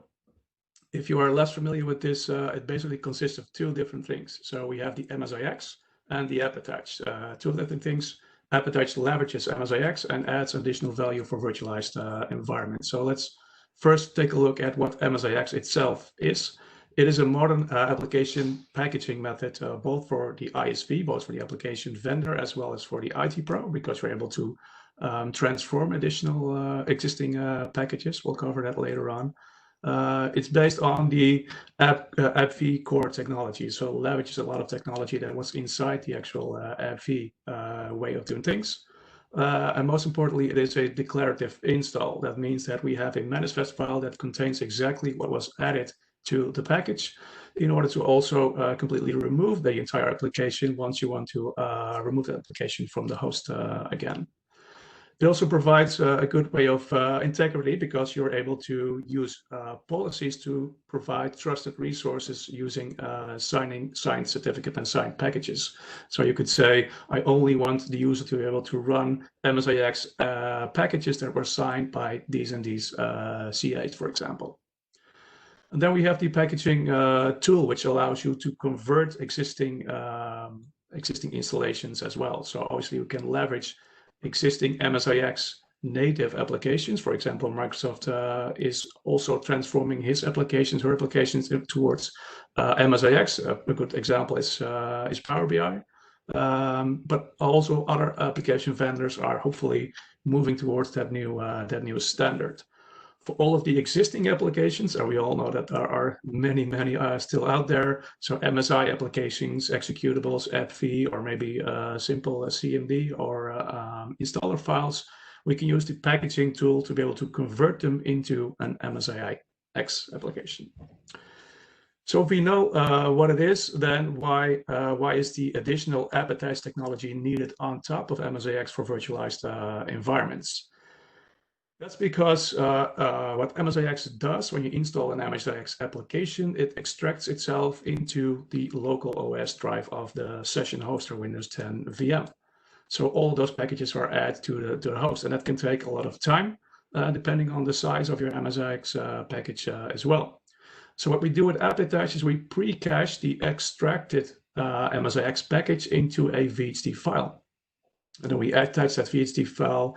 if you are less familiar with this, it basically consists of 2 different things. So we have the MSIX and the App Attach. 2 different things. App Attach leverages MSIX and adds additional value for virtualized environments. So let's first take a look at what MSIX itself is. It is a modern application packaging method, both for the ISV, both for the application vendor, as well as for the IT pro, because we're able to transform additional existing packages. We'll cover that later on. It's based on the AppV core technology, so leverages a lot of technology that was inside the actual AppV way of doing things. And most importantly, it is a declarative install. That means that we have a manifest file that contains exactly what was added to the package, in order to also completely remove the entire application once you want to remove the application from the host again. It also provides a good way of integrity, because you're able to use policies to provide trusted resources using signed certificate and signed packages. So you could say, I only want the user to be able to run MSIX packages that were signed by these and these CAs, for example. And then we have the packaging tool, which allows you to convert existing installations as well. So obviously you can leverage existing MSIX native applications. For example, Microsoft is also transforming his applications, her applications towards MSIX. A good example is Power BI. But also other application vendors are hopefully moving towards that new standard. For all of the existing applications, and we all know that there are many still out there. So MSI applications, executables, AppV, or maybe simple CMD or installer files, we can use the packaging tool to be able to convert them into an MSIX application. So if we know what it is, then why is the additional App Attach technology needed on top of MSIX for virtualized environments? That's because what MSIX does when you install an MSIX application, it extracts itself into the local OS drive of the session host or Windows 10 VM. So all those packages are added to the host, and that can take a lot of time. depending on the size of your MSIX package as well. So what we do with app-attach is we pre-cache the extracted MSIX package into a VHD file. And then we attach that VHD file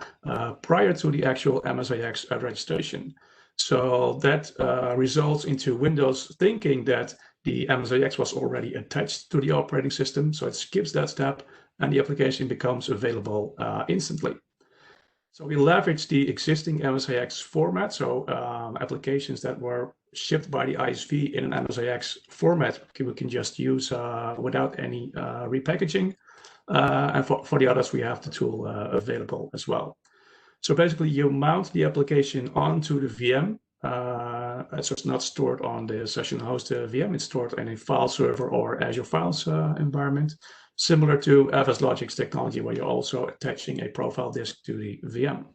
prior to the actual MSIX registration. So that results into Windows thinking that the MSIX was already attached to the operating system. So it skips that step and the application becomes available instantly. So we leverage the existing MSIX format. So applications that were shipped by the ISV in an MSIX format, we can just use without any repackaging. And for the others, we have the tool available as well. So basically, you mount the application onto the VM. So it's not stored on the session host VM. It's stored in a file server or Azure Files environment, similar to FSLogic's technology, where you're also attaching a profile disk to the VM.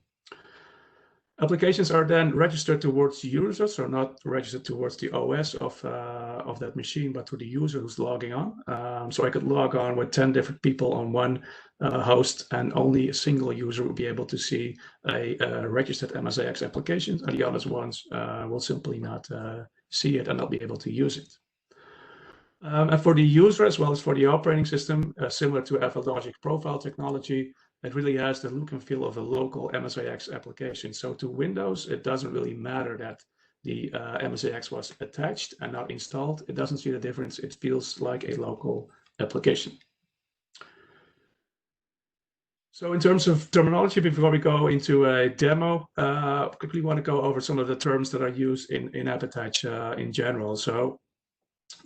Applications are then registered towards users, so not registered towards the OS of that machine, but to the user who's logging on. So I could log on with 10 different people on one host, and only a single user will be able to see a registered MSIX application, and the other ones will simply not see it and not be able to use it. And for the user, as well as for the operating system, similar to FSLogic profile technology, it really has the look and feel of a local MSIX application. So to Windows, it doesn't really matter that the MSIX was attached and not installed. It doesn't see the difference. It feels like a local application. So in terms of terminology, before we go into a demo, quickly want to go over some of the terms that are used in app-attach in general. So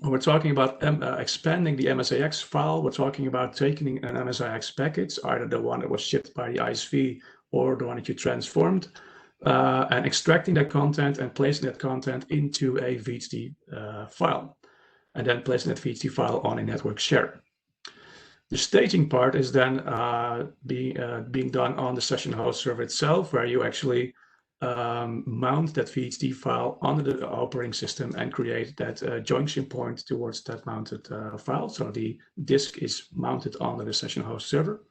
when we're talking about expanding the MSIX file, we're talking about taking an MSIX package, either the one that was shipped by the ISV or the one that you transformed, and extracting that content and placing that content into a VHD file, and then placing that VHD file on a network share. The staging part is then being done on the session host server itself, where you actually mount that VHD file onto the operating system and create that junction point towards that mounted file. So the disk is mounted onto the session host server.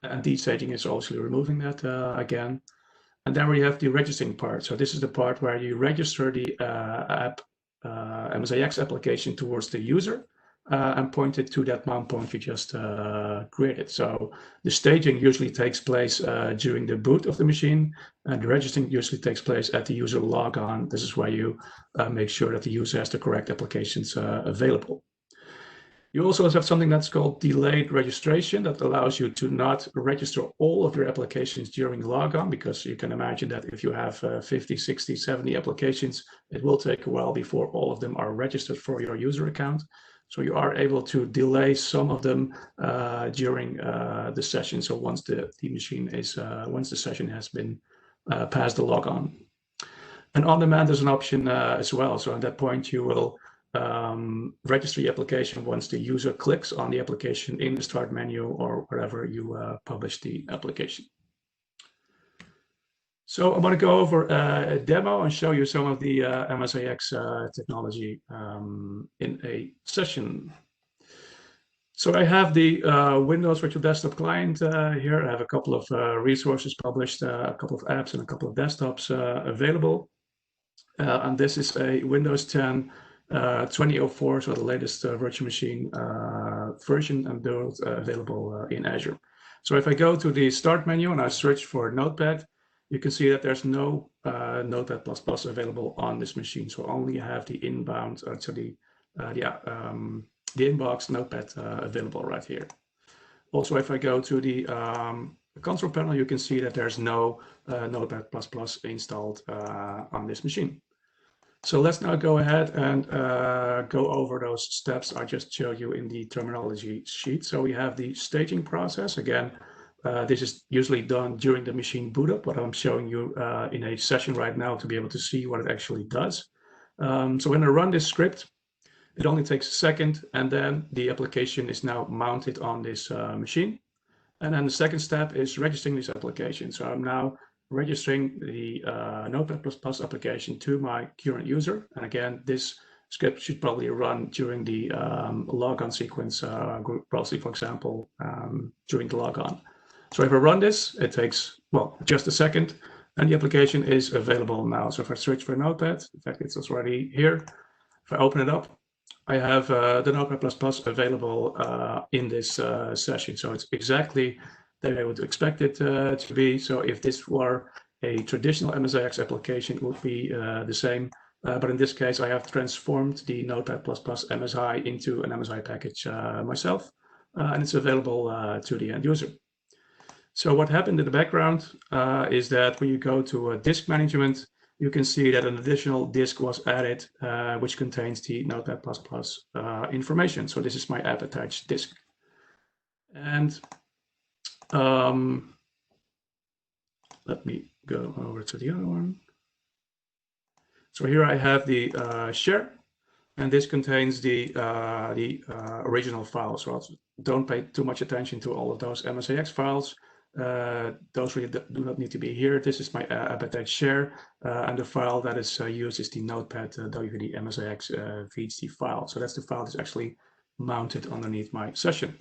And destaging is obviously removing that again. And then we have the registering part. So this is the part where you register the MSIX application towards the user and point it to that mount point you just created. So the staging usually takes place during the boot of the machine, and the registering usually takes place at the user logon. This is where you make sure that the user has the correct applications available. You also have something that's called delayed registration that allows you to not register all of your applications during logon, because you can imagine that if you have 50, 60, 70 applications, it will take a while before all of them are registered for your user account. So you are able to delay some of them during the session. So once the machine is, once the session has been past the logon. And on demand is an option as well. So at that point, you will register the application once the user clicks on the application in the start menu or wherever you publish the application. So I'm going to go over a demo and show you some of the MSIX technology in a session. So I have the Windows Virtual Desktop client here. I have a couple of resources published, a couple of apps and a couple of desktops available. And this is a Windows 10 2004, so the latest virtual machine version and build available in Azure. So if I go to the start menu and I search for Notepad, you can see that there's no Notepad++ available on this machine. So only have the inbound, so the inbox Notepad available right here. Also, if I go to the console panel, you can see that there's no Notepad++ installed on this machine. So let's now go ahead and go over those steps I just showed you in the terminology sheet. So we have the staging process. Again, this is usually done during the machine boot up, but I'm showing you in a session right now to be able to see what it actually does. So when I run this script, it only takes a second, and then the application is now mounted on this machine. And then the second step is registering this application. So I'm now registering the Notepad++ application to my current user. And again, this script should probably run during the logon sequence group policy, for example, during the logon. So if I run this, it takes, well, just a second. And the application is available now. So if I search for Notepad, in fact, it's already here. If I open it up, I have the Notepad++ available in this session. So it's exactly the way I would expect it to be. So if this were a traditional MSIX application, it would be the same. But in this case, I have transformed the Notepad++ MSI into an MSI package myself, and it's available to the end user. So what happened in the background is that when you go to disk management, you can see that an additional disk was added, which contains the Notepad++ information. So this is my app attached disk. And let me go over to the other one. So here I have the share, and this contains the original file. So don't pay too much attention to all of those MSIX files. Those really do not need to be here. This is my app attached share, and the file that is used is the Notepad WVD MSIX VHD file. So that's the file that's actually mounted underneath my session.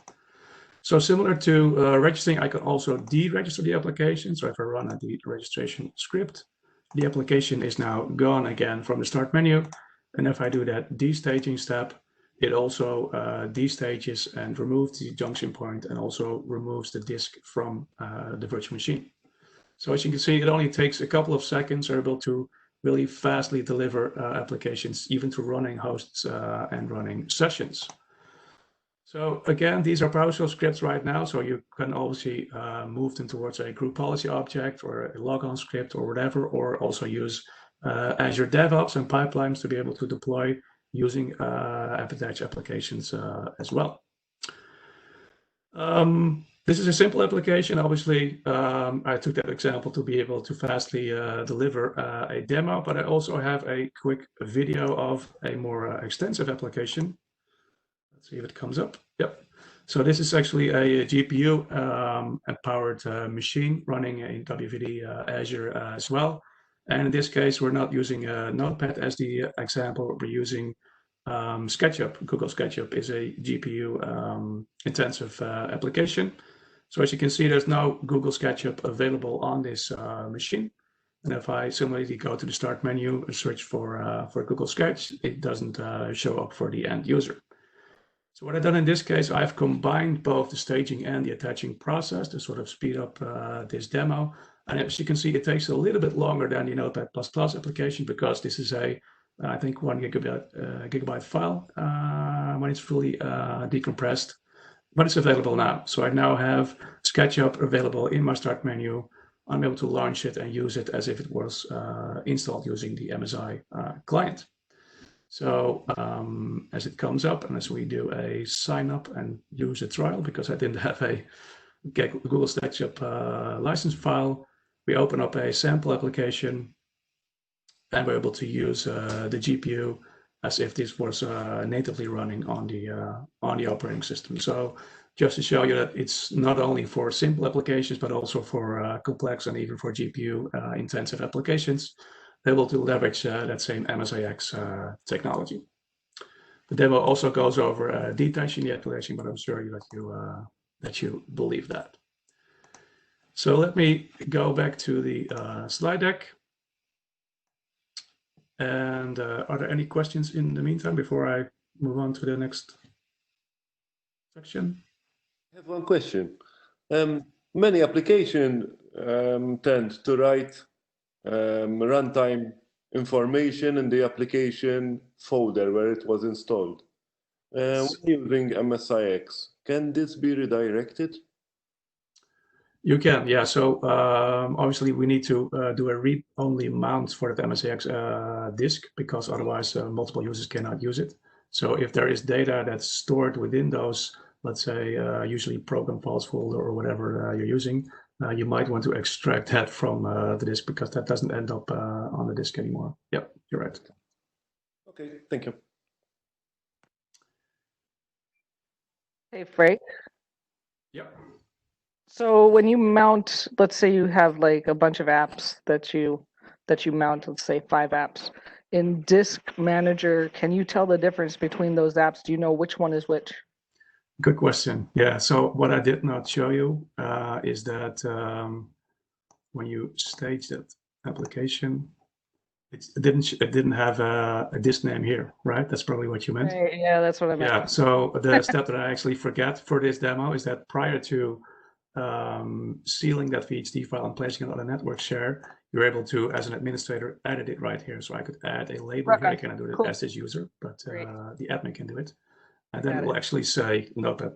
So similar to registering, I can also deregister the application. So if I run a deregistration script, the application is now gone again from the start menu. And if I do that destaging step, it also destages and removes the junction point and also removes the disk from the virtual machine. So as you can see, it only takes a couple of seconds. We're able to really fastly deliver applications, even to running hosts and running sessions. So again, these are PowerShell scripts right now. So you can obviously move them towards a group policy object or a logon script or whatever, or also use Azure DevOps and pipelines to be able to deploy using app attached applications as well. This is a simple application. Obviously, I took that example to be able to fastly deliver a demo, but I also have a quick video of a more extensive application. Let's see if it comes up. Yep. So this is actually a GPU powered machine running in WVD Azure as well. And in this case, we're not using Notepad as the example. We're using SketchUp. Google SketchUp is a GPU intensive application. So as you can see, there's no Google SketchUp available on this machine. And if I similarly go to the start menu and search for Google Sketch, it doesn't show up for the end user. So what I've done in this case, I've combined both the staging and the attaching process to sort of speed up this demo. And as you can see, it takes a little bit longer than the Notepad++ application because this is I think 1 gigabyte file when it's fully decompressed, but it's available now. So I now have SketchUp available in my start menu. I'm able to launch it and use it as if it was installed using the MSI client. So as it comes up and as we do a sign up and use a trial, because I didn't have a Google SketchUp license file, we open up a sample application and we're able to use the GPU as if this was natively running on the operating system. So just to show you that it's not only for simple applications, but also for complex and even for GPU intensive applications, able to leverage that same MSIX technology. The demo also goes over detaching the application, but I'm sure that you believe that. So let me go back to the slide deck. And are there any questions in the meantime before I move on to the next section? I have one question. Many applications tend to write runtime information in the application folder where it was installed. When using MSIX, can this be redirected? You can, yeah. So obviously we need to do a read-only mount for the MSIX disk because otherwise multiple users cannot use it. So if there is data that's stored within those, let's say usually program files folder or whatever you're using, you might want to extract that from the disk because that doesn't end up on the disk anymore. Yep, you're right. Okay, thank you. Hey, Frank. Yep. So when you mount, let's say you have like a bunch of apps that you mount, let's say 5 apps. In Disk Manager, can you tell the difference between those apps? Do you know which one is which? Good question. Yeah, so what I did not show you is that when you stage that application. It didn't have a disk name here, right? That's probably what you meant. Yeah, that's what I meant. Yeah. So the step that I actually forgot for this demo is that prior to sealing that VHD file and placing it on a network share, you're able to, as an administrator, edit it right here. So I could add a label here. I cannot do it as this user, but the admin can do it. And then it will actually say Notepad++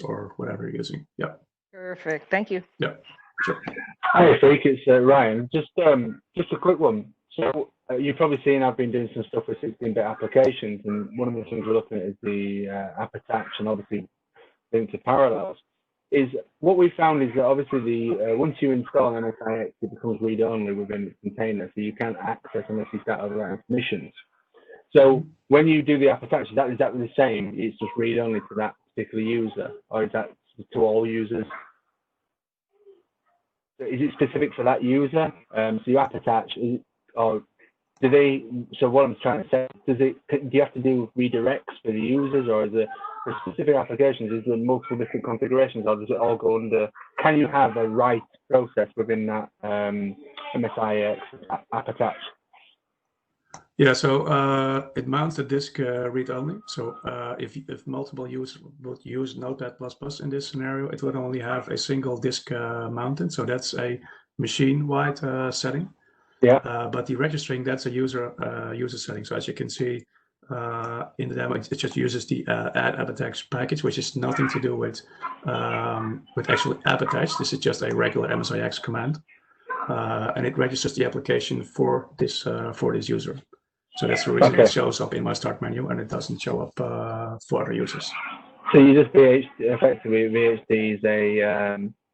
or whatever you're using. Yeah. Perfect. Thank you. Yeah. Sure. Hi, Freak. It's Ryan. Just a quick one. So you've probably seen I've been doing some stuff with 16-bit applications, and one of the things we're looking at is the app attach and obviously linked to Parallels. Is what we found is that obviously the once you install an MSIX, it becomes read-only within the container, so you can't access unless you start overwriting permissions. So when you do the app attach, is that exactly the same? It's just read-only to that particular user, or is that to all users? Is it specific for that user? So you app attach, or do they? So what I'm trying to say, do you have to do redirects for the users, or is it for specific applications? Is there multiple different configurations, or does it all go under? Can you have a write process within that MSIX app attach? Yeah, so it mounts the disk read-only. So if multiple users would use Notepad++ in this scenario, it would only have a single disk mounted. So that's a machine-wide setting. Yeah. But the registering, that's a user setting. So as you can see in the demo, it just uses the add app attach package, which is nothing to do with actually app attach. This is just a regular MSIX command, and it registers the application for this user. So that's the reason it shows up in my start menu and it doesn't show up for other users. So you just effectively VHD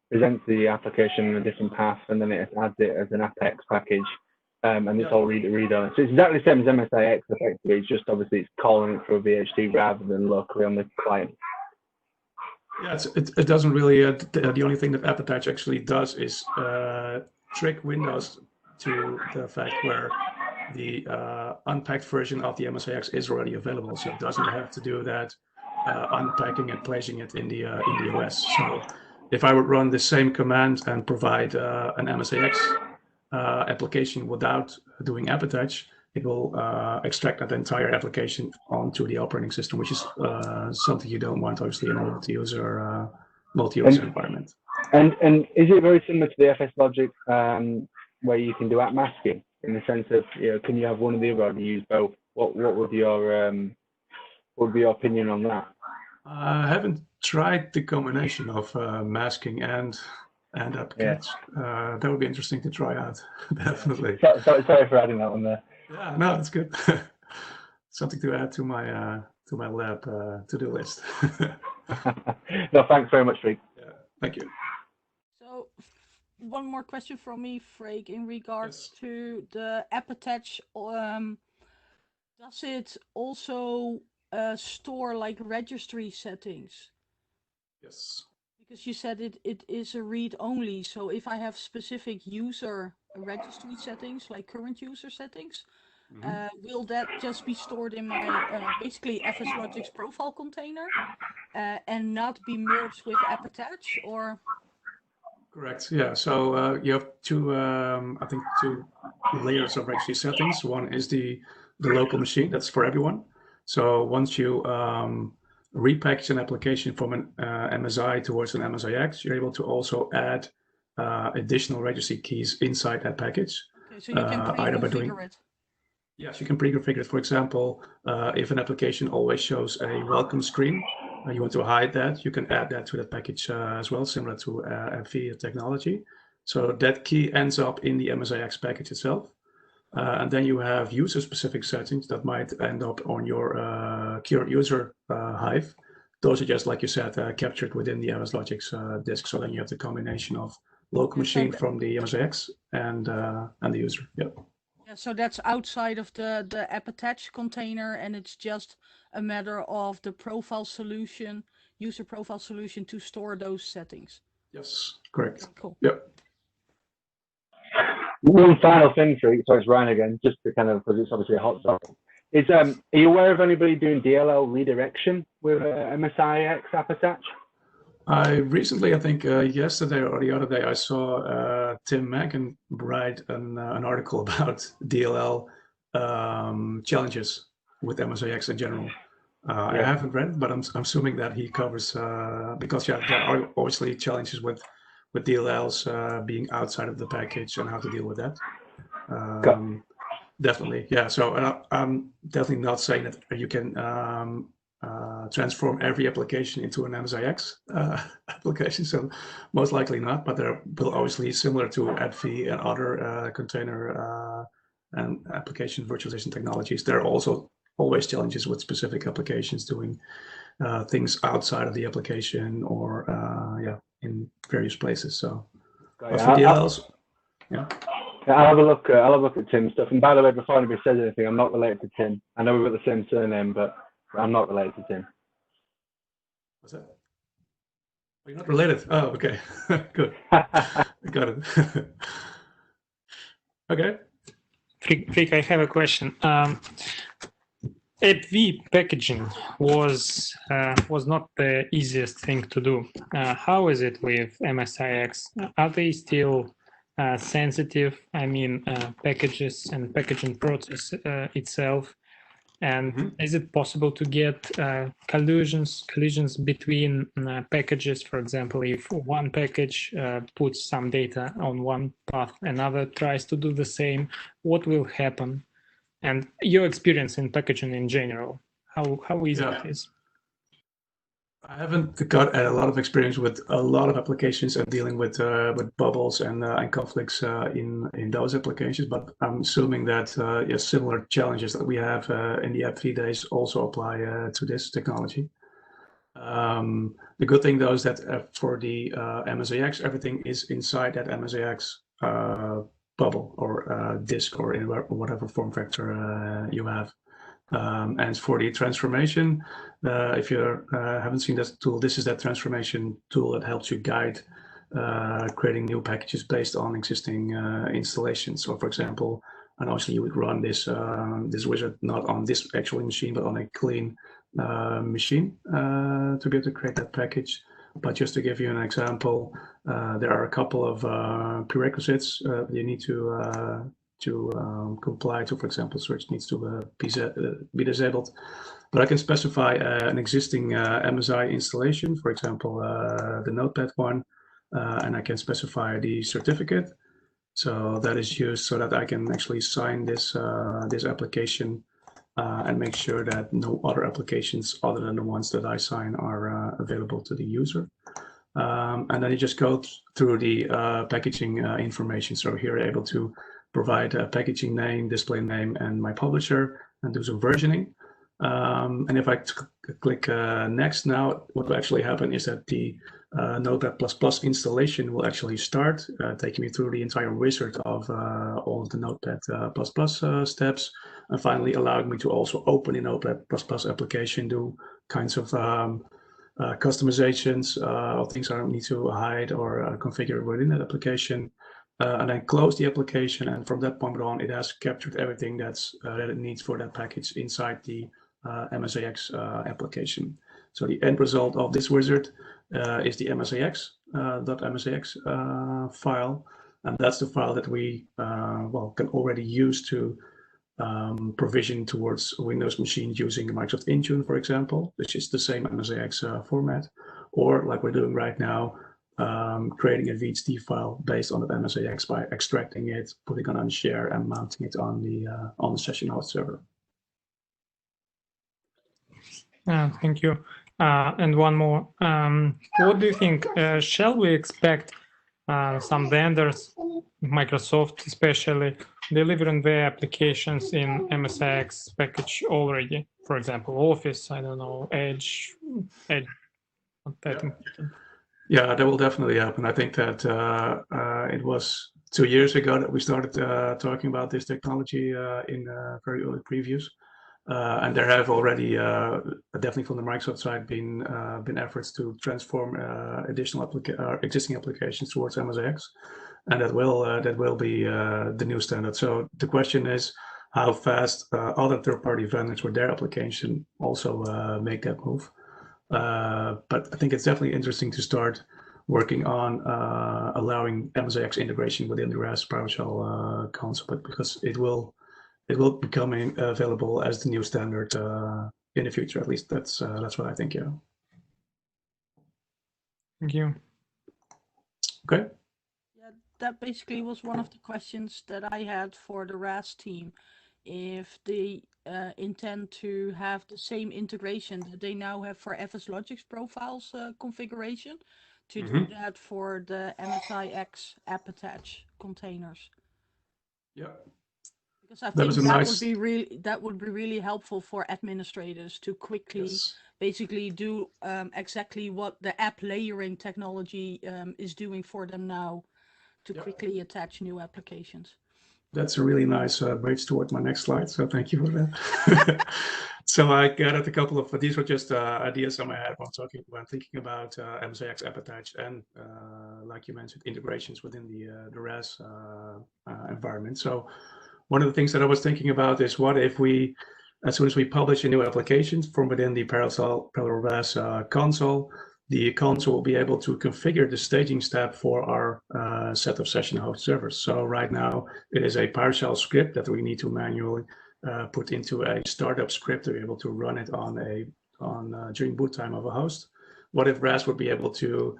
presents the application in a different path, and then it adds it as an AppX package, and it's all read on it. So it's exactly the same as MSIX effectively. It's just obviously it's calling it through VHD rather than locally on the client. Yeah, it doesn't really. The only thing that AppAttach actually does is trick Windows to the fact where the unpacked version of the MSIX is already available, so it doesn't have to do that unpacking and placing it in the OS. So if I would run the same command and provide an MSIX application without doing AppAttach, it will extract that entire application onto the operating system, which is something you don't want, obviously, in a multi-user environment. And is it very similar to the FS Logic where you can do app masking, in the sense of, can you have one or the other, or do you use both? What would your opinion on that? I haven't tried the combination of masking and app catch. That would be interesting to try out, definitely. Sorry for adding that one there. Yeah, no, that's good. Something to add to my lab to-do list. No, thanks very much, Freek. Yeah, thank you. So, one more question from me, Freek, in regards to the app attach. Does it also store like registry settings? Yes. Because you said it is a read only. So if I have specific user registry settings, like current user settings, will that just be stored in my basically FS Logic's profile container and not be merged with app attach, or? Correct. Yeah. So you have two layers of registry settings. One is the local machine. That's for everyone. So once you repackage an application from an MSI towards an MSIX, you're able to also add additional registry keys inside that package. Okay, so you can pre-configure it. Yes, you can pre-configure it. For example, if an application always shows a welcome screen, you want to hide that, you can add that to that package as well, similar to FV technology. So that key ends up in the MSIX package itself. And then you have user-specific settings that might end up on your current user hive. Those are just, like you said, captured within the FS Logic's disk. So then you have the combination of local machine from the MSIX and the user. Yep. Yeah, so that's outside of the app attach container, and it's just a matter of the profile solution, user profile solution, to store those settings. Yes, correct. Okay, cool. Yep. One final thing, sorry, it's Ryan again, just to kind of, because it's obviously a hot topic. Is are you aware of anybody doing DLL redirection with MSIX app attach? I recently, I think yesterday or the other day, I saw Tim Mackin write an article about DLL challenges with MSIX in general. I haven't read it, but I'm assuming that he covers because there are obviously challenges with DLLs being outside of the package and how to deal with that. Definitely, yeah. So I'm definitely not saying that you can transform every application into an MSIX application. So most likely not, but there will obviously, similar to AppV and other container and application virtualization technologies, there are also always challenges with specific applications doing things outside of the application or in various places. So for DLLs, yeah. I'll have a look. I'll have a look at Tim's stuff. And by the way, before anybody says anything, I'm not related to Tim. I know we've got the same surname, but I'm not related to Tim. What's that? Oh, you're not related. Oh, okay. Good. Got it. Okay. Frick, I have a question. AppV packaging was not the easiest thing to do. How is it with MSIX? Are they still sensitive? I mean, packages and packaging process itself. And is it possible to get collisions between packages? For example, if one package puts some data on one path, another tries to do the same, what will happen? And your experience in packaging in general, how easy it is? I haven't got a lot of experience with a lot of applications and dealing with bubbles and conflicts in those applications, but I'm assuming that similar challenges that we have in the AppV days also apply to this technology. The good thing though is that for the MSIX, everything is inside that MSIX bubble or disk or in whatever form factor you have. And for the transformation, if you haven't seen this tool, this is that transformation tool that helps you guide creating new packages based on existing installations. So, for example, and obviously you would run this this wizard not on this actual machine, but on a clean machine to be able to create that package. But just to give you an example, there are a couple of prerequisites you need to comply to. For example, search needs to be disabled. But I can specify an existing MSI installation, for example, the Notepad one, and I can specify the certificate. So that is used so that I can actually sign this this application and make sure that no other applications other than the ones that I sign are available to the user. And then you just go through the packaging information. So here you're able to provide a packaging name, display name, and my publisher, and do some versioning. And if I click next now, what will actually happen is that the Notepad++ installation will actually start, taking me through the entire wizard of all of the Notepad++ steps, and finally allowing me to also open the Notepad++ application, do kinds of customizations of things I don't need to hide or configure within that application. And then close the application, and from that point on, it has captured everything that it needs for that package inside the MSIX application. So the end result of this wizard is the MSIX.msix file, and that's the file that we can already use to provision towards Windows machines using Microsoft Intune, for example, which is the same MSIX format, or like we're doing right now, creating a VHD file based on the MSIX by extracting it, putting it on share, and mounting it on the session host server. Thank you. And one more. What do you think? Shall we expect some vendors, Microsoft especially, delivering their applications in MSIX package already? For example, Office, I don't know, Edge. Not that important. Yeah, that will definitely happen. I think that it was 2 years ago that we started talking about this technology in very early previews. And there have already, definitely from the Microsoft side, been efforts to transform additional existing applications towards MSIX, and that will be the new standard. So the question is, how fast other third-party vendors with their application also make that move. But I think it's definitely interesting to start working on allowing MSIX integration within the RAS PowerShell console, but because it will become available as the new standard in the future. At least that's what I think. Yeah. Thank you. Okay. Yeah, that basically was one of the questions that I had for the RAS team. If they intend to have the same integration that they now have for FSLogix profiles configuration, to do that for the MSIX app attach containers. Yeah. Because I That think was a that nice- would be really helpful for administrators to quickly basically do exactly what the app layering technology is doing for them now to quickly attach new applications. That's a really nice bridge toward my next slide. So thank you for that. So I gathered a couple of, these were just ideas on my head when thinking about MSIX app attach and like you mentioned, integrations within the RAS environment. So one of the things that I was thinking about is what if we, as soon as we publish a new application from within the Parallel RAS console, the console will be able to configure the staging step for our set of session host servers. So right now it is a PowerShell script that we need to manually put into a startup script to be able to run it during boot time of a host. What if RAS would be able to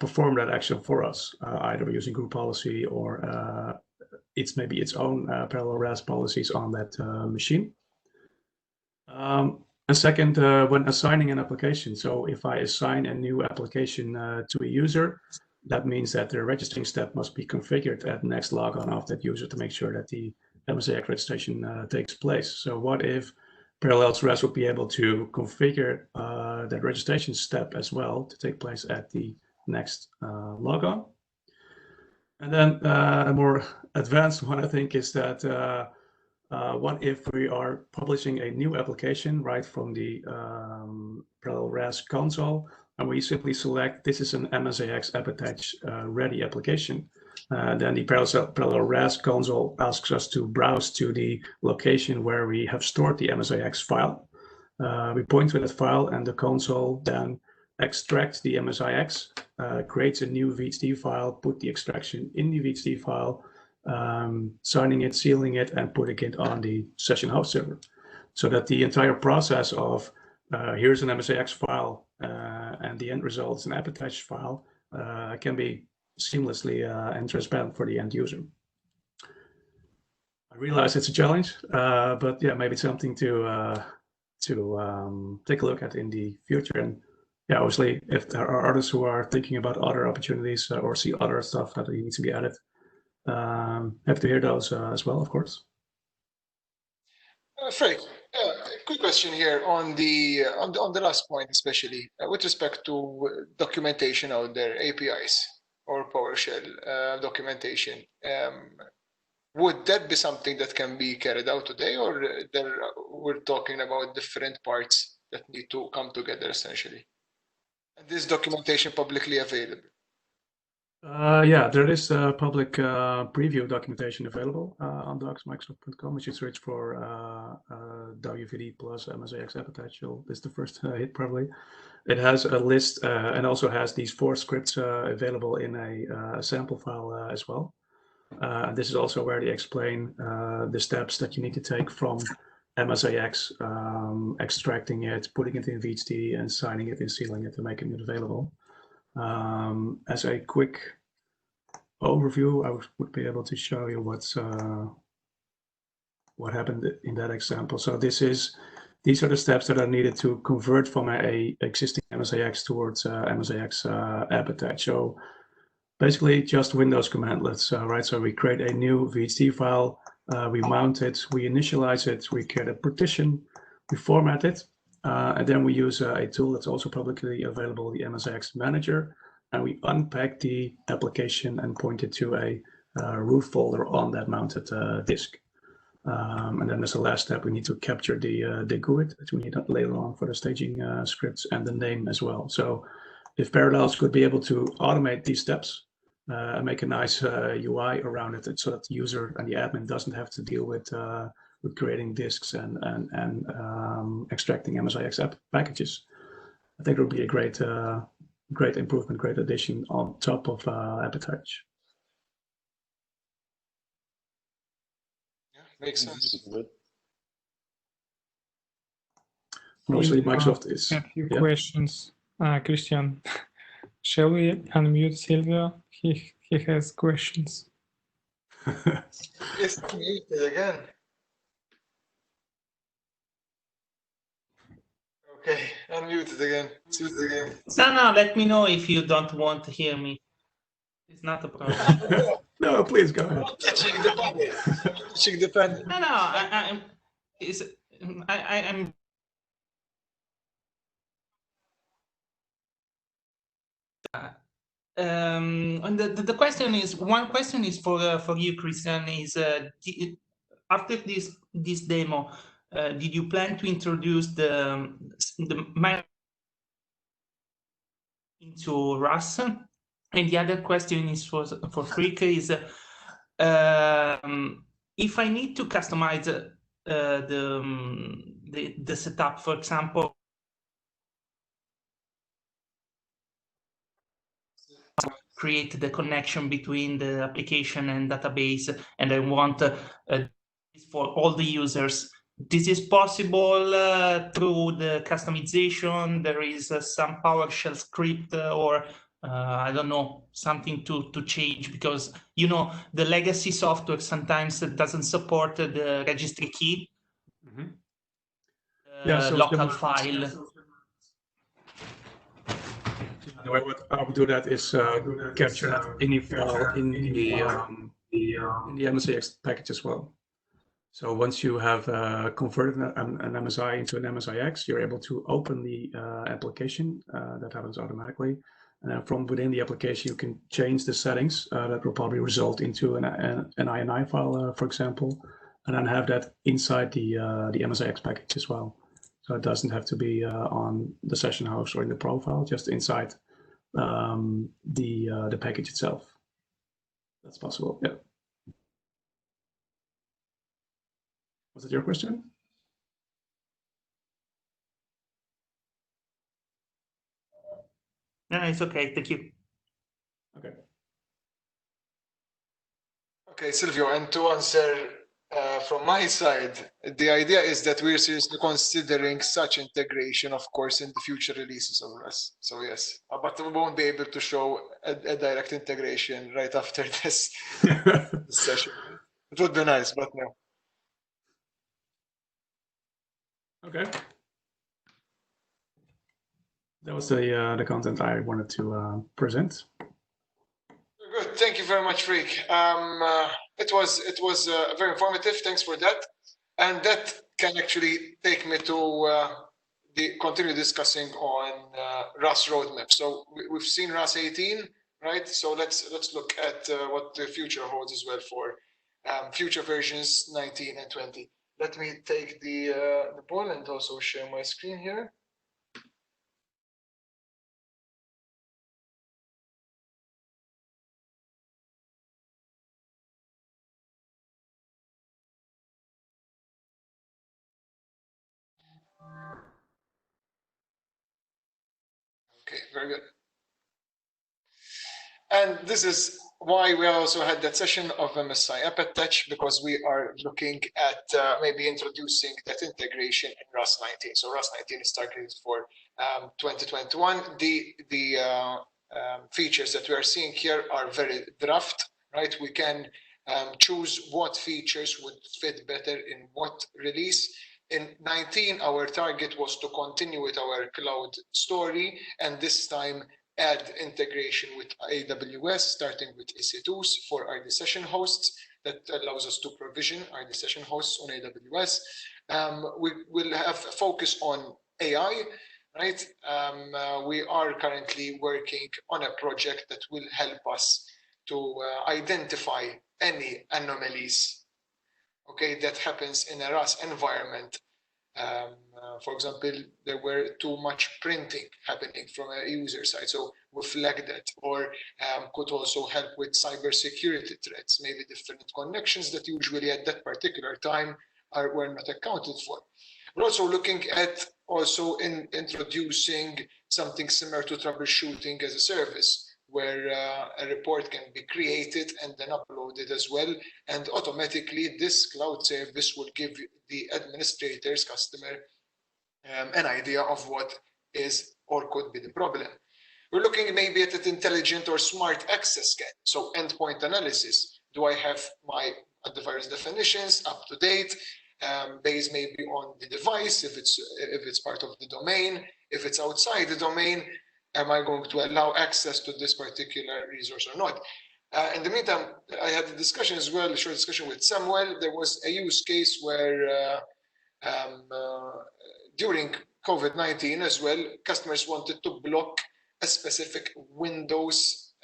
perform that action for us, either using group policy or it's maybe its own parallel RAS policies on that machine. And second, when assigning an application, so if I assign a new application to a user, that means that the registering step must be configured at next logon of that user to make sure that the MSIX registration takes place. So what if Parallels RAS would be able to configure that registration step as well to take place at the next logon? And then a more advanced one, I think, is that what if we are publishing a new application right from the Parallel RAS console, and we simply select this is an MSIX app attach ready application. Then the Parallel RAS console asks us to browse to the location where we have stored the MSIX file. We point to that file, and the console then extracts the MSIX, creates a new VHD file, put the extraction in the VHD file, signing it, sealing it, and putting it on the session host server. So that the entire process of here's an MSIX file and the end result is an app attached file can be seamlessly and transparent for the end user. I realize it's a challenge, but yeah, maybe it's something to take a look at in the future. And yeah, obviously, if there are others who are thinking about other opportunities or see other stuff that needs to be added, have to hear those as well, of course. Frank, quick question here on the last point, especially with respect to documentation out there, APIs or PowerShell documentation. Would that be something that can be carried out today, or we're talking about different parts that need to come together essentially? And this documentation publicly available? Yeah, there is public preview documentation available on docs.microsoft.com. You should search for WVD plus MSIX app attach. This is the first hit probably. It has a list and also has these 4 scripts available in a sample file as well. And this is also where they explain the steps that you need to take from MSIX, extracting it, putting it in VHD, and signing it and sealing it to make it available. As a quick overview, I would be able to show you what happened in that example. So these are the steps that are needed to convert from a existing MSIX towards MSIX app attach. So basically just Windows commandlets, right? So we create a new VHD file, we mount it, we initialize it, we create a partition, we format it, and then we use a tool that's also publicly available, the MSIX Manager, and we unpack the application and point it to a root folder on that mounted disk. And then as the last step, we need to capture the GUID that we need later on for the staging scripts and the name as well. So if Parallels could be able to automate these steps and make a nice UI around it so that the user and the admin doesn't have to deal with creating disks and extracting MSIX app packages, I think it would be a great great improvement, great addition on top of Appetite. Yeah, makes sense. Mostly Microsoft is. A few questions. Christian, shall we unmute Silvio? He has questions. It's muted again. Okay, unmuted again. No, let me know if you don't want to hear me. It's not a problem. No, please go ahead. Touching the pen. No, I'm and the question is, one question is for you, Christian, is after this demo, did you plan to introduce the into Rust? And the other question is for Freak is if I need to customize the setup, for example, create the connection between the application and database, and I want for all the users. This is possible through the customization. There is some PowerShell script or I don't know, something to change, because you know the legacy software sometimes doesn't support the registry key, so local file. The way I would do that is capture that ini file in the MSIX package as well. So once you have converted an MSI into an MSIX, you're able to open the application. That happens automatically. And from within the application, you can change the settings that will probably result into an INI file, for example, and then have that inside the MSIX package as well. So it doesn't have to be on the session host or in the profile, just inside the package itself. That's possible. Yeah. Was it your question? No, it's okay. Thank you. Okay. Okay, Silvio, and to answer from my side, the idea is that we're seriously considering such integration, of course, in the future releases of Rust. So yes, but we won't be able to show a direct integration right after this session. It would be nice, but no. Okay. That was the content I wanted to present. Good. Thank you very much, Freak. It was very informative. Thanks for that. And that can actually take me to continue discussing on Rust roadmap. So we've seen Rust 18, right? So let's look at what the future holds as well for future versions 19 and 20. Let me take the ball and also share my screen here. Okay, very good. And this is why we also had that session of MSI Appetite, because we are looking at maybe introducing that integration in Rust 19. So Rust 19 is targeted for 2021. The features that we are seeing here are very draft, right? We can choose what features would fit better in what release. In 19, our target was to continue with our cloud story, and this time add integration with AWS, starting with EC2s for RD session hosts. That allows us to provision RD session hosts on AWS. We will have a focus on AI, right? We are currently working on a project that will help us to identify any anomalies, okay, that happens in a Rust environment. For example, there were too much printing happening from a user side, so we flagged that, or could also help with cybersecurity threats, maybe different connections that usually at that particular time were not accounted for. We're also looking at also in introducing something similar to troubleshooting as a service, where a report can be created and then uploaded as well. And automatically this cloud service will give the administrators, customer, an idea of what is or could be the problem. We're looking maybe at an intelligent or smart access scan. So endpoint analysis. Do I have my antivirus definitions up to date, based maybe on the device, if it's part of the domain, if it's outside the domain, am I going to allow access to this particular resource or not? In the meantime, I had a discussion as well, a short discussion with Samuel. There was a use case where during COVID-19 as well, customers wanted to block a specific Windows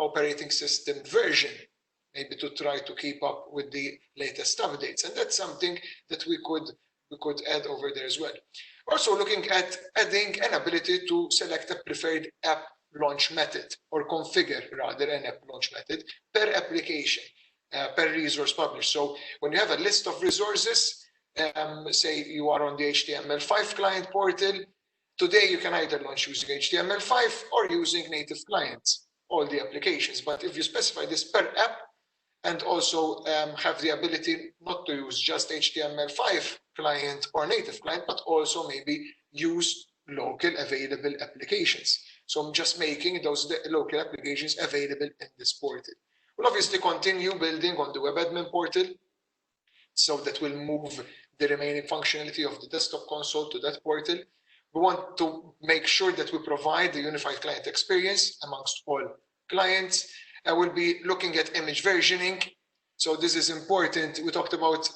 operating system version, maybe to try to keep up with the latest updates. And that's something that we could add over there as well. Also looking at adding an ability to select a preferred app launch method, or configure rather an app launch method per application, per resource published. So when you have a list of resources, say you are on the HTML5 client portal, today you can either launch using HTML5 or using native clients, all the applications. But if you specify this per app and also have the ability not to use just HTML5 client or native client, but also maybe use local available applications. So I'm just making those local applications available in this portal. We'll obviously continue building on the web admin portal, so that will move the remaining functionality of the desktop console to that portal. We want to make sure that we provide the unified client experience amongst all clients. We'll be looking at image versioning. So this is important. We talked about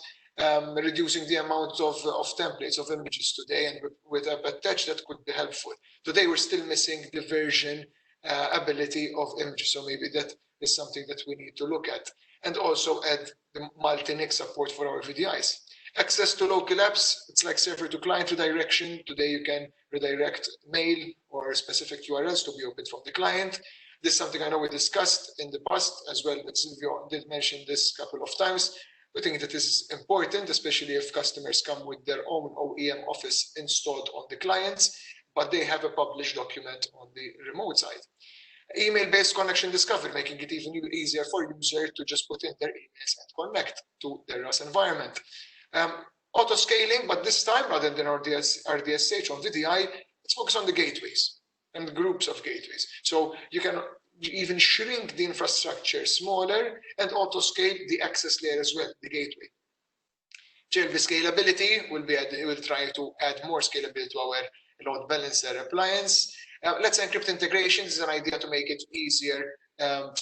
reducing the amount of templates of images today, and with a attach that could be helpful. Today we're still missing the version ability of images, so maybe that is something that we need to look at. And also add the multi-NIC support for our VDIs. Access to local apps, it's like server to client redirection. Today you can redirect mail or specific URLs to be opened from the client. This is something I know we discussed in the past as well, but Silvio did mention this a couple of times. We think that this is important, especially if customers come with their own OEM office installed on the clients, but they have a published document on the remote side. Email-based connection discovery, making it even easier for users to just put in their emails and connect to their RAS environment. Auto-scaling, but this time, rather than RDSH on VDI, let's focus on the gateways and groups of gateways. So you can even shrink the infrastructure smaller and auto-scale the access layer as well, the gateway. JLV scalability will try to add more scalability to our load balancer appliance. Let's encrypt integration. This is an idea to make it easier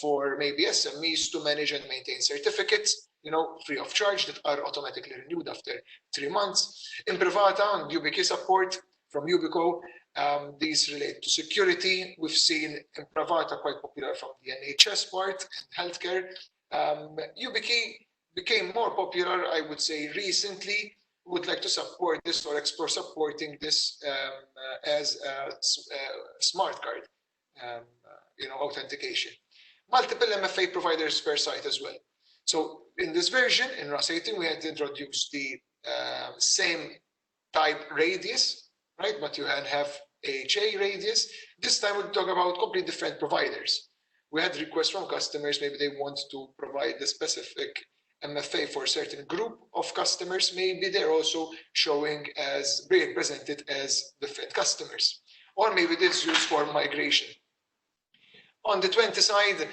for maybe SMEs to manage and maintain certificates, free of charge, that are automatically renewed after 3 months. Imprivata and YubiKey support from Yubico. These relate to security. We've seen Imprivata quite popular from the NHS part and healthcare. YubiKey became more popular, I would say, recently. Would like to support this or explore supporting this as a smart card, authentication. Multiple MFA providers per site as well. So in this version, in RAS 18, we had introduced the same type radius, right? But you can have HA radius. This time we'll talk about completely different providers. We had requests from customers, maybe they want to provide the specific MFA for a certain group of customers. Maybe they're also showing as being presented as different customers, or maybe this is used for migration. On the 20 side,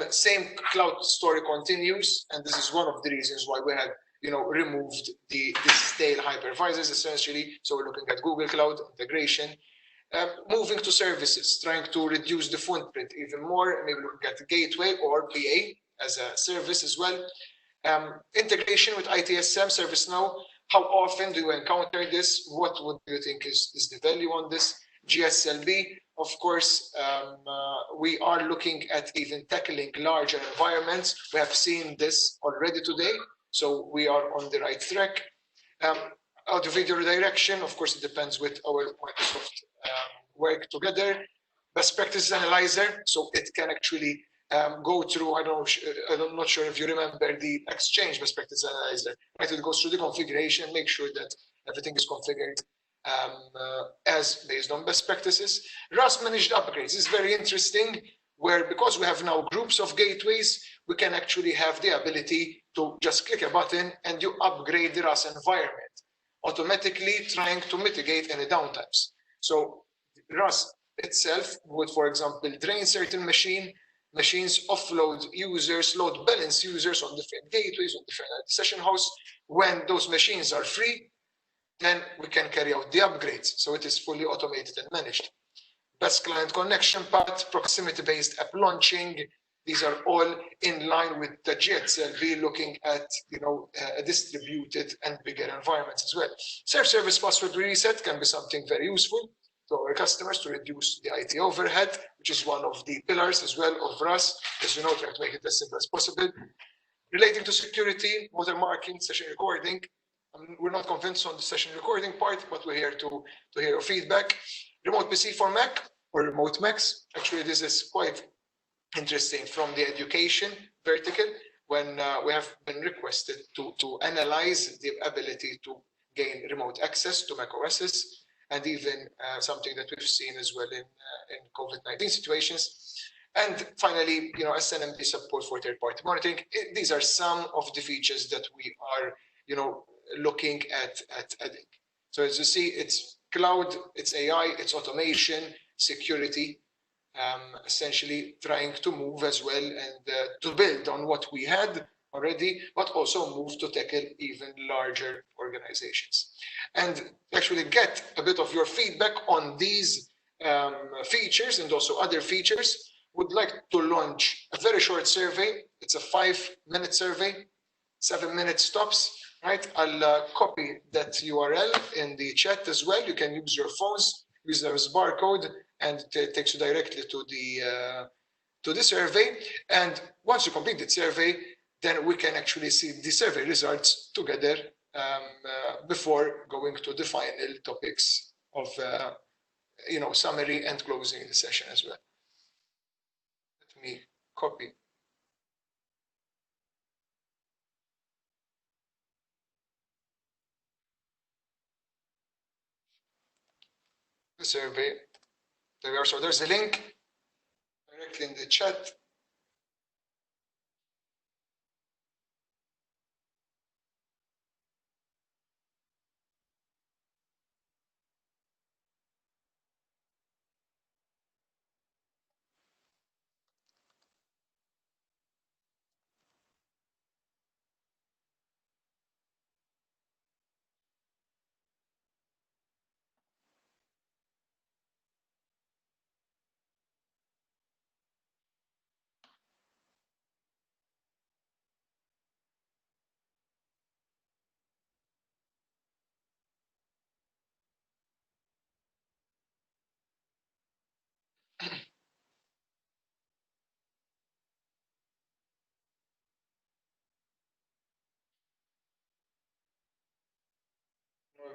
same cloud story continues, and this is one of the reasons why we have removed the stale hypervisors essentially. So we're looking at Google Cloud integration. Moving to services, trying to reduce the footprint even more, maybe looking at the gateway or PA as a service as well. Integration with ITSM, ServiceNow. How often do you encounter this? What would you think is the value on this? GSLB, of course, we are looking at even tackling larger environments. We have seen this already today, so we are on the right track. Audio video redirection, of course, it depends with our Microsoft work together. Best practices analyzer, so it can actually go through, I'm not sure if you remember the Exchange best practice analyzer, right? It goes through the configuration, make sure that everything is configured as based on best practices. RAS managed upgrades is very interesting, where because we have now groups of gateways, we can actually have the ability to just click a button and you upgrade the RAS environment, automatically trying to mitigate any downtimes. So RAS itself would, for example, drain certain machines, offload users, load balance users on different gateways, on different session hosts. When those machines are free, then we can carry out the upgrades. So it is fully automated and managed. Best client connection path, proximity-based app launching. These are all in line with the GXLV, looking at distributed and bigger environments as well. Self-service password reset can be something very useful to our customers to reduce the IT overhead, which is one of the pillars as well of RAS, as you know, trying to make it as simple as possible. Relating to security, watermarking, session recording. We're not convinced on the session recording part, but we're here to hear your feedback. Remote PC for Mac or remote Macs. Actually, this is quite interesting from the education vertical, when we have been requested to analyze the ability to gain remote access to Mac OSs, and even something that we've seen as well in COVID-19 situations. And finally, SNMP support for third-party monitoring. These are some of the features that we are, looking at adding. So as you see, it's cloud, it's AI, it's automation, security, essentially trying to move as well and to build on what we had already, but also move to tackle even larger organizations. And actually get a bit of your feedback on these features and also other features. Would like to launch a very short survey. It's a 5-minute survey, 7-minute stops, right? I'll copy that URL in the chat as well. You can use your phones, use the barcode, and it takes you directly to the survey. And once you complete the survey, then we can actually see the survey results together before going to the final topics of summary and closing the session as well. Let me copy. The survey. There we are. So there's a link directly in the chat.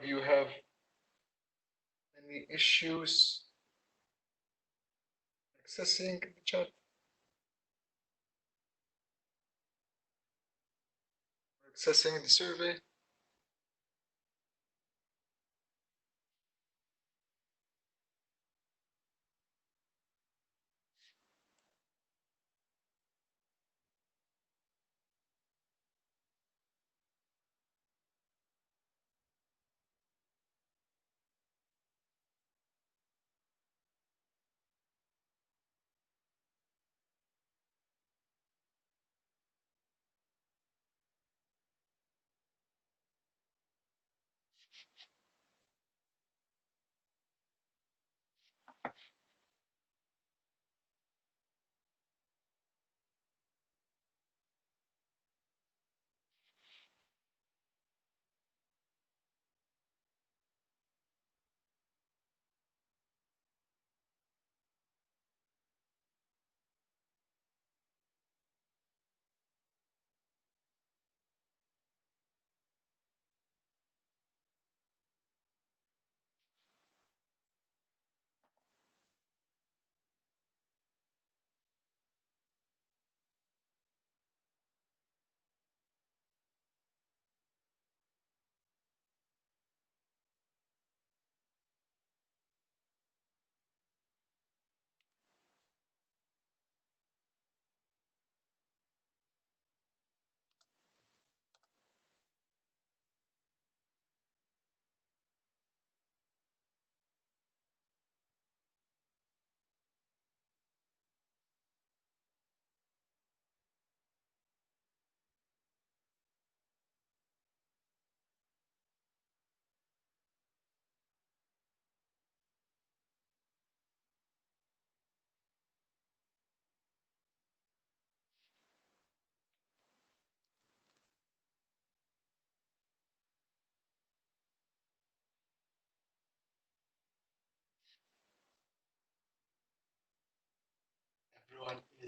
If you have any issues accessing the chat, or accessing the survey.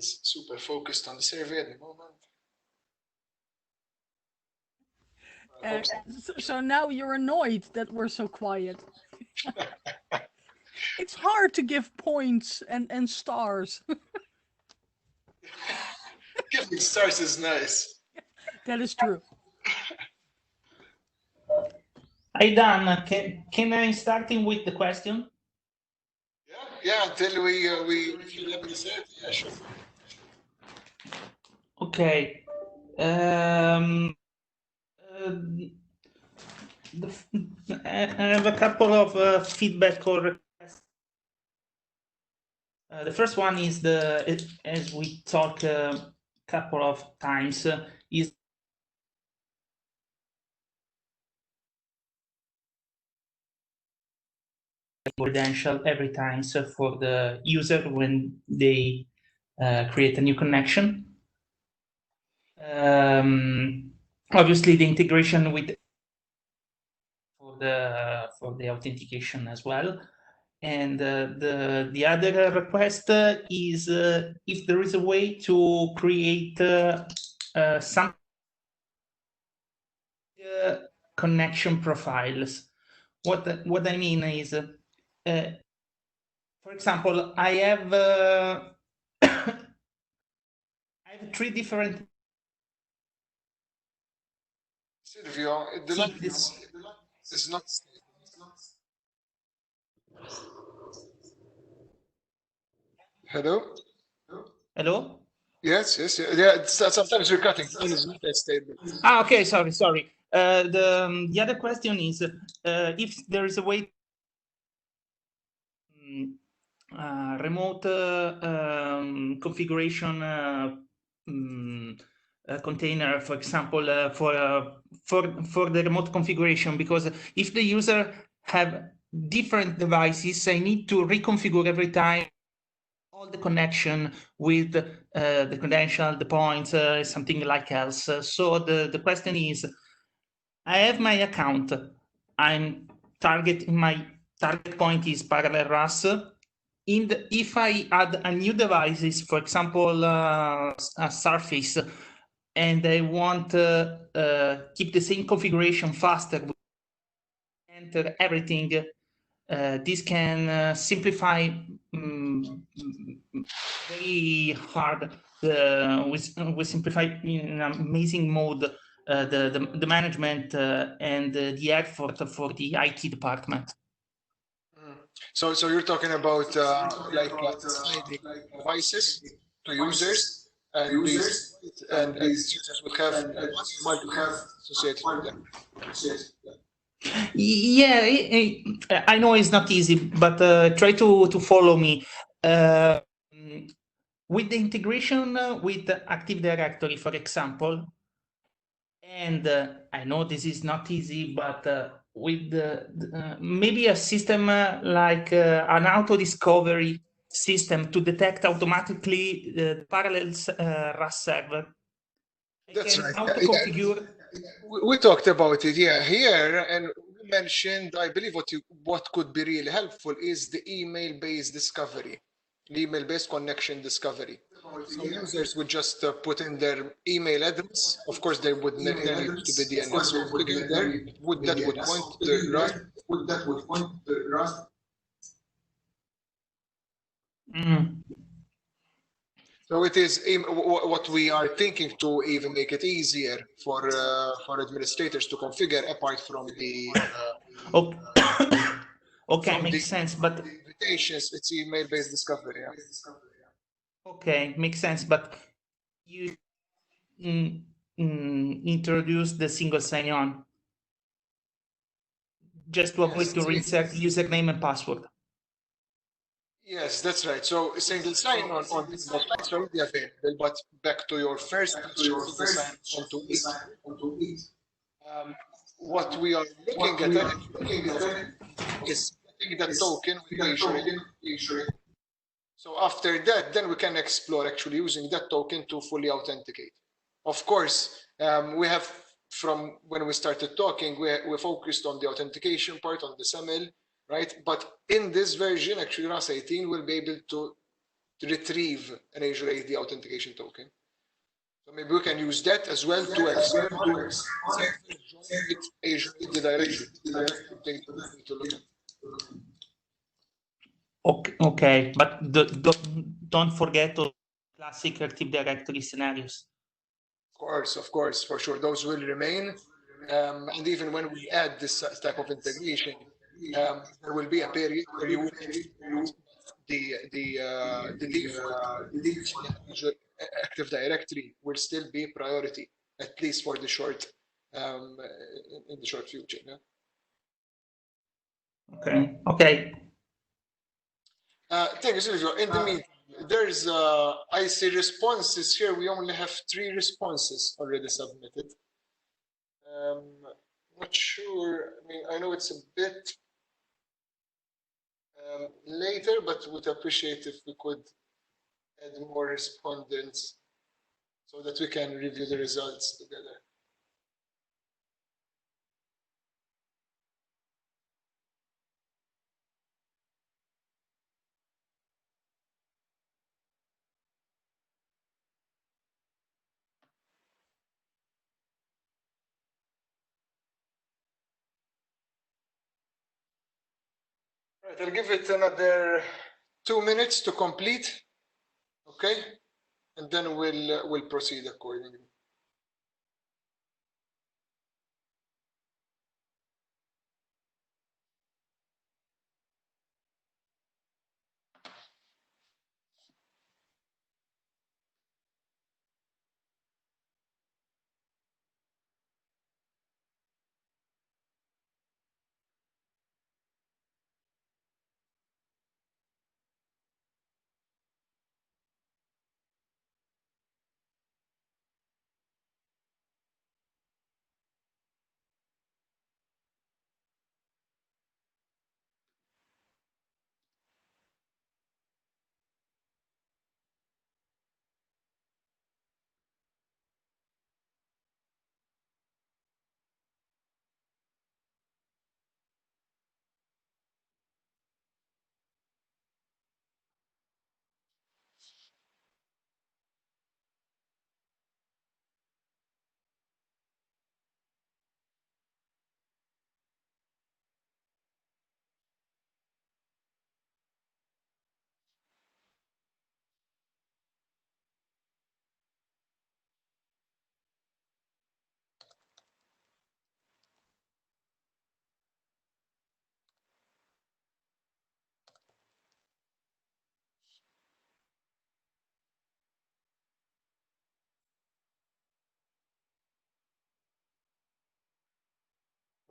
It's super focused on the survey at the moment. So now you're annoyed that we're so quiet. It's hard to give points and stars. Giving stars is nice. That is true. Aidan, can I starting with the question? Yeah, until we if you let me say it, yeah, sure. Okay. I have a couple of feedback or requests. The first one is as we talked a couple of times, is credential every time for the user when they create a new connection. Obviously, the integration with for the authentication as well. And the other request is if there is a way to create some connection profiles. What I mean is, for example, I have I have 3 different. Silvio, the line is not. Hello? Hello? Yes. Yeah, sometimes you're cutting. The line is not that stable. Okay, sorry. The other question is if there is a way remote configuration container, for example, for the remote configuration, because if the user have different devices, I need to reconfigure every time all the connection with the credential, the points, something like else. So the question is, I have my account. My target point is parallel RAS. If I add a new devices, for example, a Surface, and I want to keep the same configuration faster, enter everything. This can simplify very hard. We simplify in an amazing mode the management and the effort for the IT department. So you're talking about assigning devices to users, and these users will have multiple associated with them. Yeah, I know it's not easy, but try to follow me. With the integration with the Active Directory, for example, and I know this is not easy, but with maybe a system like an auto discovery system to detect automatically the parallel RAS server. That's right. Auto-configure. We talked about it, here, and we mentioned, I believe what could be really helpful is the email-based discovery, the email-based connection discovery. So users would just put in their email address. Of course, there would need to be DNS configured there. That would point to the RAS. So it is what we are thinking to even make it easier for administrators to configure, apart from the okay, makes sense. But invitations, it's email-based discovery. Yeah. Okay, makes sense. But you introduce the single sign-on just to avoid to reinsert username and password. Yes, that's right. So single sign-on on this is already available, but back to your first question, single sign-on to it. What we are looking at is getting that token issuing. So after that, then we can explore actually using that token to fully authenticate. Of course, we have, from when we started talking, we focused on the authentication part, on the SAML, right? But in this version, actually, RAS 18 will be able to to retrieve an Azure AD authentication token. So maybe we can use that as well to export with Azure AD directly. That's something that we need to look at. Okay, but don't forget the classic Active Directory scenarios. Of course, for sure, those will remain. And even when we add this type of integration, there will be a period where you will export the leaf Azure Active Directory will still be priority, at least for the short in the short future. Yeah? Okay. Thank you, Silvio. In the meantime, there's I see responses here. We only have 3 responses already submitted. Not sure. I mean, I know it's a bit later, but would appreciate if we could add more respondents so that we can review the results together. Right, I'll give it another 2 minutes to complete. Okay, and then we'll proceed accordingly.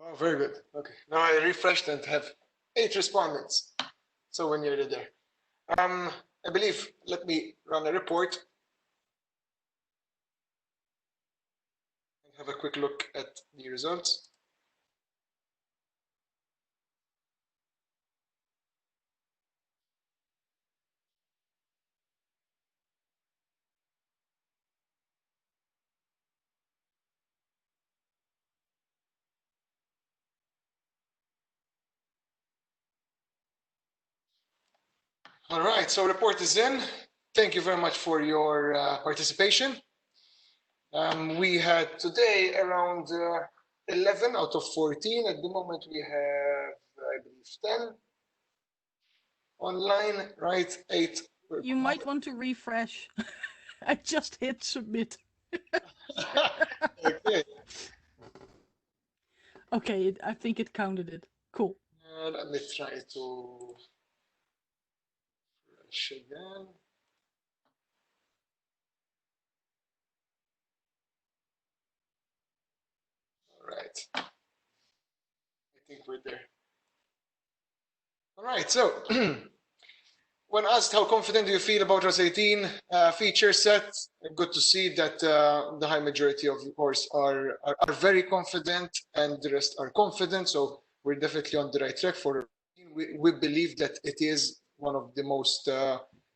Oh, very good. Okay, now I refreshed and have 8 respondents. So we're nearly there. I believe, let me run a report and have a quick look at the results. All right, so report is in. Thank you very much for your participation. We had today around 11 out of 14. At the moment, we have, I believe, 10 online, right? 8. You might want to refresh. I just hit submit. Okay. Okay, I think it counted it. Cool. Let me try to refresh again. All right. I think we're there. All right, so when asked how confident do you feel about RAS 18 feature set, good to see that the high majority of course are very confident and the rest are confident. So we're definitely on the right track for. We believe that it is one of the most,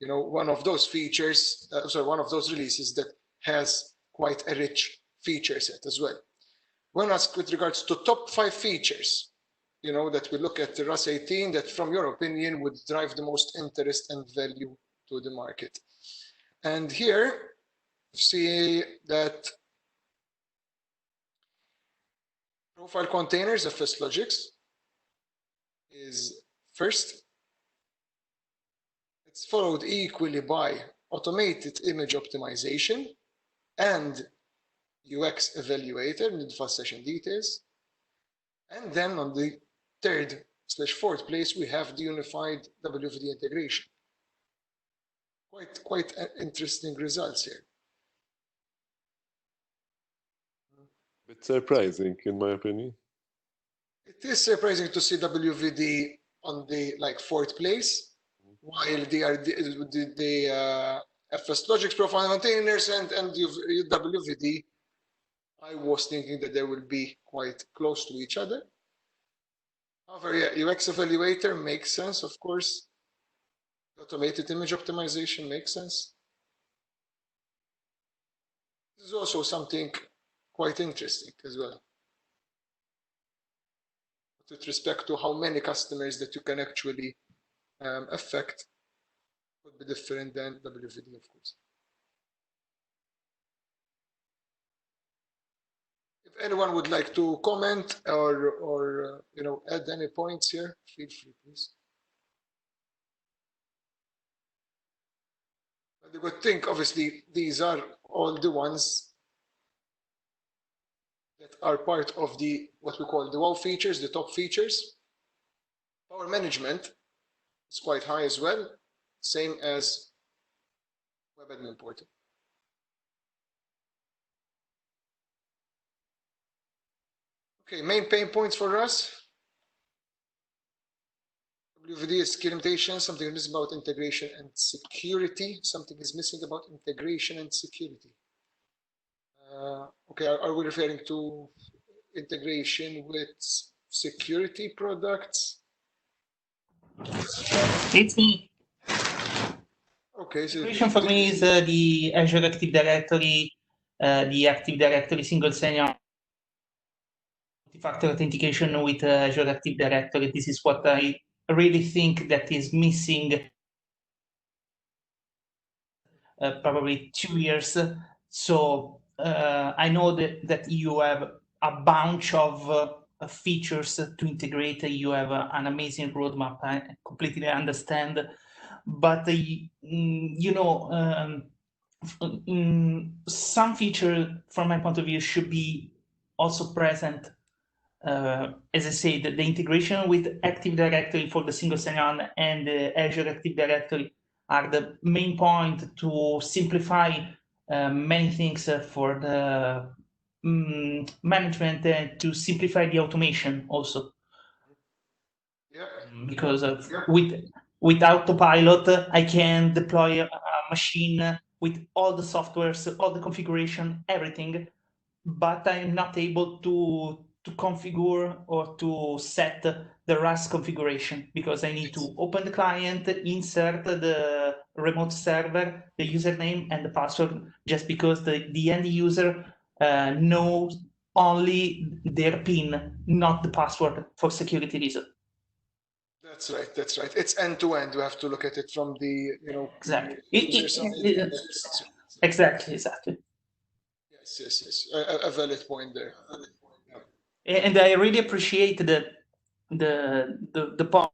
one of those features, one of those releases that has quite a rich feature set as well. When asked with regards to top 5 features, that we look at the RAS 18 that from your opinion would drive the most interest and value to the market. And here, see that profile containers of FSLogix is first. It's followed equally by automated image optimization and UX evaluator, mid-fast session details. And then on the third/fourth place, we have the unified WVD integration. Quite interesting results here. It's surprising, in my opinion. It is surprising to see WVD on the fourth place, while the FSLogix profile containers and WVD, I was thinking that they will be quite close to each other. However, yeah, UX evaluator makes sense, of course. Automated image optimization makes sense. This is also something quite interesting as well, with respect to how many customers that you can actually affect would be different than WVD, of course. If anyone would like to comment or add any points here, feel free, please. But the good thing, obviously, these are all the ones that are part of the what we call the wow features, the top features. Power management is quite high as well, same as web admin portal. Okay, main pain points for us. WVD is key limitations, something is about integration and security. Something is missing about integration and security. Okay, are we referring to integration with security products? It's me. Okay, so Integration for me is the Azure Active Directory, the Active Directory single sign-on, multi-factor authentication with Azure Active Directory. This is what I really think that is missing. Probably 2 years. So I know that you have a bunch of features to integrate. You have an amazing roadmap. I completely understand. But some feature, from my point of view, should be also present. As I said, the integration with Active Directory for the single sign-on and the Azure Active Directory are the main point to simplify many things for the management and to simplify the automation also. Yeah. Because with Autopilot, I can deploy a machine with all the softwares, all the configuration, everything, but I'm not able to configure or to set the RAS configuration because I need to open the client, insert the remote server, the username and the password, just because the end user knows only their PIN, not the password for security reasons. That's right. That's right. It's end to end. We have to look at it from the exactly. Exactly. Yes. A valid point there. And I really appreciate the point.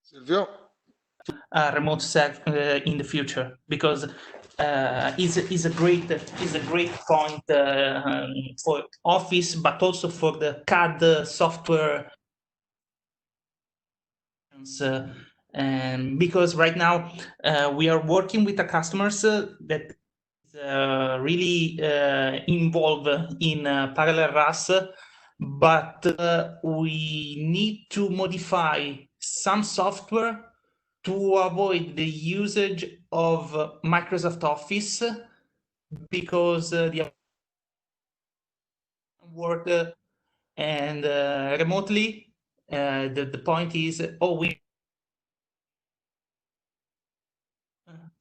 Silvio? Remote server in the future because is a great point for Office, but also for the CAD software. And because right now we are working with the customers that really involved in parallel RAS, but we need to modify some software to avoid the usage of Microsoft Office because the work and remotely. The point is, we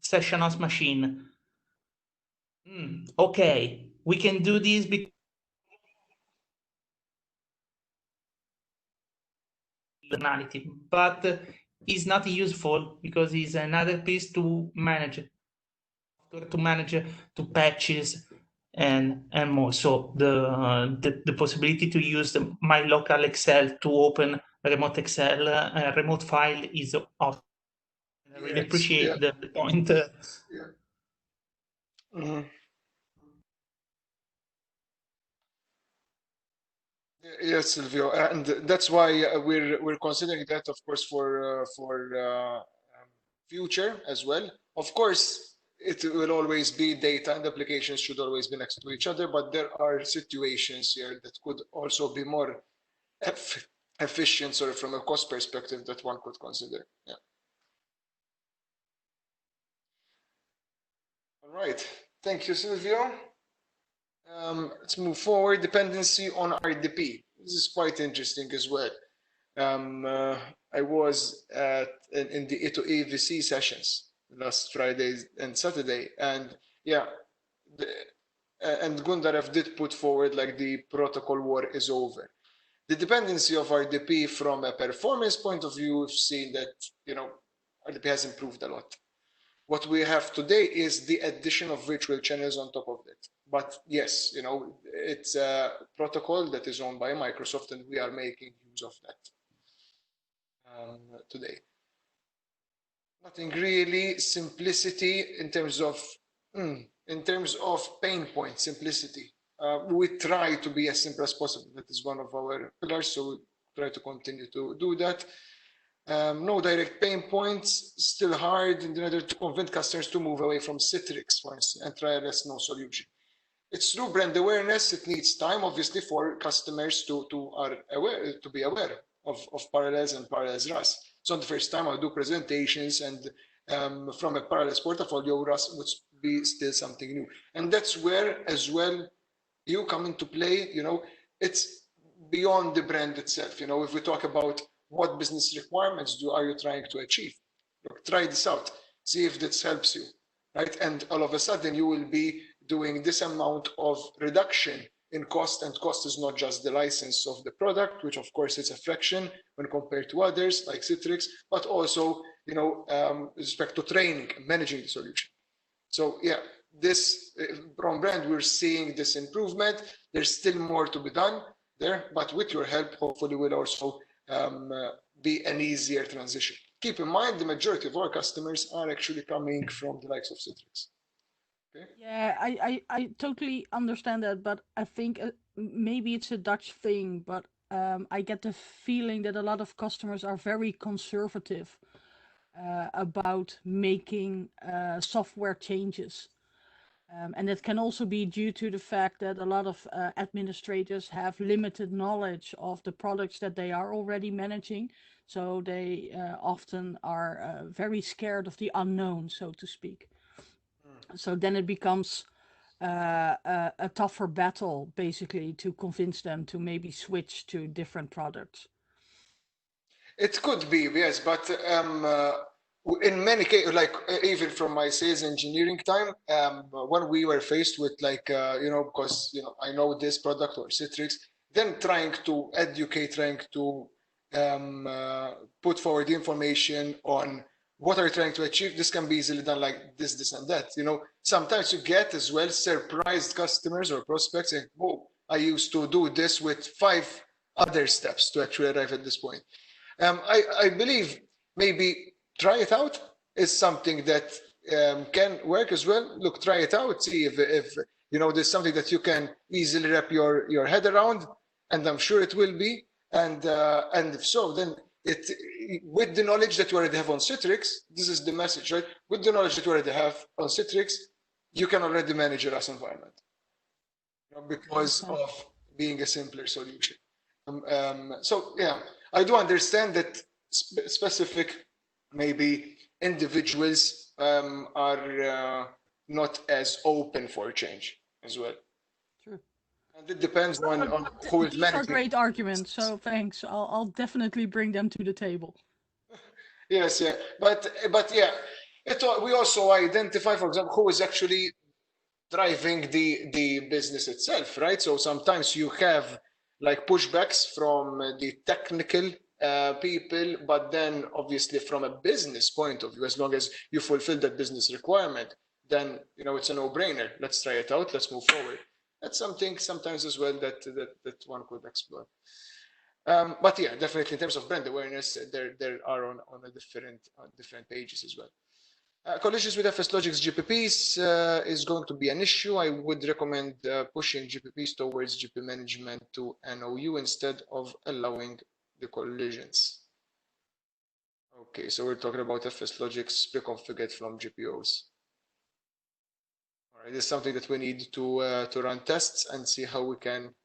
session house machine. Okay, we can do this because but is not useful because it's another piece to manage, to patches and more. So the possibility to use my local Excel to open remote Excel, remote file is awesome. I really appreciate the point. Yes, Silvio, and that's why we're considering that, of course, for future as well. Of course, it will always be data, and applications should always be next to each other. But there are situations here that could also be more efficient, sort of from a cost perspective, that one could consider. Yeah. All right. Thank you, Silvio. Let's move forward. Dependency on RDP. This is quite interesting as well. I was in the AVC sessions last Friday and Saturday, and yeah, and Gundarev did put forward like the protocol war is over. The dependency of RDP from a performance point of view, we've seen that RDP has improved a lot. What we have today is the addition of virtual channels on top of it. But yes, it's a protocol that is owned by Microsoft, and we are making use of that today. Nothing really. Simplicity in terms of pain point simplicity. We try to be as simple as possible. That is one of our pillars, so we try to continue to do that. No direct pain points, still hard in order to convince customers to move away from Citrix, for instance, and try less no solution. It's through brand awareness. It needs time, obviously, for customers to be aware of Parallels and Parallels RAS. So the first time I'll do presentations, and from a Parallels portfolio, RAS would be still something new. And that's where, as well, you come into play. It's beyond the brand itself. If we talk about what business requirements are you trying to achieve? Look, try this out. See if this helps you, right? And all of a sudden, you will be doing this amount of reduction in cost, and cost is not just the license of the product, which of course is a fraction when compared to others like Citrix, but also, with respect to training and managing the solution. So yeah, this from brand, we're seeing this improvement. There's still more to be done there, but with your help, hopefully will also be an easier transition. Keep in mind, the majority of our customers are actually coming from the likes of Citrix. Okay? Yeah, I totally understand that, but I think maybe it's a Dutch thing, but I get the feeling that a lot of customers are very conservative about making software changes. And it can also be due to the fact that a lot of administrators have limited knowledge of the products that they are already managing. So they often are very scared of the unknown, so to speak. So then it becomes a tougher battle, basically, to convince them to maybe switch to different products. It could be, yes, but in many cases, like even from my sales engineering time, when we were faced with because I know this product or Citrix, then trying to educate, trying to put forward information on what are you trying to achieve. This can be easily done like this, and that. Sometimes you get as well surprised customers or prospects saying, "Oh, I used to do this with 5 other steps to actually arrive at this point." I believe maybe try it out is something that can work as well. Look, try it out, see if there's something that you can easily wrap your head around, and I'm sure it will be. And if so, then with the knowledge that you already have on Citrix, this is the message, right? With the knowledge that you already have on Citrix, you can already manage your RAS environment because of being a simpler solution. So yeah, I do understand that specific maybe individuals are not as open for change as well. True. And it depends on who is managing. These are great arguments, so thanks. I'll definitely bring them to the table. Yes, yeah, but yeah, we also identify, for example, who is actually driving the business itself, right? So sometimes you have like pushbacks from the technical people, but then obviously from a business point of view, as long as you fulfill that business requirement, then it's a no-brainer. Let's try it out. Let's move forward. That's something sometimes as well that one could explore. But yeah, definitely in terms of brand awareness, there are on a different pages as well. Collisions with FSLogic's GPPs is going to be an issue. I would recommend pushing GPPs towards GP management to NOU instead of allowing the collisions. Okay, so we're talking about FSLogic's pre-configured from GPOs. All right, this is something that we need to run tests and see how we can,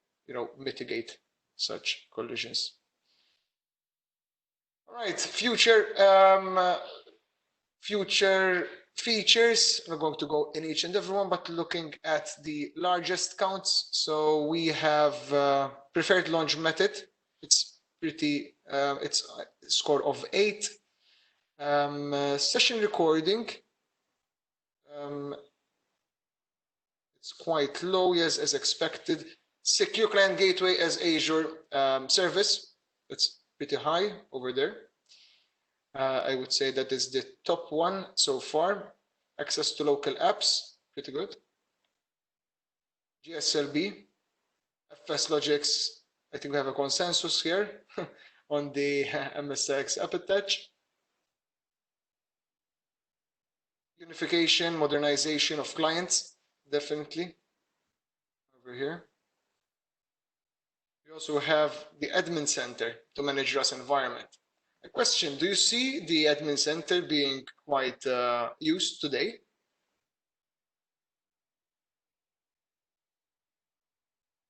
mitigate such collisions. All right, future features. I'm not going to go in each and every one, but looking at the largest counts. So we have preferred launch method. It's pretty. It's a score of 8. Session recording. It's quite low, yes, as expected. Secure client gateway as Azure service. It's pretty high over there. I would say that is the top one so far. Access to local apps, pretty good. GSLB, FSLogic's, I think we have a consensus here on the MSX app attach. Unification, modernization of clients, definitely over here. We also have the admin center to manage RAS environment. A question, do you see the admin center being quite used today?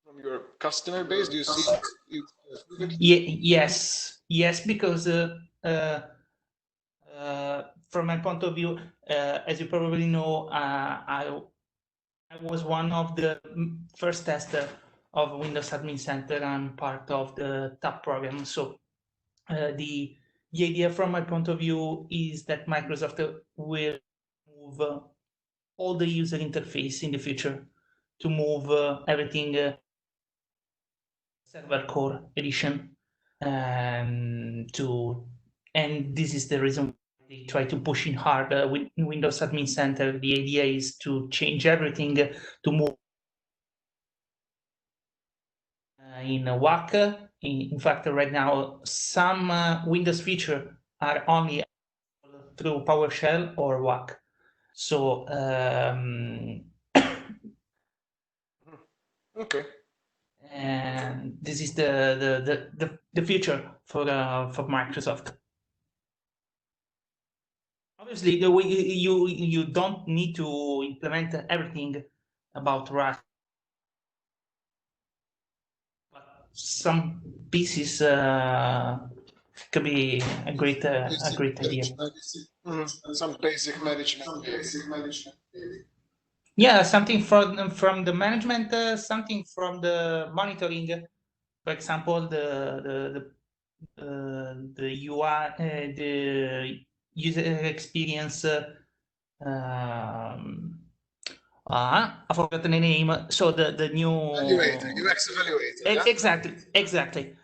From your customer base, do you see Yes, because from my point of view, as you probably know, I was one of the first testers of Windows Admin Center. I'm part of the TAP program. So the idea from my point of view is that Microsoft will move all the user interface in the future to move everything server core edition and this is the reason they try to push in hard with Windows Admin Center. The idea is to change everything to move in WAC. In fact, right now, some Windows features are only through PowerShell or WAC. So, okay. And this is the future for Microsoft. Obviously, you don't need to implement everything about RAS. But some pieces could be a great idea. Some basic management. Yeah, something from the management, something from the monitoring. For example, the UI, the user experience. I forgot the name. So the new UX evaluator. Yeah? Exactly.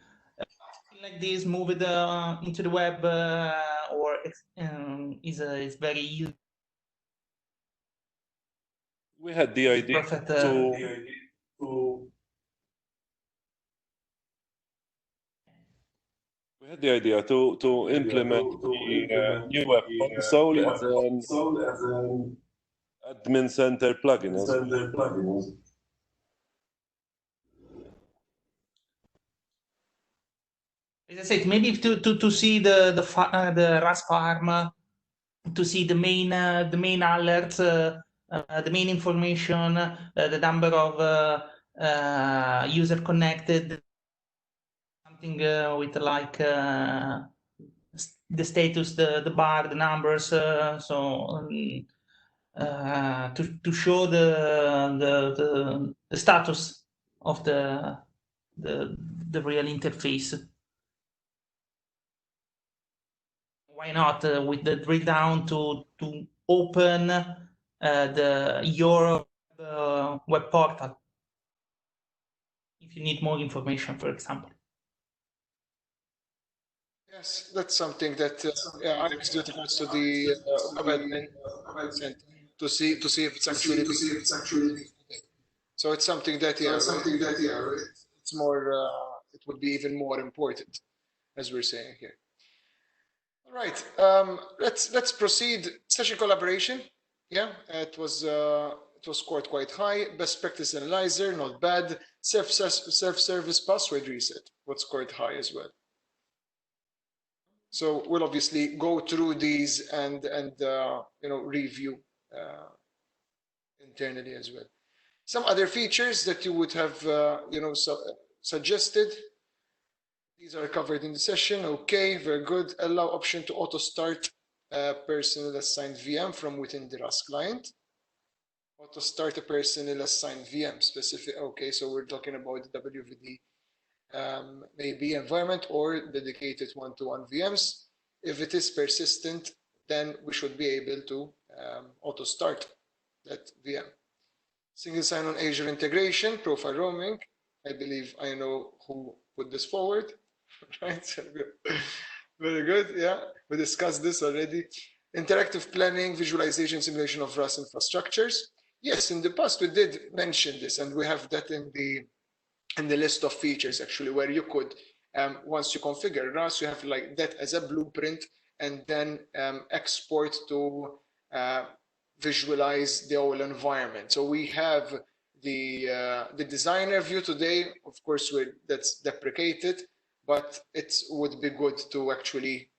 Like this, move it into the web, or is very useful. We had the idea to implement the new web console as an admin center plugin as well. As I said, maybe to see the RAS farm, to see the main alerts, the main information, the number of user connected, something with like the status, the bar, the numbers, so to show the status of the real interface. Why not with the drill down to open your web portal if you need more information, for example. Yes, that's something that Alex did regards to the web admin center to see if it's actually so it's something that it's more it would be even more important, as we're saying here. All right, let's proceed. Session collaboration. Yeah, it was scored quite high. Best practice analyzer, not bad. Self-service password reset, was scored high as well. So we'll obviously go through these and review internally as well. Some other features that you would have suggested. These are covered in the session. Okay, very good. Allow option to auto start personal assigned VM from within the Rust client. Auto start a personal assigned VM specific. Okay, so we're talking about the WVD maybe environment or dedicated one-to-one VMs. If it is persistent, then we should be able to auto start that VM. Single sign-on Azure integration, profile roaming. I believe I know who put this forward. Right? Very good. Yeah, we discussed this already. Interactive planning, visualization, simulation of Rust infrastructures. Yes, in the past we did mention this, and we have that in the list of features actually, where you could once you configure Rust, you have like that as a blueprint, and then export to visualize the whole environment. So we have the designer view today. Of course, that's deprecated, but it would be good to actually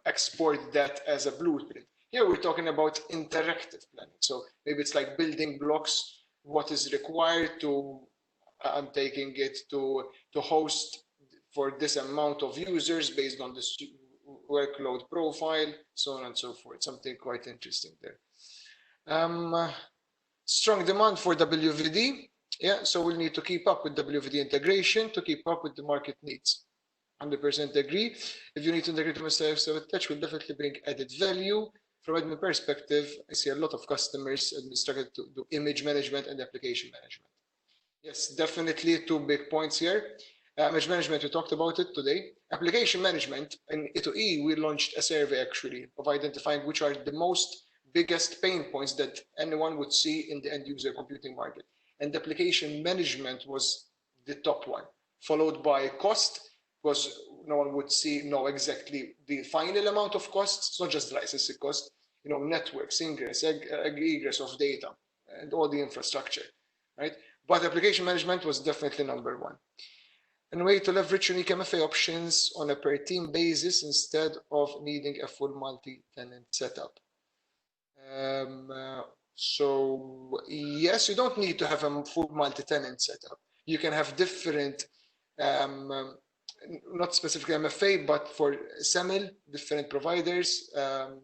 export that as a blueprint. Here we're talking about interactive planning. So maybe it's like building blocks, what is required to, I'm taking it to host for this amount of users based on the workload profile, so on and so forth. Something quite interesting there. Strong demand for WVD. Yeah, so we'll need to keep up with WVD integration to keep up with the market needs. 100% agree. If you need to integrate with self-touch, will definitely bring added value. From admin perspective, I see a lot of customers struggle to do image management and application management. Yes, definitely two big points here. Image management, we talked about it today. Application management, in E2E, we launched a survey actually of identifying which are the most biggest pain points that anyone would see in the end user computing market. And application management was the top one, followed by cost, because no one would know exactly the final amount of costs. It's not just licensing cost, networks, ingress, egress of data, and all the infrastructure, right? But application management was definitely number one. And a way to leverage unique MFA options on a per team basis instead of needing a full multi-tenant setup. So yes, you don't need to have a full multi-tenant setup. You can have different, not specifically MFA, but for SAML, different providers,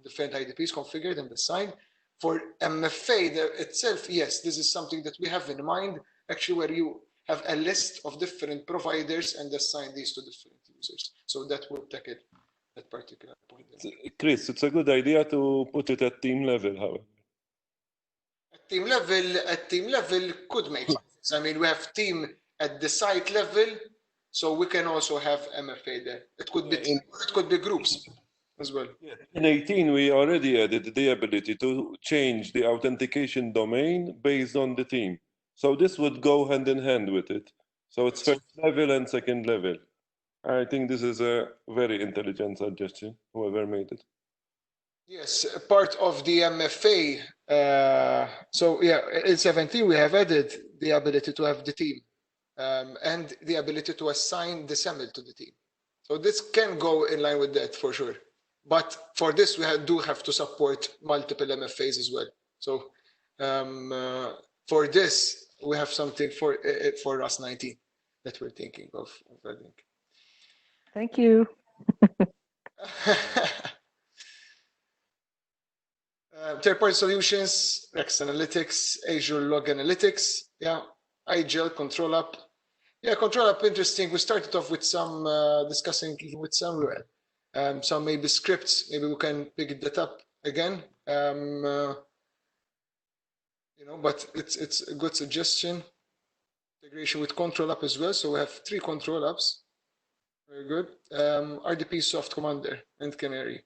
different IDPs configured and assigned. For MFA itself, yes, this is something that we have in mind, actually, where you have a list of different providers and assign these to different users. So that will tackle that particular point. Chris, it's a good idea to put it at team level, however. At team level could make sense. I mean, we have team at the site level, so we can also have MFA there. It could be team, it could be groups as well. In 18, we already added the ability to change the authentication domain based on the team. So this would go hand in hand with it. So it's first level and second level. I think this is a very intelligent suggestion, whoever made it. Yes, part of the MFA. So yeah, in 17, we have added the ability to have the team and the ability to assign the SAML to the team. So this can go in line with that for sure. But for this, we do have to support multiple MFAs as well. So for this, we have something for Rust 19 that we're thinking of adding. Thank you. Third-party solutions, Rex Analytics, Azure Log Analytics, yeah, iGel, Control App. Yeah, Control App, interesting. We started off with some discussing with Samuel. Some maybe scripts, maybe we can pick that up again. But it's a good suggestion. Integration with Control App as well. So we have 3 Control Apps. Very good. RDP Soft Commander and Canary.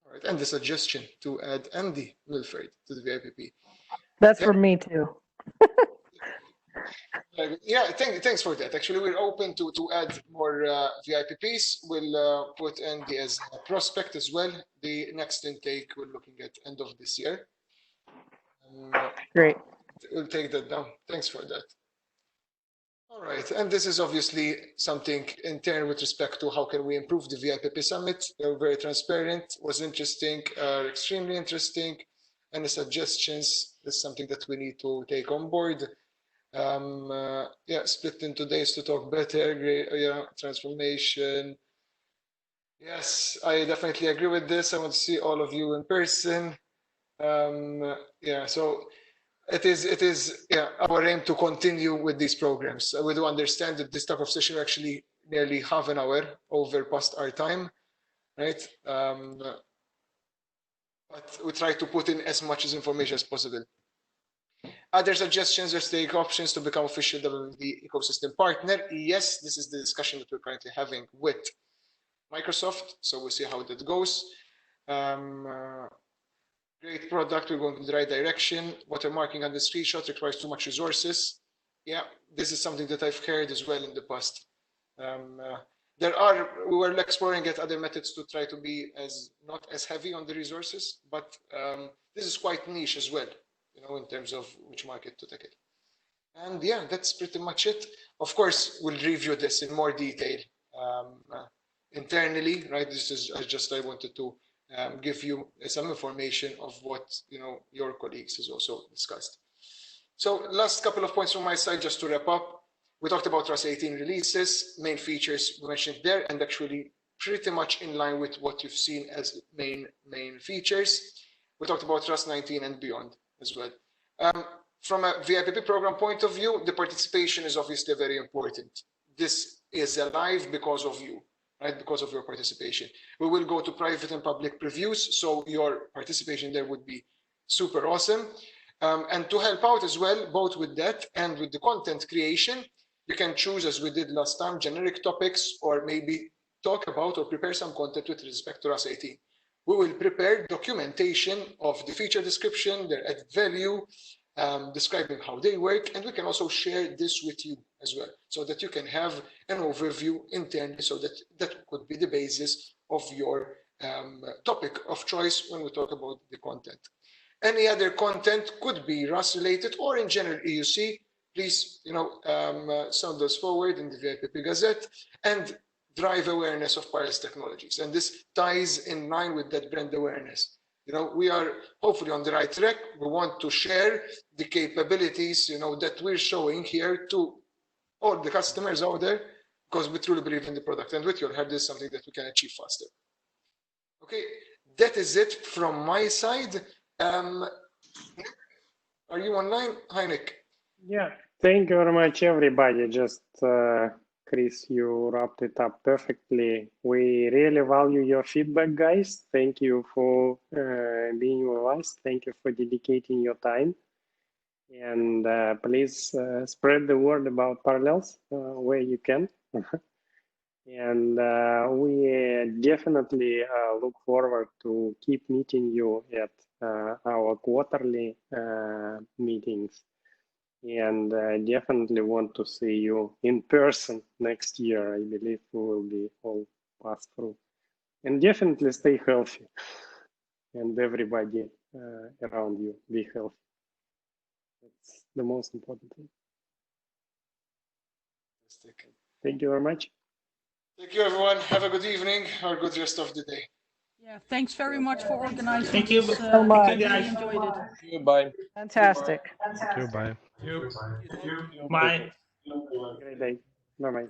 All right, and the suggestion to add Andy Milford to the VIPP. That's for me too. Yeah, thanks for that. Actually, we're open to add more VIPPs. We'll put Andy as a prospect as well. The next intake we're looking at end of this year. Great. We'll take that down. Thanks for that. All right, and this is obviously something internal with respect to how can we improve the VIPP summit. They were very transparent, was interesting, extremely interesting. Any suggestions? This is something that we need to take on board. Yeah, split into days to talk better, transformation. Yes, I definitely agree with this. I want to see all of you in person. Yeah, so it is our aim to continue with these programs. We do understand that this type of session actually nearly half an hour over past our time, right? But we try to put in as much as information as possible. Other suggestions or stake options to become official WWD ecosystem partner. Yes, this is the discussion that we're currently having with Microsoft. So we'll see how that goes. Great product, we're going in the right direction. Watermarking on the screenshot requires too much resources. Yeah, this is something that I've heard as well in the past. We were exploring at other methods to try to be not as heavy on the resources, but this is quite niche as well, in terms of which market to take it. And yeah, that's pretty much it. Of course, we'll review this in more detail internally, right? This is I wanted to give you some information of what your colleagues has also discussed. So last couple of points from my side, just to wrap up. We talked about RAS 18 releases, main features we mentioned there, and actually pretty much in line with what you've seen as main features. We talked about RAS 19 and beyond as well. From a VIPP program point of view, the participation is obviously very important. This is alive because of you, right? Because of your participation. We will go to private and public previews, so your participation there would be super awesome. And to help out as well, both with that and with the content creation, you can choose, as we did last time, generic topics, or maybe talk about or prepare some content with respect to RAS 18. We will prepare documentation of the feature description, their added value, describing how they work, and we can also share this with you as well, so that you can have an overview internally, so that could be the basis of your topic of choice when we talk about the content. Any other content could be RAS related or in general EUC. Please, send those forward in the VIPP Gazette and drive awareness of wireless technologies. And this ties in line with that brand awareness. We are hopefully on the right track. We want to share the capabilities, that we're showing here to all the customers out there, because we truly believe in the product. And with your help, this is something that we can achieve faster. Okay, that is it from my side. Are you online? Hi, Nick. Yeah, thank you very much, everybody. Just Chris, you wrapped it up perfectly. We really value your feedback, guys. Thank you for being with us. Thank you for dedicating your time. And please spread the word about Parallels where you can. And we definitely look forward to keep meeting you at our quarterly meetings. And definitely want to see you in person next year. I believe we will be all passed through. And definitely stay healthy. And everybody around you, be healthy. That's the most important thing. Thank you very much. Thank you, everyone. Have a good evening or good rest of the day. Yeah, thanks very much for organizing. Thank you this. so much. I really enjoyed it. Thank you, bye. Fantastic. Thank you, bye. Bye. Great day. Bye-bye.